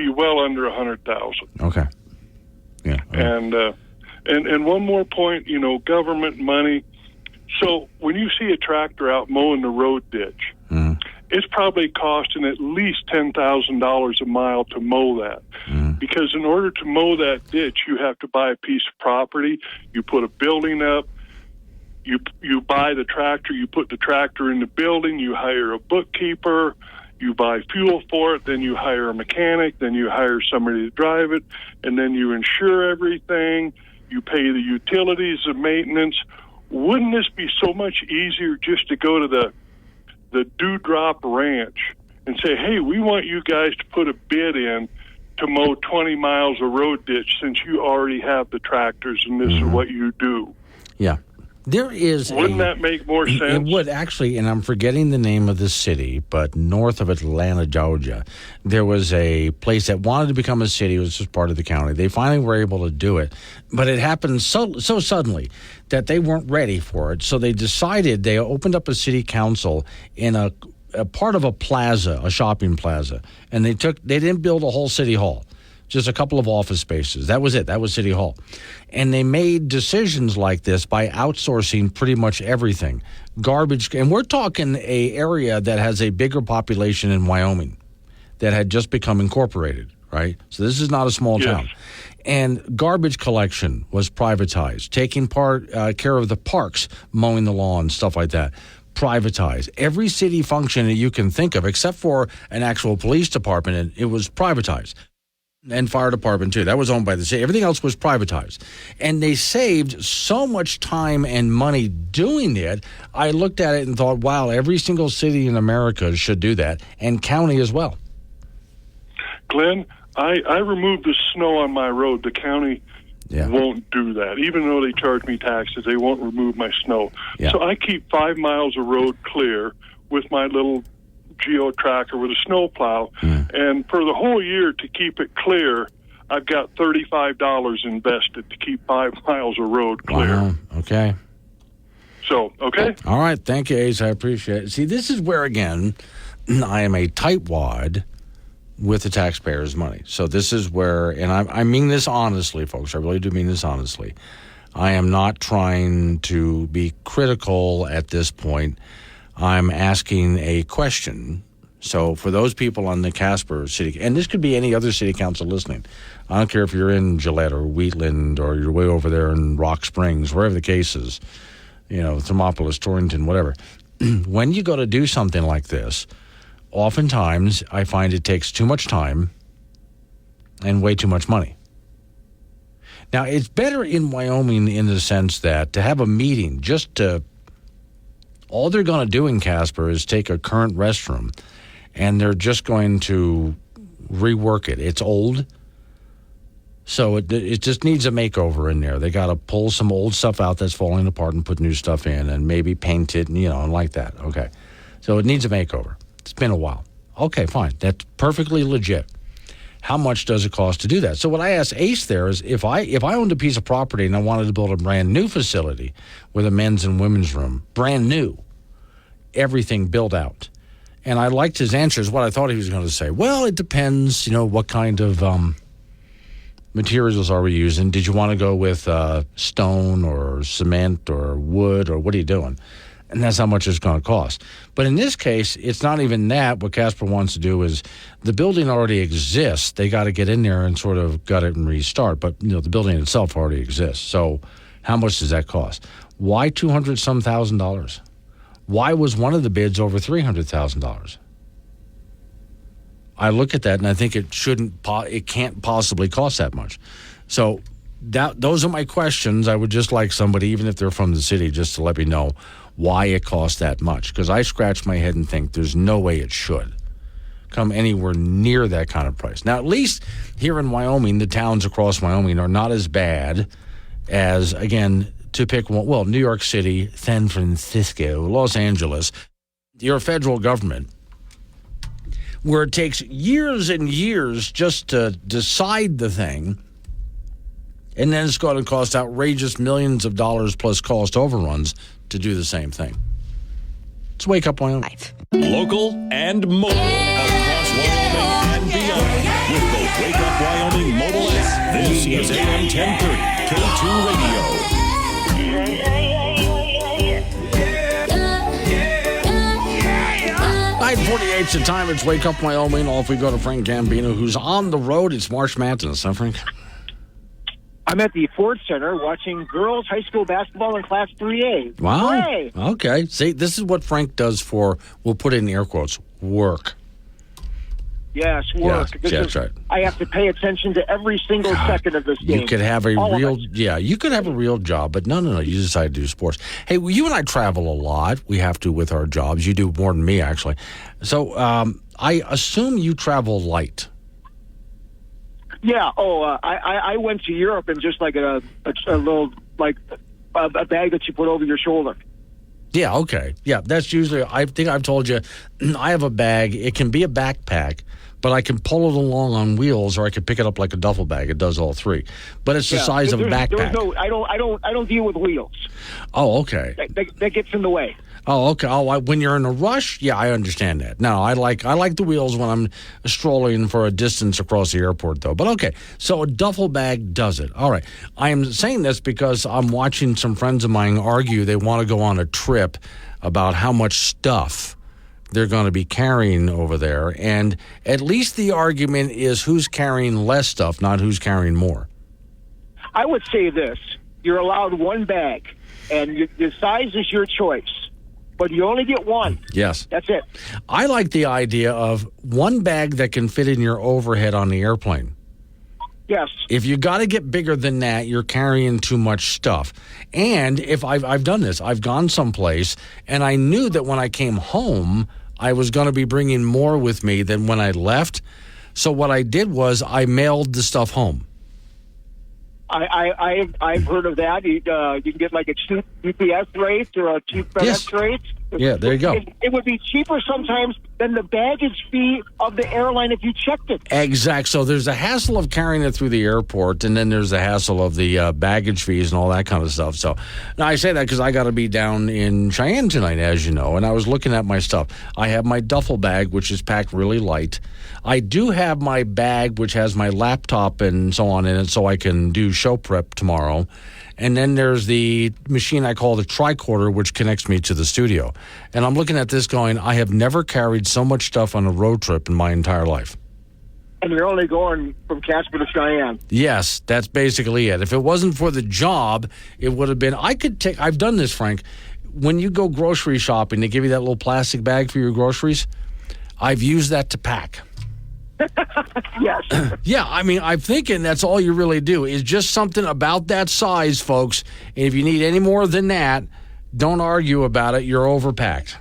well under 100,000. Okay. Yeah. And one more point, government money. So when you see a tractor out mowing the road ditch, it's probably costing at least $10,000 a mile to mow that. Because in order to mow that ditch, you have to buy a piece of property, you put a building up, you buy the tractor, you put the tractor in the building, you hire a bookkeeper, you buy fuel for it, then you hire a mechanic, then you hire somebody to drive it, and then you insure everything, you pay the utilities, the maintenance. Wouldn't this be so much easier just to go to the Dewdrop Ranch and say, hey, we want you guys to put a bid in to mow 20 miles of road ditch since you already have the tractors and this is what you do? Yeah. Wouldn't that make more sense? It would actually, and I'm forgetting the name of the city, but north of Atlanta, Georgia, there was a place that wanted to become a city. It was just part of the county. They finally were able to do it, but it happened so suddenly that they weren't ready for it. So they decided, they opened up a city council in a part of a plaza, a shopping plaza, and they didn't build a whole city hall. Just a couple of office spaces. That was it. That was City Hall. And they made decisions like this by outsourcing pretty much everything. Garbage. And we're talking a area that has a bigger population in Wyoming that had just become incorporated, right? So this is not a small town. And garbage collection was privatized, taking care of the parks, mowing the lawn, stuff like that. Privatized. Every city function that you can think of, except for an actual police department, it was privatized. And fire department, too. That was owned by the city. Everything else was privatized. And they saved so much time and money doing it. I looked at it and thought, wow, every single city in America should do that, and county as well. Glenn, I removed the snow on my road. The county won't do that. Even though they charge me taxes, they won't remove my snow. Yeah. So I keep 5 miles of road clear with my little geo tracker with a snow plow, and for the whole year to keep it clear, I've got $35 invested to keep 5 miles of road clear. Wow. Okay. So, okay. All right. Thank you, Ace. I appreciate it. See, this is where, again, I am a tightwad with the taxpayers' money. So this is where, and I mean this honestly, folks. I really do mean this honestly. I am not trying to be critical at this point. I'm asking a question. So for those people on the Casper City, and this could be any other city council listening. I don't care if you're in Gillette or Wheatland or you're way over there in Rock Springs, wherever the case is, Thermopolis, Torrington, whatever. When you go to do something like this, oftentimes I find it takes too much time and way too much money. Now, it's better in Wyoming in the sense that to have a meeting all they're going to do in Casper is take a current restroom, and they're just going to rework it. It's old, so it just needs a makeover in there. They got to pull some old stuff out that's falling apart and put new stuff in, and maybe paint it, and like that. Okay, so it needs a makeover. It's been a while. Okay, fine. That's perfectly legit. How much does it cost to do that? So what I asked Ace there is if I owned a piece of property and I wanted to build a brand new facility with a men's and women's room, brand new, everything built out. And I liked his answers, what I thought he was going to say. Well, it depends, what kind of materials are we using? Did you want to go with stone or cement or wood, or what are you doing? And that's how much it's going to cost. But in this case, it's not even that. What Casper wants to do is the building already exists. They got to get in there and sort of gut it and restart. But, the building itself already exists. So how much does that cost? Why $200-some thousand? Why was one of the bids over $300,000? I look at that and I think it can't possibly cost that much. So those are my questions. I would just like somebody, even if they're from the city, just to let me know why it costs that much. Because I scratch my head and think there's no way it should come anywhere near that kind of price. Now, at least here in Wyoming, the towns across Wyoming are not as bad as, again, to pick one, well, New York City, San Francisco, Los Angeles, your federal government, where it takes years and years just to decide the thing, and then it's going to cost outrageous millions of dollars plus cost overruns to do the same thing. It's Wake Up Wyoming. Local and mobile across Wyoming and beyond with the Wake Up Wyoming mobile app. This is AM 1030 K2 Radio. 9:48's the time. It's Wake Up Wyoming. Off we go to Frank Gambino, who's on the road. It's March Madness, huh, Frank? I'm at the Ford Center watching girls high school basketball in Class 3A. Wow. Hooray! Okay. See, this is what Frank does for, we'll put it in air quotes, work. Yes, work. Yeah, that's right. I have to pay attention to every single second of this game. You could have a you could have a real job, but no, you decide to do sports. Hey, well, you and I travel a lot. We have to with our jobs. You do more than me, actually. So I assume you travel light. Yeah. I went to Europe in just like a little, like a bag that you put over your shoulder. Yeah, okay. Yeah, that's usually, I think I've told you, I have a bag. It can be a backpack, but I can pull it along on wheels, or I can pick it up like a duffel bag. It does all three. But it's the size of a backpack. I don't deal with wheels. Oh, okay. That gets in the way. Oh, okay. When you're in a rush, yeah, I understand that. No, I like the wheels when I'm strolling for a distance across the airport, though. But okay, so a duffel bag does it. All right. I am saying this because I'm watching some friends of mine argue they want to go on a trip about how much stuff they're going to be carrying over there. And at least the argument is who's carrying less stuff, not who's carrying more. I would say this. You're allowed one bag, and the size is your choice. But you only get one. Yes. That's it. I like the idea of one bag that can fit in your overhead on the airplane. Yes. If you got to get bigger than that, you're carrying too much stuff. And if I've done this, I've gone someplace, and I knew that when I came home, I was going to be bringing more with me than when I left. So what I did was I mailed the stuff home. I've heard of that. You can get like a cheap UPS rate or a cheap FedEx rate. Yeah, there you go. It would be cheaper sometimes than the baggage fee of the airline if you checked it. Exactly. So there's a hassle of carrying it through the airport, and then there's the hassle of the baggage fees and all that kind of stuff. So now I say that because I got to be down in Cheyenne tonight, as you know, and I was looking at my stuff. I have my duffel bag, which is packed really light. I do have my bag, which has my laptop and so on in it, so I can do show prep tomorrow. And then there's the machine I call the tricorder, which connects me to the studio. And I'm looking at this going, I have never carried so much stuff on a road trip in my entire life. And you're only going from Casper to Cheyenne. Yes, that's basically it. If it wasn't for the job, it would have been, I've done this, Frank. When you go grocery shopping, they give you that little plastic bag for your groceries. I've used that to pack. Yes. Yeah, I mean, I'm thinking that's all you really do is just something about that size, folks. And if you need any more than that, don't argue about it. You're overpacked.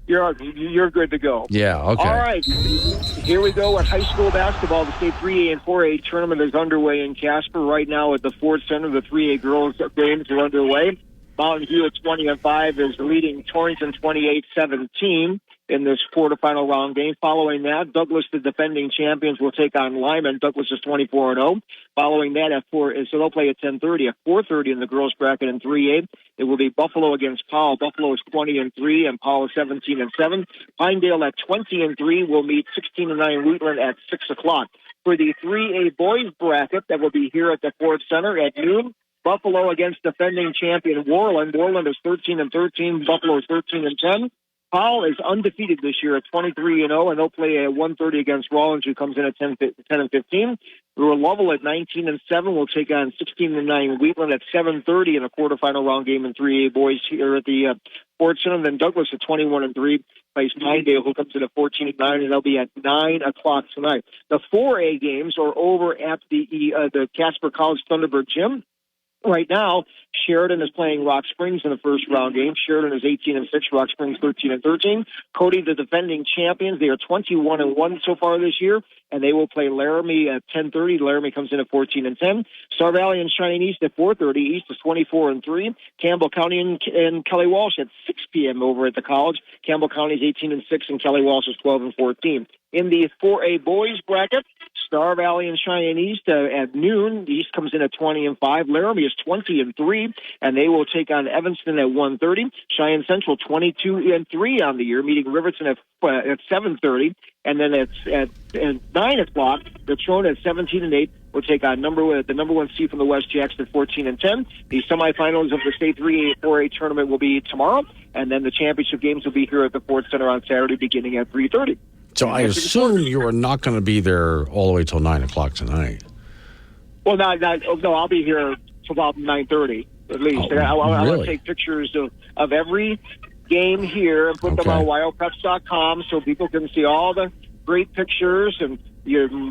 You're good to go. Yeah, okay. All right. Here we go at high school basketball. The state 3A and 4A tournament is underway in Casper right now at the Ford Center. The 3A girls games are underway. Mountain View at 20-5 is leading Torrington 28-17. In this quarterfinal round game. Following that, Douglas, the defending champions, will take on Lyman. Douglas is 24-0. Following that, so they'll play at 10:30. At 4:30 in the girls' bracket in 3A, it will be Buffalo against Powell. Buffalo is 20-3, and Powell is 17-7. Pinedale at 20-3 will meet 16-9 Wheatland at 6 o'clock. For the 3A boys' bracket, that will be here at the Ford Center at noon. Buffalo against defending champion Worland. Worland is 13-13. Buffalo is 13-10. Powell is undefeated this year at 23-0, and they'll play at 1:30 against Rollins, who comes in at 10-15. Lovell at 19-7 will take on 16-9 Wheatland at 7:30 in a quarterfinal round game in 3A boys here at the Ford Center. Then Douglas at 21-3 plays Pinedale, who comes in at 14-9, and they'll be at 9 o'clock tonight. The 4A games are over at the Casper College Thunderbird Gym. Right now, Sheridan is playing Rock Springs in the first round game. Sheridan is 18-6, Rock Springs 13-13. Cody, the defending champions, they are 21-1 so far this year, and they will play Laramie at 10:30. Laramie comes in at 14-10. Star Valley and Cheyenne East at 4:30. East is 24-3. Campbell County and Kelly Walsh at 6 p.m. over at the college. Campbell County is 18-6, and Kelly Walsh is 12-14. In the 4A boys bracket, Star Valley and Cheyenne East at noon. The East comes in at 20-5. Laramie is 20-3, and they will take on Evanston at 1:30. Cheyenne Central 22-3 on the year, meeting Riverton at 7:30, and then at 9 o'clock, the Trone at 17-8 will take on the number one seed from the West Jackson at 14-10. The semifinals of the state 3A 4A tournament will be tomorrow, and then the championship games will be here at the Ford Center on Saturday, beginning at 3:30. So I assume you are not going to be there all the way till 9 o'clock tonight. Well, no, I'll be here till about 9:30 at least. Oh, I want really? to take pictures of every game here and put them on wyopreps.com so people can see all the great pictures, and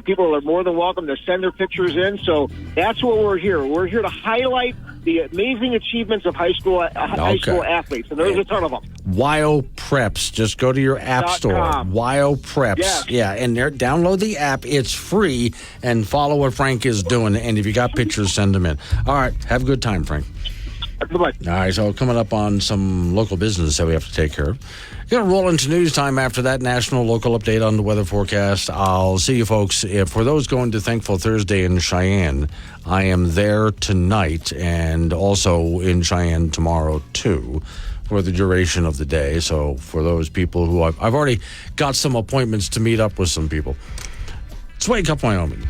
people are more than welcome to send their pictures in. So that's what we're here. We're here to highlight the amazing achievements of high school athletes, and there's a ton of them. Wyo Preps. Just go to your app store. Wyo Preps. Yes. Yeah, and there, download the app. It's free, and follow what Frank is doing. And if you got pictures, send them in. All right. Have a good time, Frank. Goodbye. All right. So coming up on some local business that we have to take care of. Going to roll into news time after that national local update on the weather forecast. I'll see you folks. For those going to Thankful Thursday in Cheyenne, I am there tonight and also in Cheyenne tomorrow too for the duration of the day. So for those people who I've already got some appointments to meet up with some people. It's Wake Up Wyoming.